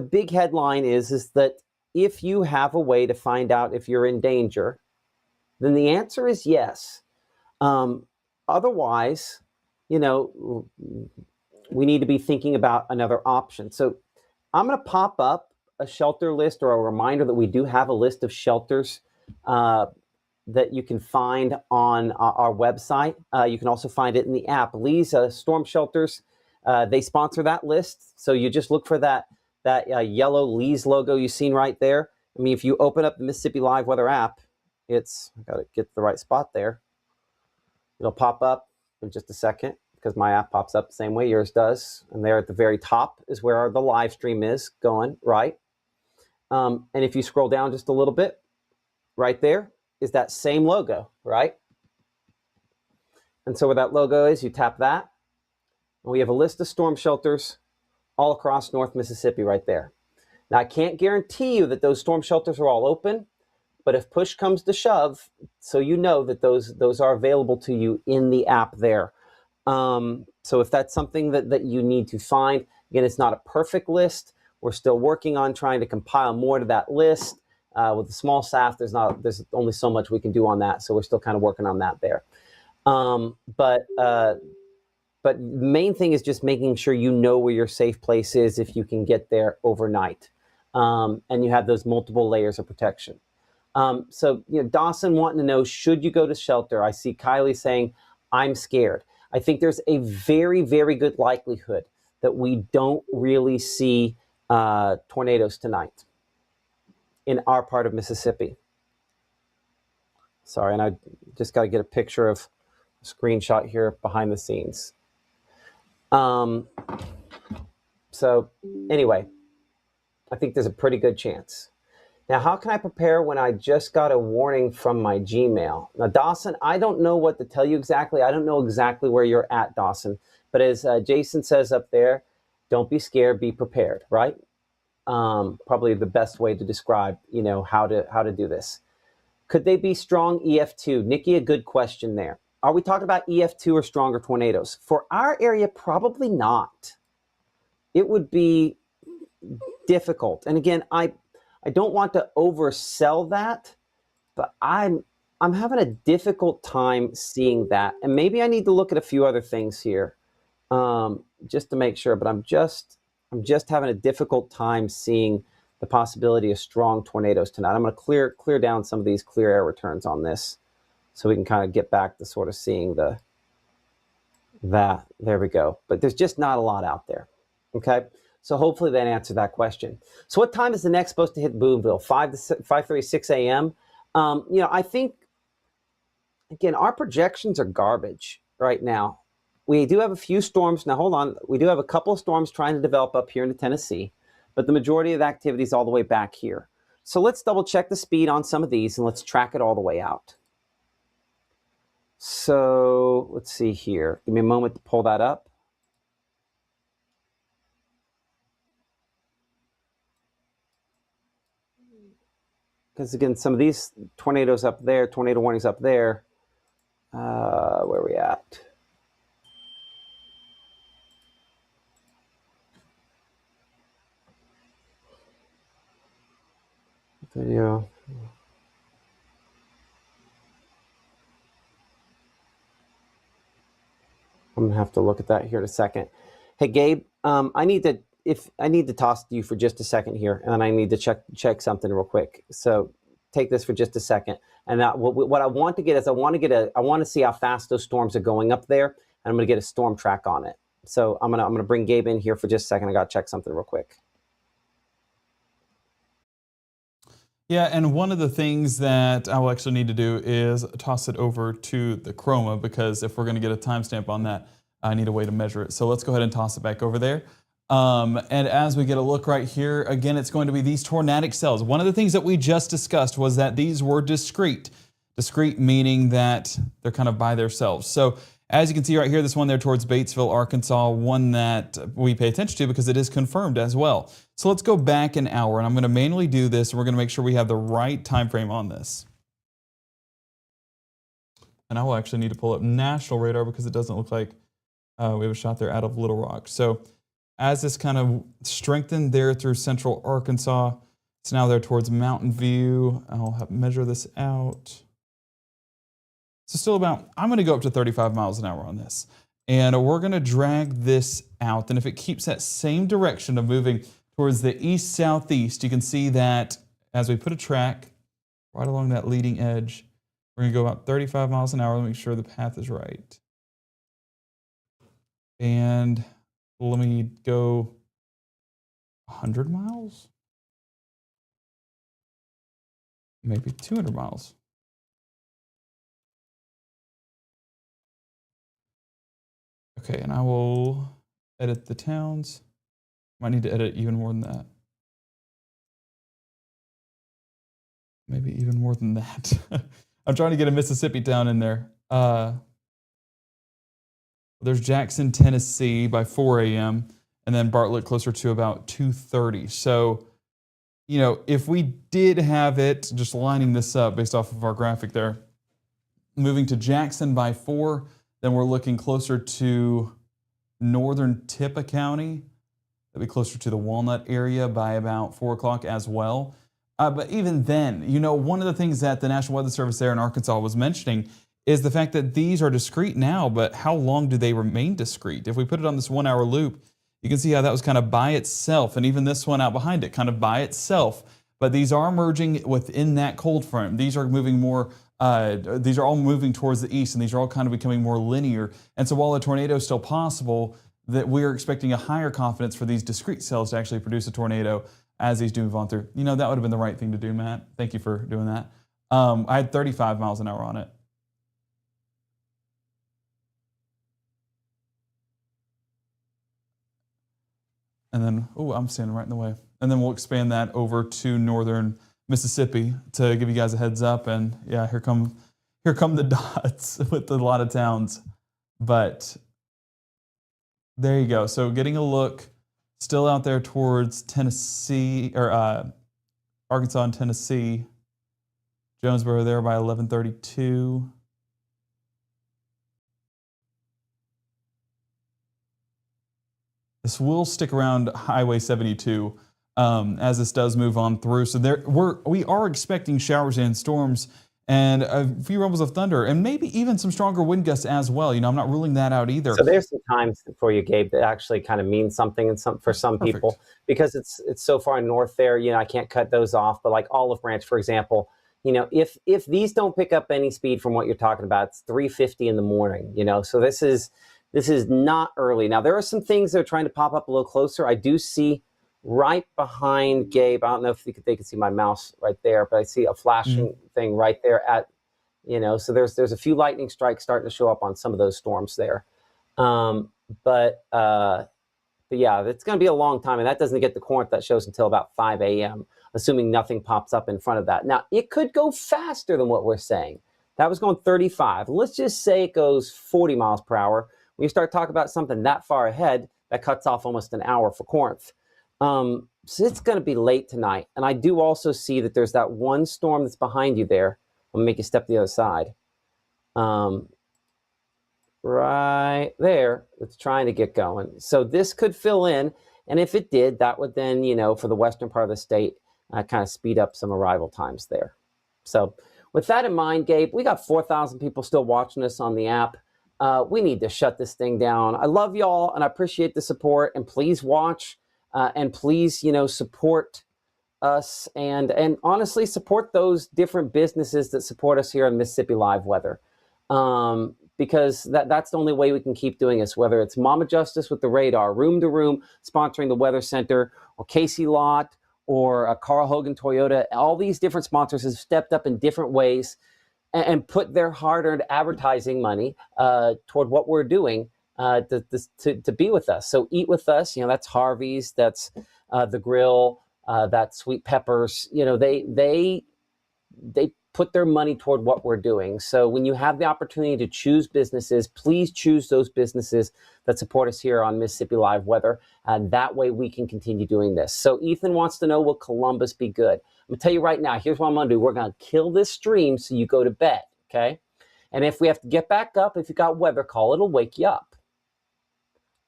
D: big headline is that if you have a way to find out if you're in danger, then the answer is yes. Otherwise, we need to be thinking about another option. So I'm going to pop up a shelter list or a reminder that we do have a list of shelters that you can find on our website. You can also find it in the app. Lee's Storm Shelters, they sponsor that list. So you just look for that yellow Lee's logo you've seen right there. I mean, if you open up the Mississippi Live Weather app, I got to get the right spot there. It'll pop up in just a second because my app pops up the same way yours does. And there at the very top is where the live stream is going, right? And if you scroll down just a little bit, right there is that same logo, right? And so where that logo is, you tap that. And we have a list of storm shelters all across North Mississippi right there. Now, I can't guarantee you that those storm shelters are all open, but if push comes to shove, so you know that those are available to you in the app there. So if that's something that you need to find, again, it's not a perfect list. We're still working on trying to compile more to that list. With the small staff, there's only so much we can do on that. So we're still kind of working on that there. But But the main thing is just making sure you know where your safe place is if you can get there overnight, and you have those multiple layers of protection. So, Dawson wanting to know, should you go to shelter? I see Kylie saying, I'm scared. I think there's a very, very good likelihood that we don't really see tornadoes tonight in our part of Mississippi. Sorry, and I just got to get a picture of a screenshot here behind the scenes. So anyway, I think there's a pretty good chance. Now, how can I prepare when I just got a warning from my Gmail? Now, Dawson, I don't know what to tell you exactly. I don't know exactly where you're at, Dawson. But as Jason says up there, don't be scared, be prepared, right? Probably the best way to describe, how to do this. Could they be strong EF2? Nikki, a good question there. Are we talking about EF2 or stronger tornadoes? For our area, probably not. It would be difficult. And again, I don't want to oversell that, but I'm having a difficult time seeing that. And maybe I need to look at a few other things here just to make sure. But I'm just having a difficult time seeing the possibility of strong tornadoes tonight. I'm going to clear down some of these clear air returns on this so we can kind of get back to sort of seeing that. There we go. But there's just not a lot out there. Okay. So hopefully that answered that question. So what time is the next supposed to hit Boonville? 5:30, 6 a.m. I think, again, our projections are garbage right now. We do have a few storms. Now, hold on. We do have a couple of storms trying to develop up here into Tennessee, but the majority of the activity is all the way back here. So let's double check the speed on some of these and let's track it all the way out. So let's see here. Give me a moment to pull that up. Because again, some of these tornadoes up there, tornado warnings up there, where are we at? Video. I'm gonna have to look at that here in a second. Hey, Gabe, I need to toss to you for just a second here, and I need to check something real quick. So take this for just a second. And what I want to get is I want to see how fast those storms are going up there, and I'm going to get a storm track on it. So I'm gonna bring Gabe in here for just a second. I got to check something real quick.
C: Yeah, and one of the things that I will actually need to do is toss it over to the chroma, because if we're going to get a timestamp on that, I need a way to measure it. So let's go ahead and toss it back over there. And as we get a look right here, again, it's going to be these tornadic cells. One of the things that we just discussed was that these were discrete. Discrete meaning that they're kind of by themselves. So as you can see right here, this one there towards Batesville, Arkansas, one that we pay attention to because it is confirmed as well. So let's go back an hour, and I'm going to manually do this, and we're going to make sure we have the right time frame on this. And I will actually need to pull up national radar because it doesn't look like we have a shot there out of Little Rock. So as this kind of strengthened there through central Arkansas, it's now there towards Mountain View. I'll measure this out. So still about, I'm going to go up to 35 miles an hour on this. And we're going to drag this out. And if it keeps that same direction of moving towards the east-southeast, you can see that as we put a track right along that leading edge, we're going to go about 35 miles an hour to make sure the path is right. And let me go 100 miles? Maybe 200 miles. Okay, and I will edit the towns. Might need to edit even more than that. Maybe even more than that. I'm trying to get a Mississippi town in there. There's Jackson, Tennessee by 4 a.m. and then Bartlett closer to about 2:30. So, if we did have it, just lining this up based off of our graphic there, moving to Jackson by 4, then we're looking closer to northern Tippah County. That'd be closer to the Walnut area by about 4 o'clock as well. But even then, one of the things that the National Weather Service there in Arkansas was mentioning is the fact that these are discrete now, but how long do they remain discrete? If we put it on this 1 hour loop, you can see how that was kind of by itself, and even this one out behind it, kind of by itself. But these are merging within that cold front. These are moving more, these are all moving towards the east, and these are all kind of becoming more linear. And so while a tornado is still possible, that we're expecting a higher confidence for these discrete cells to actually produce a tornado as these do move on through. You know, that would have been the right thing to do, Matt. Thank you for doing that. I had 35 miles an hour on it. And then, oh, I'm standing right in the way. And then we'll expand that over to northern Mississippi to give you guys a heads up. And yeah, here come the dots with a lot of towns. But there you go. So getting a look still out there towards Tennessee, or Arkansas and Tennessee. Jonesboro there by 11:32. This will stick around Highway 72 as this does move on through. So we are expecting showers and storms and a few rumbles of thunder and maybe even some stronger wind gusts as well. You know, I'm not ruling that out either.
D: So there's some times for you, Gabe, that actually kind of means something and for some
C: Perfect.
D: people because it's so far north there. You know, I can't cut those off. But like Olive Branch, for example, you know, if these don't pick up any speed from what you're talking about, it's 3:50 in the morning. You know, so this is not early. Now, there are some things that are trying to pop up a little closer. I do see right behind Gabe. I don't know if they can see my mouse right there, but I see a flashing thing right there at, you know, so there's a few lightning strikes starting to show up on some of those storms there. But yeah, it's going to be a long time, and that doesn't get the Corinth that shows until about 5 a.m., assuming nothing pops up in front of that. Now, it could go faster than what we're saying. That was going 35. Let's just say it goes 40 miles per hour. When you start talking about something that far ahead, that cuts off almost an hour for Corinth. So it's going to be late tonight. And I do also see that there's that one storm that's behind you there. I'll make you step to the other side. Right there, it's trying to get going. So this could fill in. And if it did, that would then, you know, for the western part of the state, kind of speed up some arrival times there. So with that in mind, Gabe, we got 4,000 people still watching us on the app. We need to shut this thing down. I love y'all and I appreciate the support, and please watch and please, you know, support us and honestly support those different businesses that support us here on Mississippi Live Weather. Because that's the only way we can keep doing this, whether it's Mama Justice with the radar, Room to Room sponsoring the Weather Center, or Casey Lott, or Carl Hogan Toyota. All these different sponsors have stepped up in different ways and put their hard-earned advertising money toward what we're doing to be with us. So eat with us. You know, that's Harvey's, that's the Grill, that's Sweet Peppers. You know, they put their money toward what we're doing. So when you have the opportunity to choose businesses, please choose those businesses that support us here on Mississippi Live Weather. And that way we can continue doing this. So Ethan wants to know, will Columbus be good? I'm gonna tell you right now, here's what I'm gonna do. We're gonna kill this stream so you go to bed, okay? And if we have to get back up, if you got weather call, it'll wake you up.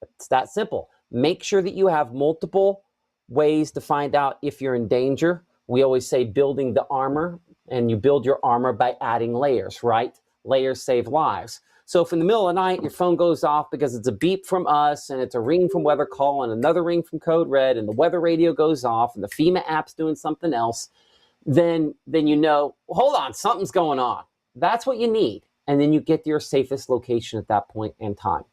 D: It's that simple. Make sure that you have multiple ways to find out if you're in danger. We always say building the armor, and you build your armor by adding layers, right? Layers save lives. So if in the middle of the night your phone goes off because it's a beep from us and it's a ring from Weather Call and another ring from Code Red and the weather radio goes off and the FEMA app's doing something else, then you know, hold on, something's going on. That's what you need. And then you get to your safest location at that point in time.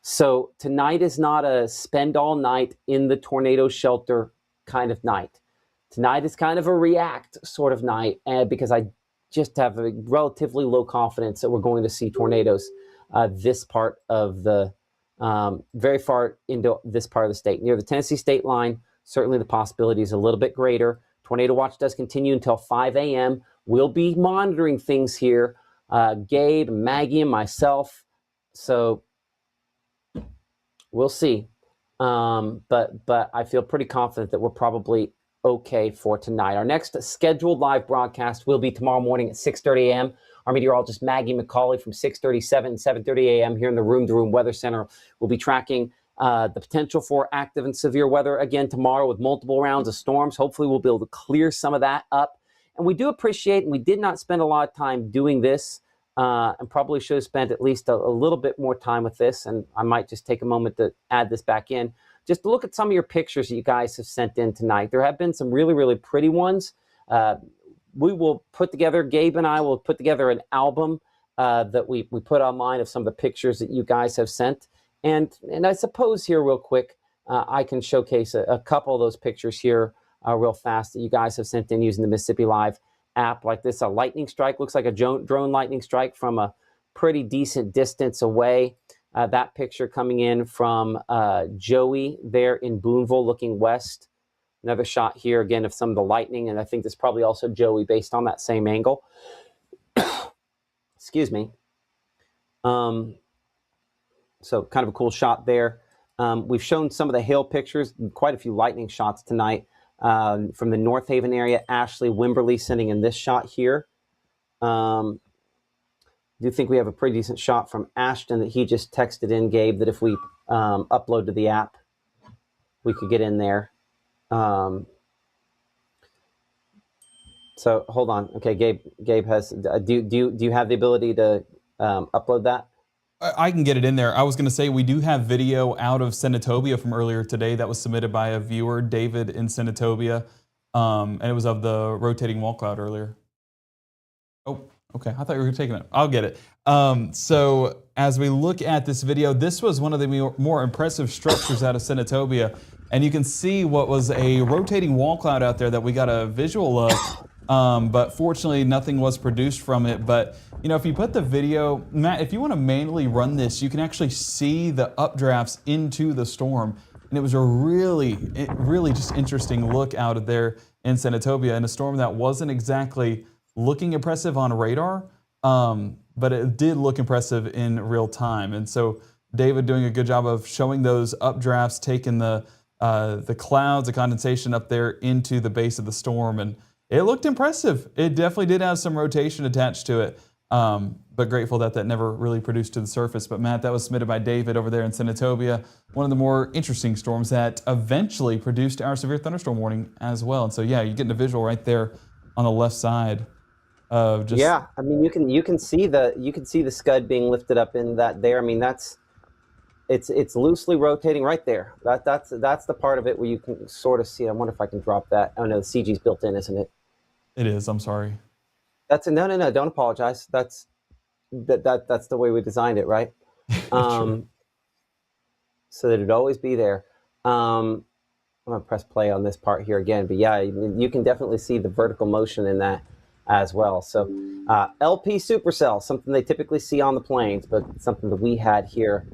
D: So tonight is not a spend all night in the tornado shelter kind of night. Tonight is kind of a react sort of night because I just have a relatively low confidence that we're going to see tornadoes this part of the, very far into this part of the state. Near the Tennessee state line, certainly the possibility is a little bit greater. Tornado watch does continue until 5 a.m. We'll be monitoring things here, Gabe, Maggie, and myself. So we'll see. But I feel pretty confident that we're probably okay for tonight. Our next scheduled live broadcast will be tomorrow morning at 6:30 a.m. Our meteorologist Maggie McCauley from 6:37 and 7:30 a.m. here in the Room to Room Weather Center will be tracking the potential for active and severe weather again tomorrow with multiple rounds of storms. Hopefully we'll be able to clear some of that up. And we do appreciate, and we did not spend a lot of time doing this and probably should have spent at least a little bit more time with this. And I might just take a moment to add this back in, just to look at some of your pictures that you guys have sent in tonight. There have been some really, really pretty ones. We will put together, Gabe and I will put together an album that we put online of some of the pictures that you guys have sent. And I suppose here real quick, I can showcase a couple of those pictures here real fast that you guys have sent in using the Mississippi Live app like this. A lightning strike, looks like a drone lightning strike from a pretty decent distance away. That picture coming in from Joey there in Boonville looking west. Another shot here again of some of the lightning, and I think this is probably also Joey based on that same angle. Excuse me. So kind of a cool shot there. We've shown some of the hail pictures, quite a few lightning shots tonight from the North Haven area. Ashley Wimberly sending in this shot here. Do think we have a pretty decent shot from Ashton that he just texted in, Gabe, that if we upload to the app, we could get in there. So hold on. Okay, Gabe has. Do you have the ability to upload that?
C: I can get it in there. I was going to say we do have video out of Senatobia from earlier today that was submitted by a viewer, David in Senatobia, and it was of the rotating wall cloud earlier. Oh, okay. I thought you were taking it. I'll get it. So as we look at this video, this was one of the more impressive structures out of Senatobia, and you can see what was a rotating wall cloud out there that we got a visual of. But fortunately, nothing was produced from it. But you know, if you put the video, Matt, if you want to manually run this, you can actually see the updrafts into the storm, and it was a really just interesting look out of there in Senatobia in a storm that wasn't exactly looking impressive on radar, but it did look impressive in real time. And so David doing a good job of showing those updrafts, taking the clouds, the condensation up there into the base of the storm, and it looked impressive. It definitely did have some rotation attached to it, but grateful that never really produced to the surface. But Matt, that was submitted by David over there in Senatobia, one of the more interesting storms that eventually produced our severe thunderstorm warning as well. And so yeah, you're getting a visual right there on the left side of just.
D: Yeah, I mean you can see the scud being lifted up in that there. I mean it's loosely rotating right there. That's the part of it where you can sort of see. I wonder if I can drop that. Oh no, the CG's built in, isn't it?
C: It is. I'm sorry.
D: That's no. Don't apologize. That's the way we designed it, right? So that it'd always be there. I'm gonna press play on this part here again, but yeah, you can definitely see the vertical motion in that as well. So LP supercell, something they typically see on the planes, but something that we had here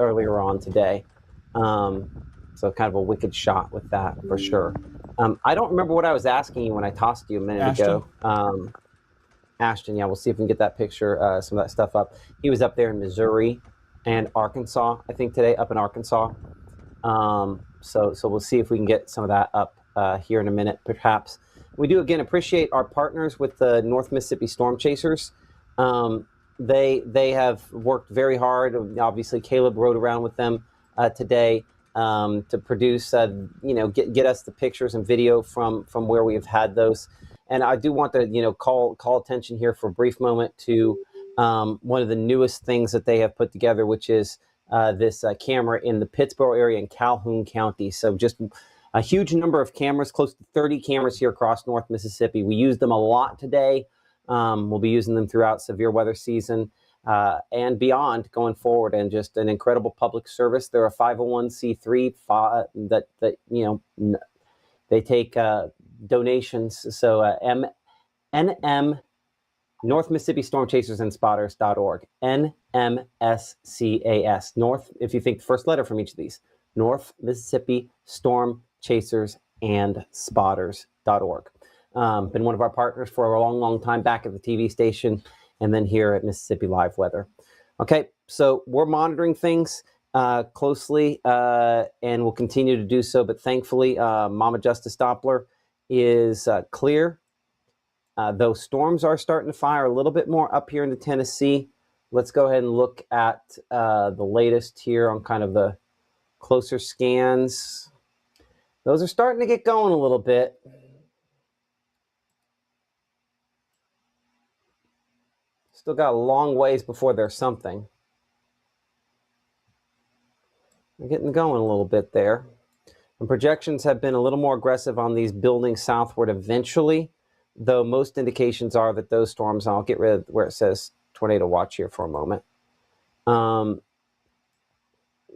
D: earlier on today. So kind of a wicked shot with that for sure. I don't remember what I was asking you when I tossed you a minute ago. Ashton, yeah, we'll see if we can get that picture, some of that stuff up. He was up there in Missouri and Arkansas, I think today, up in Arkansas. So we'll see if we can get some of that up here in a minute, perhaps. We do, again, appreciate our partners with the North Mississippi Storm Chasers. They have worked very hard. Obviously, Caleb rode around with them today to produce, get us the pictures and video from where we have had those. And I do want to, call attention here for a brief moment to one of the newest things that they have put together, which is this camera in the Pittsboro area in Calhoun County. So just a huge number of cameras, close to 30 cameras here across North Mississippi. We used them a lot today. We'll be using them throughout severe weather season and beyond going forward, and just an incredible public service. They're a 501c3 that they take donations. So NM North Mississippi Storm Chasers and Spotters.org. NMSCAS. North, if you think the first letter from each of these, North Mississippi Storm Chasers and Spotters.org. Been one of our partners for a long time back at the TV station and then here at Mississippi Live Weather. Okay, so we're monitoring things closely and we'll continue to do so, but thankfully Mama Justice Doppler is clear. Those storms are starting to fire a little bit more up here into Tennessee. Let's go ahead and look at the latest here on kind of the closer scans. Those are starting to get going a little bit. Still got a long ways before there's something. We're getting going a little bit there. And projections have been a little more aggressive on these building southward eventually, though most indications are that those storms, and I'll get rid of where it says tornado watch here for a moment,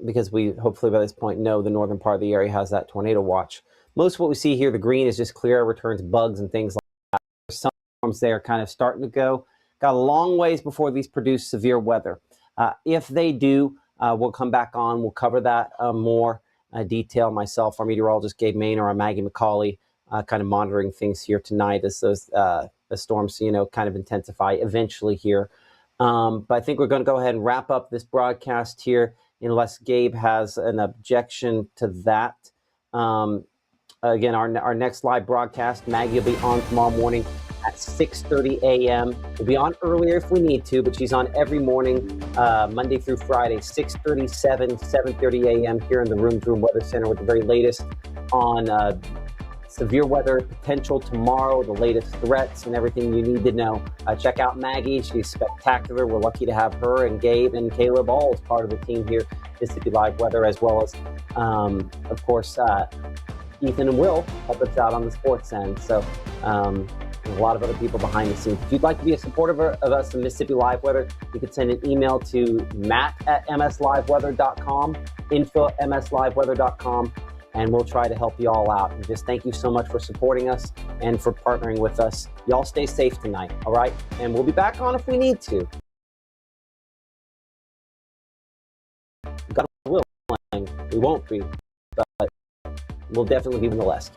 D: because we hopefully by this point know the northern part of the area has that tornado watch. Most of what we see here, the green is just clear, returns bugs and things like that. Some storms there kind of starting to go. Got a long ways before these produce severe weather. If they do, we'll come back on. We'll cover that more detail. Myself, our meteorologist Gabe Maynor, our Maggie McCauley, kind of monitoring things here tonight as those the storms, kind of intensify eventually here. But I think we're going to go ahead and wrap up this broadcast here, unless Gabe has an objection to that. Again, our next live broadcast, Maggie will be on tomorrow morning at 6:30 a.m. We'll be on earlier if we need to, but she's on every morning, Monday through Friday, 6:30, 7:30 a.m. here in the Room to Room Weather Center with the very latest on severe weather potential tomorrow, the latest threats and everything you need to know. Check out Maggie. She's spectacular. We're lucky to have her and Gabe and Caleb all as part of the team here, Mississippi Live Weather, as well as, of course, Ethan and Will help us out on the sports end. So a lot of other people behind the scenes. If you'd like to be a supporter of us in Mississippi Live Weather, you can send an email to matt@msliveweather.com, info@msliveweather.com, and we'll try to help you all out. And just thank you so much for supporting us and for partnering with us. Y'all stay safe tonight, all right? And we'll be back on if we need to. God willing, we won't be, but we'll definitely be nonetheless.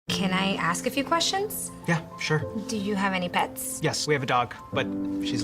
L: Can I ask a few questions?
M: Yeah, sure.
L: Do you have any pets?
M: Yes, we have a dog, but she's